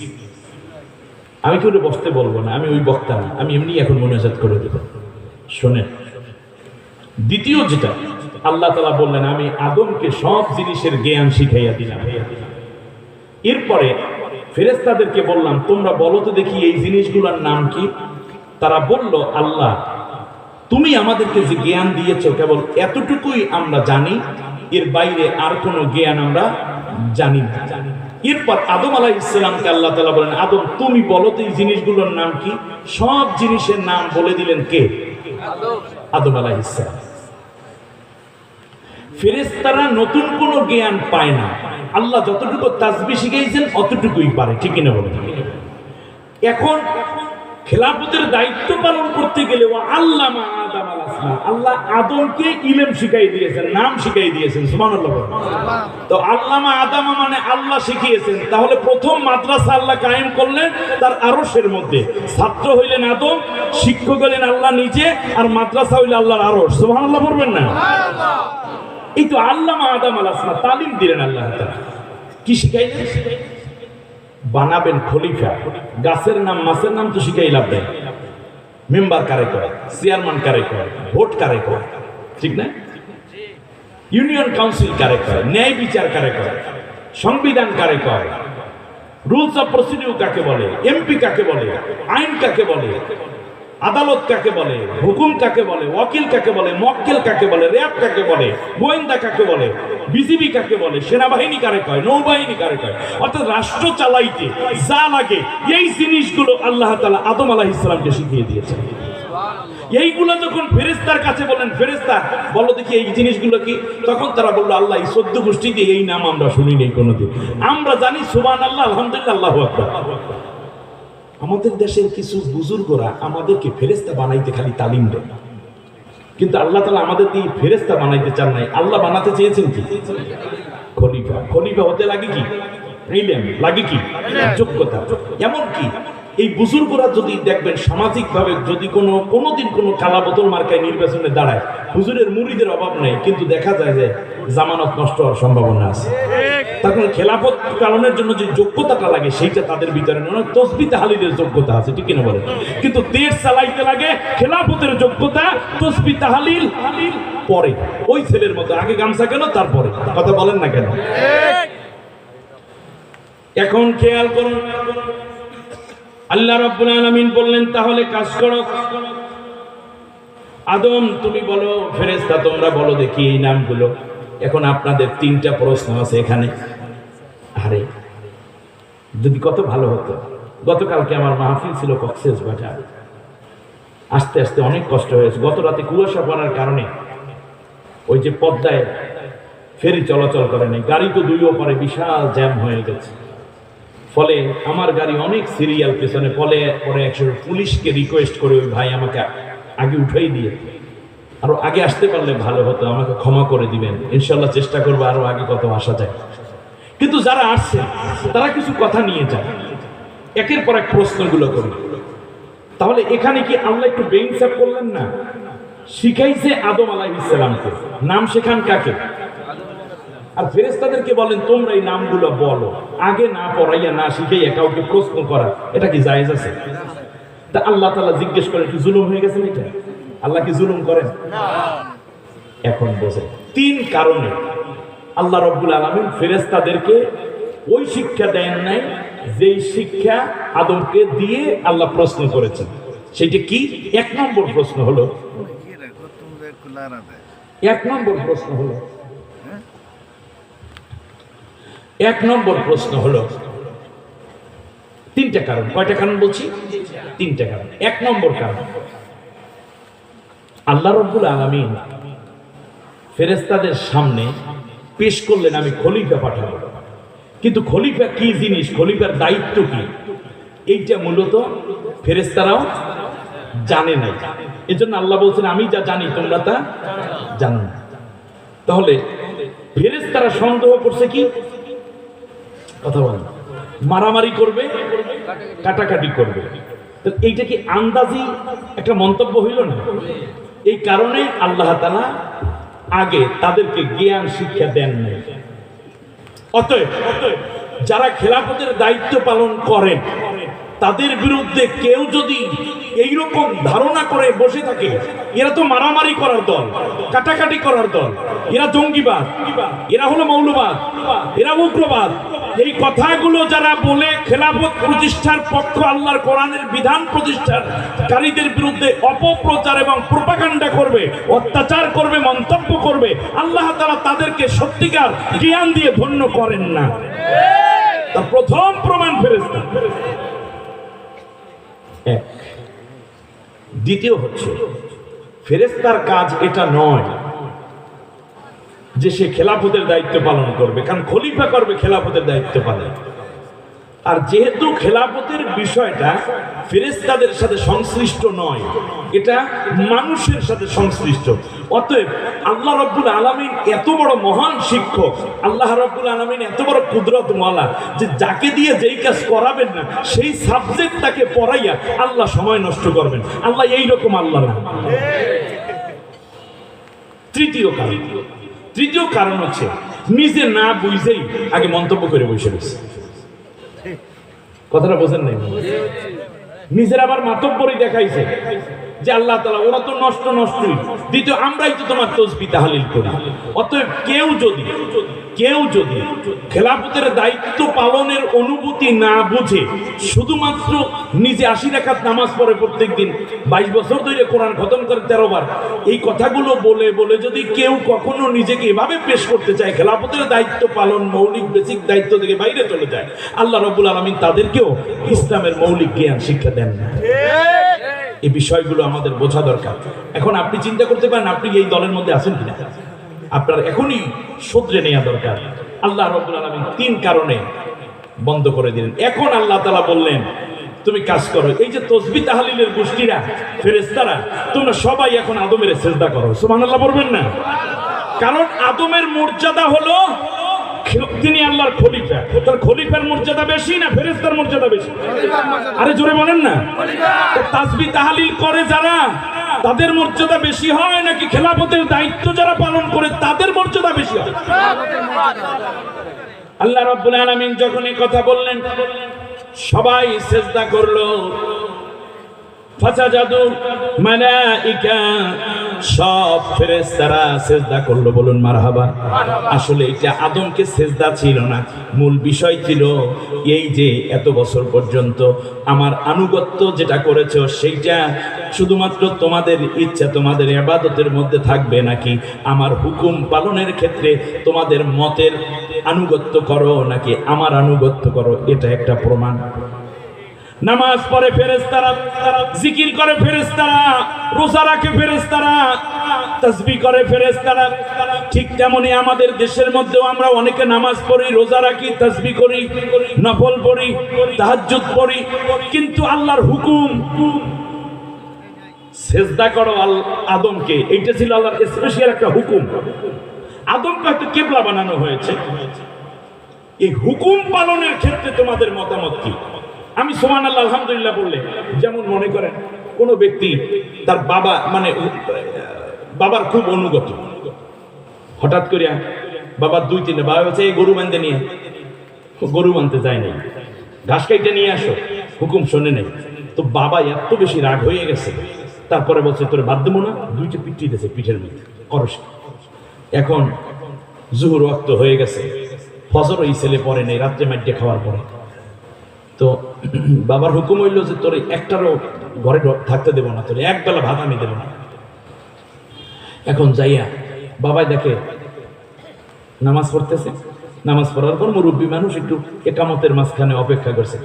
আমি কেউ বসতে বলবো না, আমি ওই বক্তা না, আমি এমনি এখন মুনাজাত করে দেব। শোনেন, দ্বিতীয় যেটা আল্লাহ তাআলা বললেন, আমি আদমকে সব জিনিসের জ্ঞান শিখাইয়া দিলাম। এরপরে ফেরেশতাদেরকে বললাম, তোমরা বলো তো দেখি এই জিনিসগুলোর নাম কি? তারা বলল, আল্লাহ তুমি আমাদেরকে যে জ্ঞান দিয়েছো কেবল এতটুকুই আমরা জানি, এর বাইরে আর কোনো জ্ঞান আমরা জানি না। এরপর আদম আলাইহিস সালামকে আল্লাহ তাআলা বলেন, আদম তুমি বলো তো এই জিনিসগুলোর নাম কি? সব জিনিসের নাম বলে দিলেন কে? আদম আলাইহিস সালাম। ফেরেশতারা নতুন কোনো জ্ঞান পায় না, আল্লাহ যতটুকু তাসবিহ শিখাইছেন অতটুকুই পারে, ঠিক কিনা বলেন? এখন খেলাফতের দায়িত্ব পালন করতে গেলে আল্লামা আদম আল আসমা, আল্লাহ আদমকে ইলম শিখাই দিয়েছেন, নাম শিখাই দিয়েছেন। সুবহানাল্লাহ। তো আল্লামা আদম মানে আল্লাহ শিখিয়েছেন, তাহলে প্রথম মাদ্রাসা আল্লাহ কায়েম করলেন তার আরশের মধ্যে। ছাত্র হইলেন আদম, শিক্ষক হইলেন আল্লাহ নিজে, আর মাদ্রাসা হইলে আল্লাহর আরশ। সুবহানাল্লাহ পড়বেন না? এই তো আল্লামা আদম আল আসমা তালিম দিলেন আল্লাহ তাআলা। কি শিখাইলেন? বানাবেন খলিফা। গাছের নাম মাছের নাম তো শিখাই লাভ দেয়। মেম্বার কারে করে, চেয়ারম্যান কারে করে, ভোট কারে করে, ঠিক না? ইউনিয়ন কাউন্সিল কারে করে, ন্যায় বিচার কারে করে, সংবিধান কারে করে, রুলস অফ প্রসিডিউর কাকে বলে, এমপি কাকে বলে, আইন কাকে বলে, আদালত কাকে বলে, হুকুম কাকে বলে, ওয়াকিল কাকে বলে, মক্কেল কাকে বলে, র্যাব কাকে বলে, গোয়েন্দা কাকে বলে, বিজিবি কাকে বলে, সেনাবাহিনী কারে কয়, নৌবাহিনী কারে কয়, অর্থাৎ রাষ্ট্র চালাইতে যা লাগে এই জিনিসগুলো আল্লাহ তাআলা আদম আলাইহিস সালামকে শিখিয়ে দিয়েছেন। এইগুলো যখন ফেরেশতার কাছে বলেন, ফেরেশতা বলো দেখি এই জিনিসগুলো কি, তখন তারা বললো, আল্লাহ এই 14 গোষ্ঠীতে এই নাম আমরা শুনি নাই কোনোদিন, আমরা জানি সুবহানাল্লাহ, আলহামদুলিল্লাহ, আল্লাহু আকবার। আমাদের দেশের কিছু বুজুর্গরা আমাদেরকে ফেরেশতা বানাইতে খালি তালিম দেয়, কিন্তু আল্লাহ তাআলা আমাদের দিয়ে ফেরেশতা বানাইতে চান নাই। আল্লাহ বানাতে চেয়েছেন কি? খলিফা। খলিফা হতে লাগে কি? ইলম লাগে কি? যোগ্যতা। এমন কি এই বুজুর্গরা যদি দেখবেন সামাজিকভাবে যদি কোনোদিন কোনো কালা বোতল মার্কায় নির্বাচনে দাঁড়ায়, হুজুরের মুরিদের অভাব নেই, কিন্তু দেখা যায় যে জামানত নষ্ট হওয়ার সম্ভাবনা আছে। তখন খেলাফত পালনের জন্য যে যোগ্যতাটা লাগে সেইটা তাদের ভিতরে নয়, তসবিহ তাহলিলের যোগ্যতা আছে, ঠিক কিনা বলেন? কিন্তু দেশ চালাইতে লাগে খেলাফতের যোগ্যতা, তসবিহ তাহলিল পরে। ওই ছেলের মতো আগে গামছা কেন, তারপরে। কথা বলেন না কেন? এখন খেয়াল করুন, আল্লাহ রাব্বুল আলামিন বললেন, তাহলে কাজ করো, আদম তুমি বলো, ফেরেশতা তোমরা বলো দেখি এই নামগুলো। এখন আপনাদের 3টা প্রশ্ন আছে এখানে। আরে যদি কত ভালো হতো, গতকালকে আমার মাহফিল ছিল কক্সবাজার, আস্তে আস্তে অনেক কষ্ট হয়েছে। গত রাতে কুয়াশা পড়ার কারণে ওই যে পদ্মায় ফেরি চলাচল করে নাই, গাড়ি তো দুই ওপারে বিশাল জ্যাম হয়ে গেছে। ফলে আমার গাড়ি অনেক সিরিয়াল পেছনে, ফলে পরে একসময় পুলিশকে রিকোয়েস্ট করে ওই ভাই আমাকে আগে উঠাই দিয়ে, আরো আগে আসতে পারলে ভালো হতো, আমাকে ক্ষমা করে দিবেন, ইনশাল্লাহ চেষ্টা করবো আরো আগে কত আসা যায়। কিন্তু যারা আসছে তারা কিছু কথা নিয়ে যায়, একের পর এক প্রশ্নগুলো করি। তাহলে এখানে কি আল্লাহ একটু বেইনসাফ করলেন না? শিখাইছে আদম আলাইহিস সালামকে, নাম শেখান কাকে? আর ফেরেশতাদেরকে বলেন তোমরা এই নামগুলো বলো, আগে না পড়াইয়া না শিখাইয়া কাউকে প্রশ্ন করা এটা কি জায়েজ আছে? তা আল্লাহ তাআলা জিজ্ঞেস করেন কি জুলুম হয়ে গেছে এটা? আল্লাহ কি জুলুম করেন? এখন বোঝেন তিন কারণে আল্লাহ রাব্বুল আলামিন ফেরেশতাদেরকে ওই শিক্ষা দেন নাই যেই শিক্ষা আদমকে দিয়ে আল্লাহ প্রশ্ন করেছেন। সেটা কি? এক নম্বর প্রশ্ন হলো তিনটা কারণ। কয়টা কারণ বলছি? তিনটা কারণ। এক নম্বর কারণ, আল্লাহ রাব্বুল আলামিন ফেরেশতাদের সামনে পেশ করলেন আমি খলিফা পাঠাবো। কিন্তু খলিফা কি জিনিস, খলিফার দায়িত্ব কি, এইটা মূলত ফেরেশতারাও জানে না। এজন্য আল্লাহ বলছেন আমি যা জানি তোমরা তা জানো না। তাহলে ফেরেশতারা সন্দেহ করছে কি? কথা বলেন, মারামারি করবে, কাটাকাটি করবে। এইটা কি আন্দাজি একটা মন্তব্য হইল না? এই কারণে আল্লাহ তাআলা আগে তাদেরকে জ্ঞান শিক্ষা দেন নাই। অতএব যারা খেলাফতের দায়িত্ব পালন করেন তাদের বিরুদ্ধে কেউ যদি এইরকম ধারণা করে বসে থাকে এরা তো মারামারি করার দল, কাটাকাটি করার দল, এরা জঙ্গিবাদ, এরা হলো মৌলবাদ, এরা উগ্রবাদ, এই কথাগুলো যারা বলে খেলাফত প্রতিষ্ঠার পক্ষ, আল্লাহর কোরআনের বিধান প্রতিষ্ঠার কারীদের বিরুদ্ধে অপপ্রচার এবং প্রোপাগান্ডা করবে, অত্যাচার করবে, মন্তব্য করবে, আল্লাহ তাআলা তাদেরকে সত্যিকার জ্ঞান দিয়ে ধন্য করেন না। তার প্রথম প্রমাণ ফেরেশতা। দ্বিতীয় হচ্ছে ফেরেশতার কাজ এটা নয় যে সে খেলাফতের দায়িত্ব পালন করবে, কারণ খলিফা করবে খেলাফতের দায়িত্ব পালন। আর যেহেতু খেলাফতের বিষয়টা ফেরেশতাদের সাথে সংশ্লিষ্ট নয়, এটা মানুষের সাথে সংশ্লিষ্ট, অতএব আল্লাহ রাব্বুল আলামিন এত বড় মহান শিক্ষক, আল্লাহ রাব্বুল আলামিন এত বড় কুদরতওয়ালা যে যাকে দিয়ে যেই কাজ করাবেন না সেই সাবজেক্ট তাকে পড়াইয়া আল্লাহ সময় নষ্ট করবেন। আল্লাহ এইরকম আল্লাহ না। তৃতীয় কারণ হচ্ছে নিজে না বুঝেই আগে মন্তব্য করে বসে গেছে। কথাটা বোঝেন নাই? নিজের আবার মাতব্বরি দেখাইছে যে আল্লাহ তাআলা ওরা তো নষ্টই, দ্বিতীয় আমরাই তো তোমার তাসবিহ তাহলিল করি। অতএব কেউ যদি খেলাফতের দায়িত্ব পালনের অনুভূতি না বুঝে শুধুমাত্র নিজে 80 রাকাত নামাজ পড়ে প্রত্যেকদিন, 22 বছর ধরে কোরআন খতম করে 13 বার, এই কথাগুলো বলে যদি কেউ কখনো নিজেকে এভাবে পেশ করতে চায়, খেলাফতের দায়িত্ব পালন মৌলিক বেসিক দায়িত্ব থেকে বাইরে চলে যায়, আল্লাহ রাব্বুল আলামিন তাদেরকেও ইসলামের মৌলিক জ্ঞান শিক্ষা দেন না। এই বিষয়গুলো আমাদের বোঝা দরকার। এখন আপনি চিন্তা করতে পারেন আপনি এই দলের মধ্যে আছেন কিনা, আপনার এখনই শুধরে নেওয়া দরকার। আল্লাহ রাব্বুল আলামিন 3 কারণে বন্ধ করে দিলেন। এখন আল্লাহ তাআলা বললেন তুমি কাজ করো, এই যে তাসবিহ তাহলিলের গোষ্ঠীরা, ফেরেশতারা, তোমরা সবাই এখন আদমের সিজদা করো। সুবহানাল্লাহ বলবেন না? কারণ আদমের মর্যাদা হলো তিনি আল্লাহর খলিফা। তার খলিফার মর্যাদা বেশি না ফেরেশতার মর্যাদা বেশি? আরে জোরে বলেন না। তাসবিহ তাহলিল করে যারা তাদের মর্যাদা বেশি হয় নাকি খেলাফতের দায়িত্ব যারা পালন করে তাদের মর্যাদা বেশি হয়? আল্লাহ রাব্বুল আলামিন যখন এই কথা বললেন সবাই সিজদা করলো, ফাসাজাদু মালাইকা, সব ফেরেশতারা সিজদা করলো। বলুন মারহাবা। আসলে এটা আদমকে সিজদা ছিল না, মূল বিষয় ছিল এই যে এত বছর পর্যন্ত আমার আনুগত্য যেটা করেছো সেইটা শুধুমাত্র তোমাদের ইচ্ছা, তোমাদের ইবাদতের মধ্যে থাকবে নাকি আমার হুকুম পালনের ক্ষেত্রে তোমাদের মতের আনুগত্য করো নাকি আমার আনুগত্য করো, এটা একটা প্রমাণ। নামাজ পড়ে ফেরেশতারা, জিকির করে ফেরেশতারা, রোজা রাখে ফেরেশতারা, তাসবিহ করে ফেরেশতারা। ঠিক তেমনি আমাদের দেশের মধ্যেও আমরা অনেকে নামাজ পড়ি, রোজা রাখি, তাসবিহ করি, নফল পড়ি, তাহাজ্জুদ পড়ি, কিন্তু আল্লাহর হুকুম সিজদা করো আদমকে, এইটা ছিল আল্লাহর স্পেশাল একটা হুকুম। আদমকে হয়তো কিবলা বানানো হয়েছে, এই হুকুম পালনের ক্ষেত্রে তোমাদের মতামত কি? আমি সুবহানাল্লাহ আলহামদুলিল্লাহ বললে, যেমন মনে করেন কোন ব্যক্তি তার বাবা মানে বাবার খুব অনুগত, হঠাৎ করে বাবা 2-3 বাবা বলছে এই গরু বাঁধতে নিয়ে, গরু বাঁধতে যায় নাই, ঘাস কাইটে নিয়ে আসো, হুকুম শোনে নাই। তো বাবা এত বেশি রাগ হয়ে গেছে, তারপরে বলছে তোর বাদ দেবো না, 2টা পিটি দিয়েছে পিঠের মধ্যে করস। এখন জুহুর ওয়াক্ত হয়ে গেছে, ফজর ওই ছেলে পরে নেই, রাত্রে মাইটে খাওয়ার পরে। তো বাবার হুকুম হইল যে তোর একটারও ঘরে থাকতে দেবো না, তোর একবেলা ভাত আমি দেবো না। এখন যাইয়া বাবাই দেখে নামাজ পড়তেছে, নামাজ পড়ার পর মুরব্বী মানুষ একটু একামতের মাঝখানে অপেক্ষা করছে।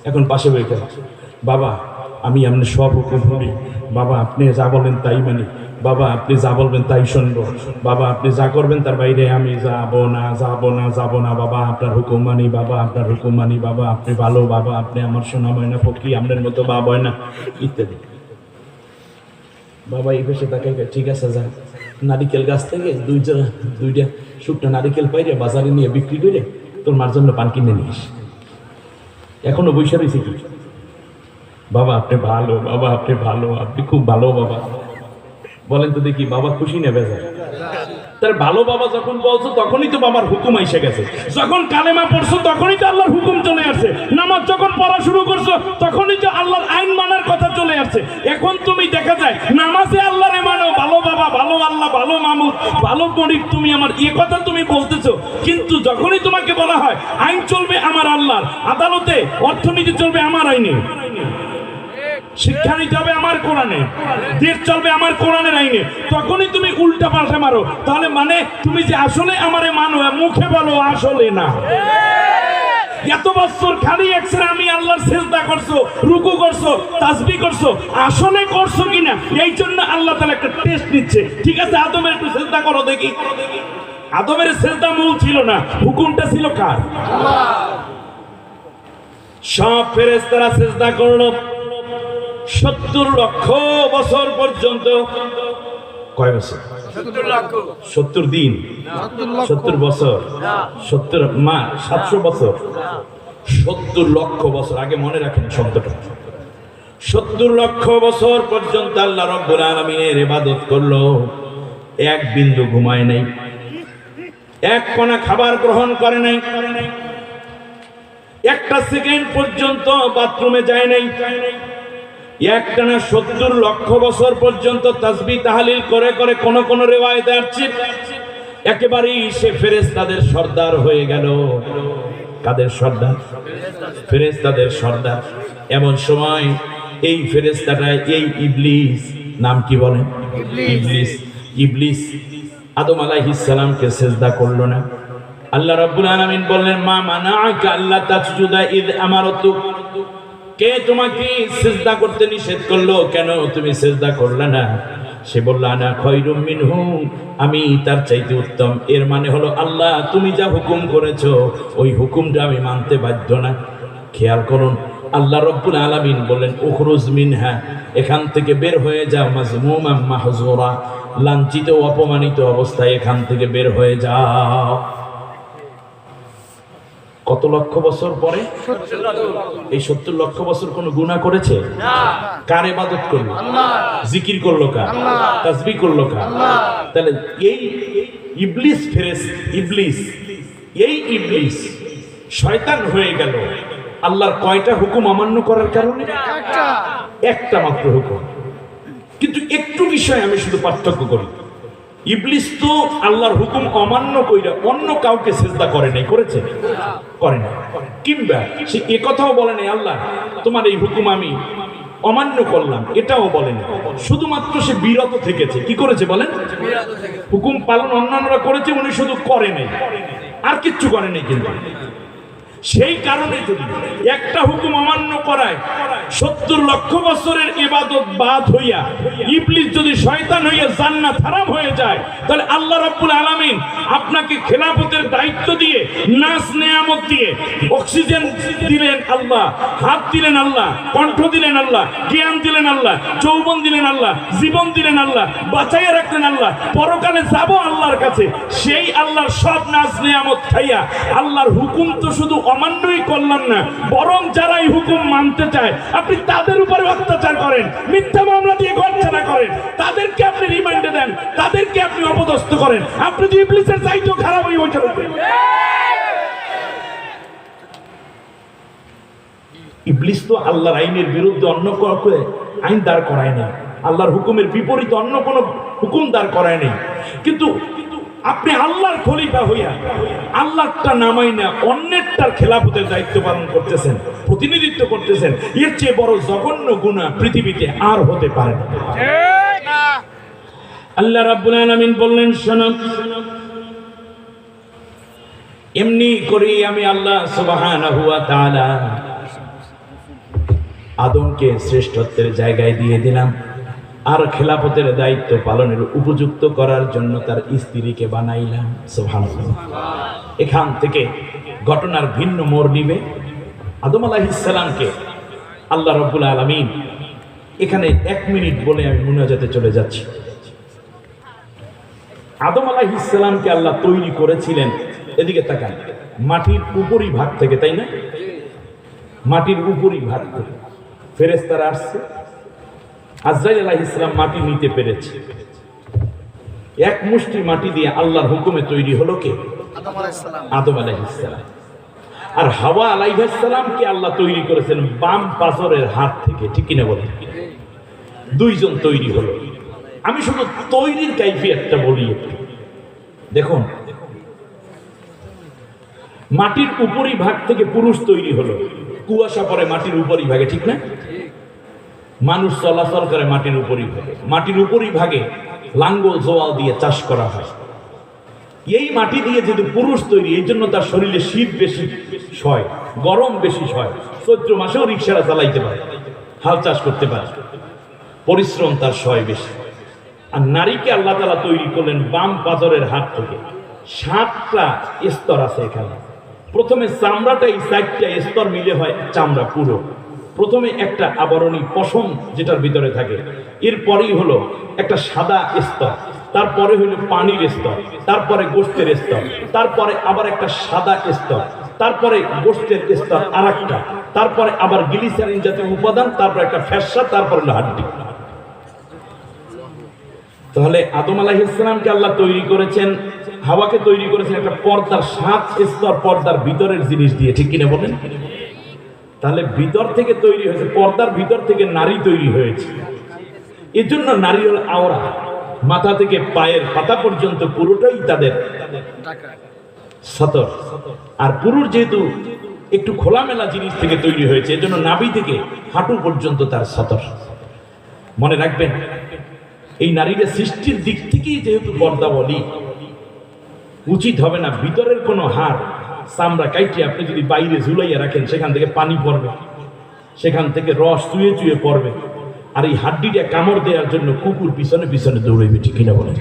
এখন পাশে বইতে, বাবা আমি আপনি সব হুকুম শুনি, বাবা আপনি যা বলেন তাই মানি, বাবা আপনি যা বলবেন তাই শুনবো, বাবা আপনি যা করবেন তার বাইরে আমি যাবো না, যাবো না, যাবো না, বাবা আপনার হুকুম মানি, বাবা আপনার হুকুম মানি, বাবা আপনি ভালো, বাবা আপনি আমার সোনা ময়না ফকি, আপনার মতো বাবা হয় না, ইত্যাদি। বাবা এই পেশে তাকাই, ঠিক আছে যা, নারিকেল গাছ থেকে দুইটা শুকনো নারিকেল পাইরে বাজারে নিয়ে বিক্রি করে তোর মার জন্য পান কিনে নিস। এখনো বৈশা রয়েছে কি, বাবা আপনি ভালো, বাবা আপনি ভালো, আপনি খুব ভালো বাবা। বলেন তো দেখি বাবা খুশি নেবে যায়? তার ভালো বাবা যখন বলছো তখনই তো বাবার হুকুম এসে গেছে, যখন কালেমা পড়ছো তখনই তো আল্লাহর হুকুম চলে আসছে, নামাজ যখন পড়া শুরু করছো তখনই তো আল্লাহর আইন মানার কথা চলে আসছে। এখন তুমি দেখা যায় নামাজে আল্লাহরে মানো, ভালো বাবা, ভালো আল্লাহ, ভালো মামুদ, ভালো গরিব, তুমি আমার এ কথা তুমি বলতেছো, কিন্তু যখনই তোমাকে বলা হয় আইন চলবে আমার আল্লাহর আদালতে, অর্থনীতি চলবে আমার আইনে, শিক্ষা নিতে হবে আমার কোরআনে, দেশ চলবে আমার কোরআনের আইনে, তখনই তুমি উল্টা পাল্টা মারো। তাহলে মানে তুমি যে আসলে আমারে মানো, মুখে বলো আসলে না। এত বছর খালি একসাথে আমি আল্লাহর সিজদা করছো, রুকু করছো, তাসবিহ করছো, আসলে করছো কিনা, এই জন্য আল্লাহ তাআলা একটা টেস্ট নিচ্ছে। ঠিক আছে আদমের একটু সিজদা করো দেখি। আদমের সিজদা মূল ছিল না, হুকুমটা ছিল কার? আল্লাহ। সব ফেরেশতারা সিজদা করলো 70 লক্ষ বছর পর্যন্ত। কয় বছর? 70 দিন, 70 বছর, 70 মাস, 700 বছর, 70 লক্ষ বছর। আগে মনে রাখেন শব্দটা, 70 লক্ষ বছর পর্যন্ত আল্লাহ রাব্বুল আলামিনের ইবাদত করলো, এক বিন্দু ঘুমায় নাই, এক কণা খাবার গ্রহণ করে নাই, একটা সেকেন্ড পর্যন্ত বাথরুমে যায় নাই, একটানা 70 লক্ষ বছর পর্যন্ত তাসবিহ তাহলিল করে করে কোন কোন রিওয়ায়েতে আসছে একেবারেই সে ফেরেশতাদের সর্দার হয়ে গেল। কাদের সর্দার? ফেরেশতাদের সর্দার। এমন সময় এই ফেরেশতাটা, এই ইবলিস, নাম কি বলেন? ইবলিস। ইবলিস আদম আলাইহিস সালামকে সিজদা করলো না। আল্লাহ রাব্বুল আলামিন বললেন, মা মানাআকা আল্লা তাসজুদা ইয আমারতুক, কে তোমাকে সিজদা করতে নিষেধ করলো, কেন তুমি সিজদা করলে না? সে বলল, আনা খায়রুম মিনহু, আমি তার চাইতে উত্তম। এর মানে হলো আল্লাহ তুমি যা হুকুম করেছো ওই হুকুমটা আমি মানতে বাধ্য না। খেয়াল করুন, আল্লাহ রাব্বুল আলামিন বলেন, উখরুজ মিনহা, এখান থেকে বের হয়ে যাও, মাজমুমান মাহজুরা, লাঞ্ছিত অপমানিত অবস্থায় এখান থেকে বের হয়ে যাও। কত লক্ষ বছর পরে? এই 70 লক্ষ বছর কোন গুনাহ করেছে? কার ইবাদত করলো? জিকির করলো কার? তাসবিহ করলো কার? তাহলে এই ইবলিস এই ইবলিস শয়তান হয়ে গেল আল্লাহর কয়টা হুকুম অমান্য করার কারণে? একটা মাত্র হুকুম। কিন্তু একটু বিষয় আমি শুধু পার্থক্য করি, ইবলিস তো আল্লাহর হুকুম অমান্য কইরা অন্য কাউকে সিজদা করে নাই, করেছে? করে না। কিংবা সে একথাও বলে নাই আল্লাহ তোমার এই হুকুম আমি অমান্য করলাম, এটাও বলেন। শুধুমাত্র সে বিরত থেকেছে। কি করেছে বলেন? হুকুম পালন অন্যান্যরা করেছে, উনি শুধু করে নাই, আর কিচ্ছু করে নাই। কিন্তু সেই কারণে যদি একটা হুকুম অমান্য করায় 70 লক্ষ বছরের ইবাদত বাদ হইয়া ইবলিস যদি শয়তান হইয়া জান্নাত হারাম হয়ে যায়, তাহলে আল্লাহ রাব্বুল আলামিন আপনাকে খেলাফতের দায়িত্ব দিয়ে, নাস নেয়ামত দিয়ে, অক্সিজেন দিলেন আল্লাহ, হাত দিলেন আল্লাহ, কণ্ঠ দিলেন আল্লাহ, জ্ঞান দিলেন আল্লাহ, যৌবন দিলেন আল্লাহ, জীবন দিলেন আল্লাহ, বাঁচাইয়া রাখলেন আল্লাহ, পরকালে যাব আল্লাহর আল্লাহর কাছে, সেই আল্লাহর সব নাজ নিয়ামত খাইয়া আল্লাহর হুকুম তো শুধু অমান্যই করলেন না, বরং যারাই হুকুম মানতে চায় আপনি তাদের উপরে অত্যাচার করেন, মিথ্যা মামলা দিয়ে গণছাড়া করেন, তাদেরকে আপনি রিমান্ডে দেন, তাদেরকে আপনি অপদস্থ করেন। আপনি যদি ইবলিসের চাইতেও খারাপ হয়ে ওইটা করবেন। ইবলিস তো আল্লাহর আইনের বিরুদ্ধে অন্য কাউকে আইন দাঁড় করায় না, আল্লাহর হুকুমের বিপরীতে অন্য কোনো হুকুম দাঁড় করায় নেই। কিন্তু আপনি আল্লাহর খলিফা হইয়া আল্লাহটা নামাই না অন্যেরটার খেলাফতের দায়িত্ব পালন করতেছেন, প্রতিনিধিত্ব করতেছেন, এর চেয়ে বড় জঘন্য গুনাহ পৃথিবীতে আর হতে পারে না। আল্লাহ রাব্বুল আলামিন বললেন, শোনো, এমনি করি আমি আল্লাহ সুবহানাহু ওয়া তাআলা আদমকে শ্রেষ্ঠত্বের জায়গায় দিয়ে দিলাম, আর খেলাফতের দায়িত্ব পালনের উপযুক্ত করার জন্য তার স্ত্রীকে বানাইলাম। সুবহানাল্লাহ। এখান থেকে ঘটনার ভিন্ন মোড় নিবে। আদম আলাইহিস সালামকে আল্লাহ রাব্বুল আলামিন এখানে 1 মিনিট বলে আমি মুনাজাতে চলে যাচ্ছি। আদম আলাইহিস সালামকে আল্লাহ তৈরি করেছিলেন, এদিকে তাকান, মাটির উপরি ভাগ থেকে, তাই না? মাটির উপরি ভাগ থেকে ফেরেশতারা আসছে, আজরাইল আলাইহিস সালাম মাটি নিতে পেরেছে। এক মুষ্টি মাটি দিয়ে আল্লাহর হুকুমে তৈরি হলো কে? আদম আলাইহিস সালাম। আর হাওয়া আলাইহিস সালামকে আল্লাহ তৈরি করেছেন বাম পাজরের হাত থেকে, ঠিক কিনা বলেন? দুইজন তৈরি হলো। আমি শুধু তৈরির কাইফিয়াতটা বলি একটু। দেখুন, মাটির উপরি ভাগ থেকে পুরুষ তৈরি হলো, কুয়াশা পড়ে মাটির উপরি ভাগে, ঠিক না? মানুষ চলাচল করে মাটির উপরি ভাগে, মাটির উপরি ভাগে লাঙ্গল জোয়াল দিয়ে চাষ করা হয়। এই মাটি দিয়ে যেহেতু পুরুষ তৈরি, এই জন্য তার শরীরে শীত বেশি সয়, গরম বেশি সয়, চৈত্র মাসেও রিক্সারা চালাইতে পারে, হাল চাষ করতে পারে, পরিশ্রম তার সয় বেশি। আর নারীকে আল্লাহ তাআলা তৈরি করলেন বাম পাজরের হাত থেকে। 7টা স্তর আছে এখানে। প্রথমে চামড়াটাই 4টা স্তর মিলে হয় চামড়া পুরো। প্রথমে একটা আবরণী পশম যেটার ভিতরে থাকে, এরপরেই হলো একটা সাদা স্তর, তারপরে হলো পানির স্তর, তারপরে গোশতের স্তর, তারপরে আবার একটা সাদা স্তর, তারপরে গোশতের স্তর আরেকটা, তারপরে আবার গ্লিসারিন জাতীয় উপাদান, তারপর একটা ফ্যাসা, তারপর হলো হাড্ডি। তাহলে আদম আলাইহিস সালামকে আল্লাহ তৈরি করেছেন, হাওয়াকে তৈরি করেছেন একটা পর্দার 7 স্তর পর্দার ভিতরের জিনিস দিয়ে, ঠিক কিনা বলেন? তাহলে ভিতর থেকে তৈরি হয়েছে, পর্দার ভিতর থেকে নারী তৈরি হয়েছে। এর জন্য নারী হল আওরা, মাথা থেকে পায়ের পাতা পর্যন্ত পুরোটাই তাদের সতর। আর পুরুষ যেহেতু একটু খোলামেলা জিনিস থেকে তৈরি হয়েছে, এর জন্য নাভি থেকে হাঁটু পর্যন্ত তার সতর। মনে রাখবেন, এই নারীরা সৃষ্টির দিক থেকেই যেহেতু পর্দা বলি, উচিত হবে না ভিতরের কোনো হাড় চামড়া কাইটে আপনি যদি বাইরে ঝুলাইয়া রাখেন, সেখান থেকে পানি পড়বে, সেখান থেকে রস চুয়ে চুয়ে পড়বে, আর এই হাড্ডিটা কামড় দেওয়ার জন্য কুকুর পিছনে পিছনে দৌড়াইবে, ঠিক কিনা বলেন?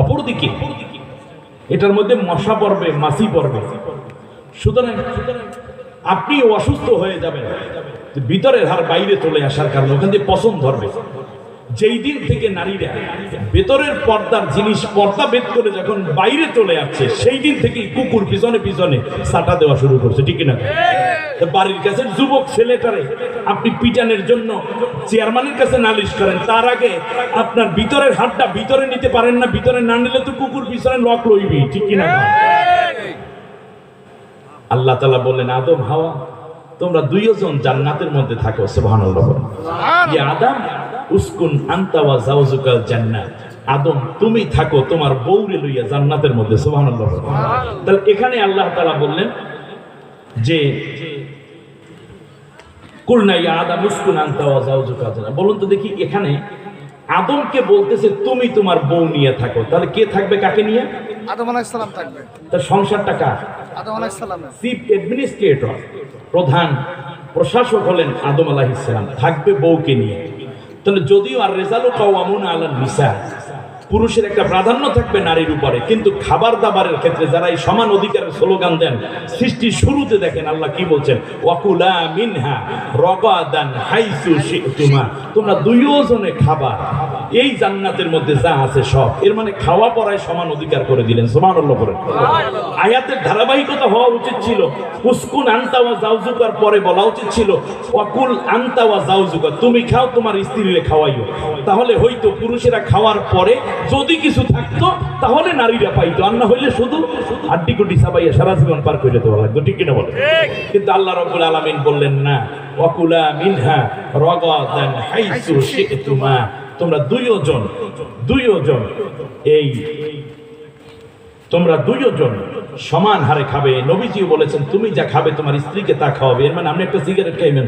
অপরদিকে এটার মধ্যে মশা পড়বে, মাছি পড়বে। সুতরাং আপনি অসুস্থ হয়ে যাবেন ভিতরের হাড় বাইরে চলে আসার কারণে, ওখান দিয়ে পছন্দ ধরবে। যেই দিন থেকে নারীরা ভেতরের পর্দার জিনিস পর্দা ভেদ করে যখন বাইরে চলে আসছে, সেই দিন থেকেই কুকুর পিছনে পিছনে সাটা দেওয়া শুরু করছে, ঠিক কিনা? বাড়ির কাছে যুবক ছেলেটারে আপনি পিটানের জন্য চেয়ারম্যানের কাছে নালিশ করেন, তার আগে আপনার ভিতরের হাতটা ভিতরে নিতে পারেন না, ভিতরে না নিলে তো কুকুর পিছনে লক লইবি, ঠিক কিনা? আল্লাহ তাআলা বললেন, আদম হাওয়া তোমরা দুইজন জান্নাতের মধ্যে থাকো। সুবহানাল্লাহ। ইয়া আদম উসকুন আনতা ওয়া যাওজুকাল জান্নাত, আদম তুমি থাকো তোমার বউরে লইয়া জান্নাতের মধ্যে। সুবহানাল্লাহ। তাহলে এখানে আল্লাহ তাআলা বললেন যে কুলনা ইয়া আদম উসকুন আনতা ওয়া যাওজুকাল জান্নাত। বলুন তো দেখি, এখানে আদমকে বলতেছে তুমি তোমার বউ নিয়ে থাকো, তাহলে কে থাকবে কাকে নিয়ে? আদম আলাইহিস সালাম থাকবে। তার সংসারটা কার? আদম আলাইহিস সালাম। চিফ অ্যাডমিনিস্ট্রেটর, প্রধান প্রশাসক হলেন আদম আলাইহিস সালাম, থাকবে বউকে নিয়ে। তাহলে যদিও আর রেজালু কাওয়ামুনা আলান নিসা, পুরুষের একটা প্রাধান্য থাকবে নারীর উপরে, কিন্তু খাবার দাবারের ক্ষেত্রে যারা এই সমান অধিকারের স্লোগান দেন, সৃষ্টির শুরুতে দেখেন আল্লাহ কি বলছেন, ওয়াকুলা মিনহা রাগাদান হাইসু শিতুমা, তোমরা দুইজনে খাবা এই জান্নাতের মধ্যে যা আছে সব, এর মানে খাওয়া পড়ায় সমান অধিকার করে দিলেন। সুবহানাল্লাহ বলেন। আয়াতের ধারাবাহিকতা হওয়া উচিত ছিল, উসকুন আনতা ওয়া জাওজুকার পরে বলা উচিত ছিল ওয়াকুল আনতা ওয়া জাওজুকা, তুমি খাও তোমার স্ত্রীরে খাওয়াইও। তাহলে হয়তো পুরুষেরা খাওয়ার পরে যদি কিছু থাকতো তাহলে নারীরা পাইতো, আর না হইলে শুধু আড্ডি কুটি সাবাইয়া সারা জীবন পার করে দেওয়া লাগতো। ঠিক কিনা বলে? কিন্তু আল্লাহ রাব্বুল আলামিন বললেন না, ওয়াকুলা মিনহা রাগাদান হাইসু শি'তুমা, তোমরা দুইজন এই তোমরা দুইজন সমান হারে খাবে। নবীজিও বলেছেন তুমি যা খাবে তোমার স্ত্রীকে তা খাওয়াবে। এর মানে আপনি একটা সিগারেট খাইবেন,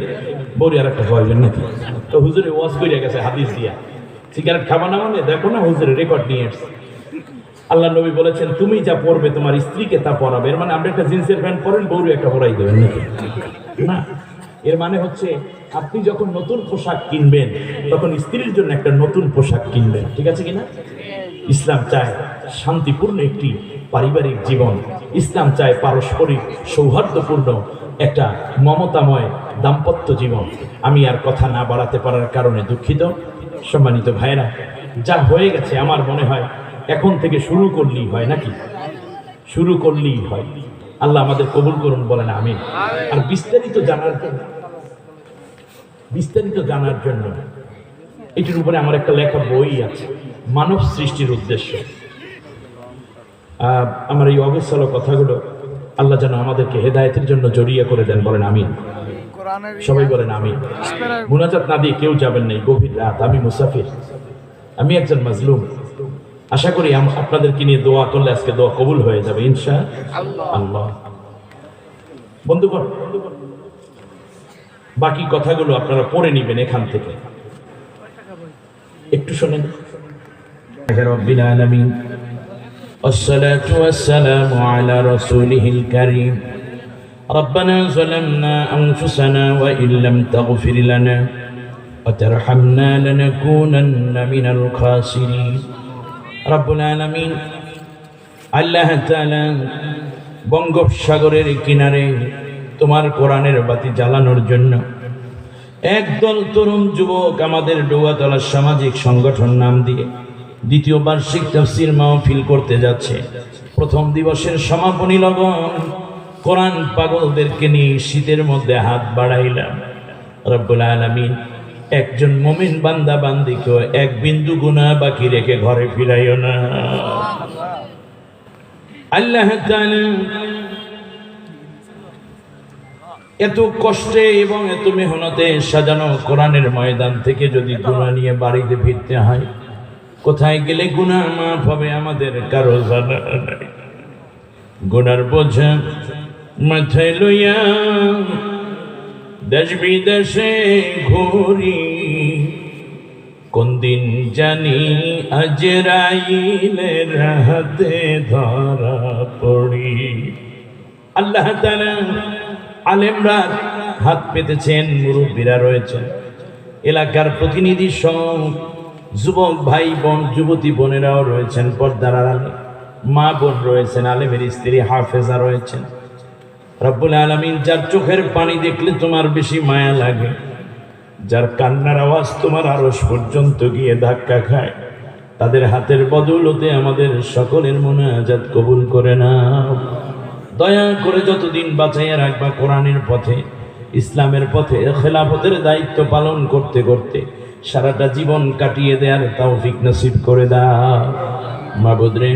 বউরি আর একটা খাওয়াবেন নাকি? তো হুজুরে ওয়াজ করে গেছে হাদিস দিয়া, সিগারেট খাবা না মানে দেখো না হুজুরে রেকর্ড নিয়ে এসছে। আল্লাহ নবী বলেছেন তুমি যা পরবে তোমার স্ত্রীকে তা পরাবে। এর মানে আপনি একটা জিন্সের প্যান্ট পরেন, বউরি একটা পরাই দেবেন নাকি? না, এর মানে হচ্ছে আপনি যখন নতুন পোশাক কিনবেন তখন স্ত্রীর জন্য একটা নতুন পোশাক কিনবেন। ঠিক আছে কিনা? ইসলাম চায় শান্তিপূর্ণ একটি পারিবারিক জীবন, ইসলাম চায় পারস্পরিক সৌহার্দ্যপূর্ণ একটা মমতাময় দাম্পত্য জীবন। আমি আর কথা না বাড়াতে পারার কারণে দুঃখিত। সম্মানিত ভাইরা, যা হয়ে গেছে আমার মনে হয় এখন থেকে শুরু করলেই হয়, নাকি? শুরু করলেই হয়। আল্লাহ আমাদের কবুল করুন, বলেন আমিন। আর বিস্তারিত জানার জন্য এটির উপরে আমার একটা লেখা বই আছে, মানব সৃষ্টির উদ্দেশ্য। আমার এই অবিচল কথাগুলো আল্লাহ যেন আমাদেরকে হেদায়েতের জন্য জড়িয়ে করে দেন, বলেন আমিন। সবাই বলেন আমিন। মুনাজাত না দিয়ে কেউ যাবেন নাই, গভীর রাত, আমি মুসাফির, আমি একজন মাজলুম। আশা করি আপনাদেরকে নিয়ে দোয়া করলে আজকে দোয়া কবুল হয়ে যাবে ইনশাআল্লাহ। বন্ধুগণ, বাকি কথাগুলো আপনারা পড়ে নেবেন এখান থেকে, একটু শোনেন। রব্বিল আলামিন, والصلاة والسلام على رسوله الكريم. ربنا ظلمنا أنفسنا وإن لم تغفر لنا وترحمنا لنكونن من الخاسرين. رب العالمين, আল্লাহ তাআলা বঙ্গোপসাগরের কিনারে তোমার কোরআনের বাতি জ্বালানোর জন্য একদল তরুণ যুবক আমাদের ডোয়াতলা সামাজিক সংগঠন নাম দিয়ে দ্বিতীয় বার্ষিক তাফসীর মাহফিল করতে যাচ্ছে। প্রথম দিবসের সমাপনী লগন কোরআন পাগলদেরকে নিয়ে শীতের মধ্যে হাত বাড়াইলাম। রব্বুল আলামিন, একজন মুমিন বান্দা বান্দিকে এক বিন্দু গুনাহ বাকি রেখে ঘরে ফিরাইও না। আল্লাহ তাআলা এত কষ্টে এবং এত মেহনতে সাজানো কোরআনের ময়দান থেকে যদি গুনাহ নিয়ে বাড়িতে ফিরতে হয়, কোথায় গেলে গুনাহ মাফ হবে আমাদের কারো জানা নাই। গুনার বোঝা মাথায় লইয়া দেশ বিদেশে ঘুরি, কোন দিন জানি আজরাইলের হাতে ধরা পড়ি। আল্লাহ তাআলা আলেমরা হাত পেতেছেন, মুরব্বীরা রয়েছেন, এলাকার প্রতিনিধি সহ যুবক ভাই বোন যুবতী বোনেরাও রয়েছেন, পর্দার আড়ালে মা বোন রয়েছেন, আলেমের স্ত্রী হাফেজা রয়েছেন। রব্বুল আলামিন, যার চোখের পানি দেখলে তোমার বেশি মায়া লাগে, যার কান্নার আওয়াজ তোমার আরশ পর্যন্ত গিয়ে ধাক্কা খায়, তাদের হাতের বদৌলতে আমাদের সকলের মুনাজাত কবুল করে নাও। দয়া করে যতদিন বাঁচাইয়া রাখবা কোরআনের পথে, ইসলামের পথে, খেলাফতের দায়িত্ব পালন করতে করতে সারাটা জীবন কাটিয়ে দেওয়ার তৌফিক নসিব করে দাও। মাবুদ রে,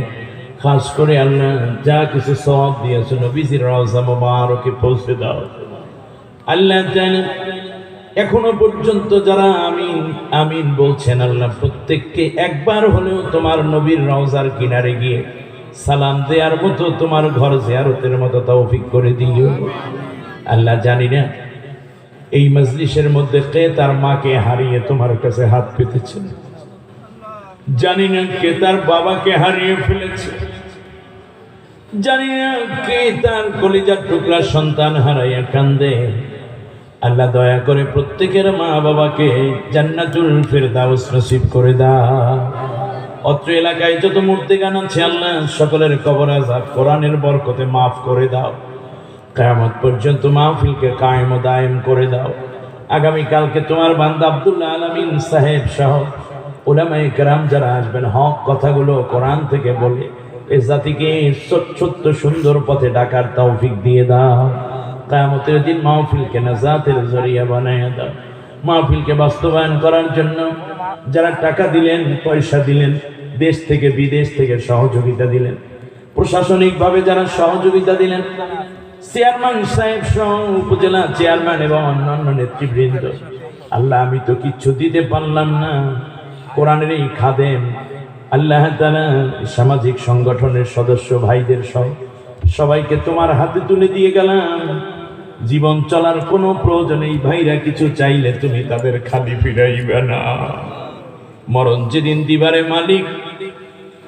খাস করে আল্লাহ যা কিছু সওয়াব দিয়েছো নবীজির রওজা মুবারকে পৌঁছে দাও। আল্লাহ তাআলা এখনো পর্যন্ত যারা আমিন আমিন বলছেন, আল্লাহ প্রত্যেককে একবার হলেও তোমার নবীর রওজার কিনারে গিয়ে সালাম দেওয়ার মতো, তোমার ঘর জিয়ারতের মতো তৌফিক করে দিও। আল্লাহ, জানি না এই মজলিসের মধ্যে কে তার মাকে হারিয়ে তোমার কাছে হাত পেতেছে, জানি না কে তার বাবাকে হারিয়ে ফেলেছে, জানি না কে তার কলিজার টুকরা সন্তান হারাইয়া কান্দে। আল্লাহ, দয়া করে প্রত্যেকের মা বাবাকে জান্নাতুল ফিরদাউস নসিব করে দাও। অত্র এলাকায় যত মুর্তিগান আছে আল্লাহ, সকলের কবর আযাব কোরআনের বরকতে মাফ করে দাও। কিয়ামত পর্যন্ত মাহফিলকে কায়েম ও দায়েম করে দাও। আগামী কালকে তোমার বান্দা আব্দুল্লাহ আলামিন সাহেব সহ উলামায়ে কেরাম যারা আসবেন হক কথাগুলো কোরআন থেকে বলে এই জাতিকে সত্য সুন্দর পথে ডাকার তৌফিক দিয়ে দাও। কিয়ামতের দিন মাহফিলকে নাজাতের জরিয়া বানায়া দাও। মাহফিলকে বাস্তবায়ন করার জন্য যারা টাকা দিলেন, পয়সা দিলেন, দেশ থেকে বিদেশ থেকে সহযোগিতা দিলেন, প্রশাসনিকভাবে যারা সহযোগিতা দিলেন, চেয়ারম্যান সাহেব সহ উপজেলা চেয়ারম্যান এবং অন্যান্য নেতৃবৃন্দ, আল্লাহ আমি তো কিচ্ছু দিতে পারলাম না, কোরআনের এই খাদেম আল্লাহ তাআলা সামাজিক সংগঠনের সদস্য ভাইদের সহ সবাইকে তোমার হাতে তুলে দিয়ে গেলাম। জীবন চলার কোনো প্রয়োজন এই ভাইরা কিছু চাইলে তুমি তাদের খালি ফিরাইবে না। মরণ যেদিন দিবারে মালিক,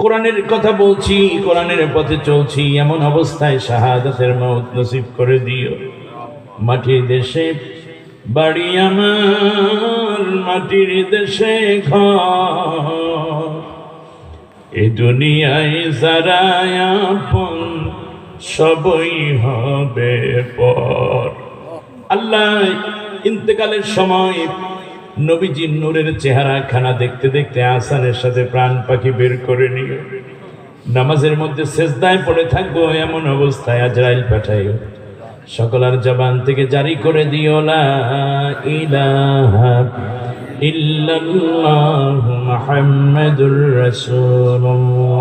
কোরআনের কথা বলছি, কোরআনের পথে চলছি, এমন অবস্থায় শাহাদাতের মওত নসিব করে দিও। মাটির দেশে বাড়ি আমার, মাটির দেশে ঘর, এ দুনিয়ায় যারা আপন সবই হবে পর। আল্লাহ ইন্তেকালের সময় নবীজির নূরের চেহারা খানা দেখতে দেখতে আসানের সাথে প্রাণ পাখি বের করে নিও। নামাজের মধ্যে সেজদায় পড়ে থাকবো, এমন অবস্থায় আজরাইল পাঠাইও। সকলের জবান থেকে জারি করে দিও লা ইলাহা ইল্লাল্লাহু মুহাম্মাদুর রাসূলুল্লাহ।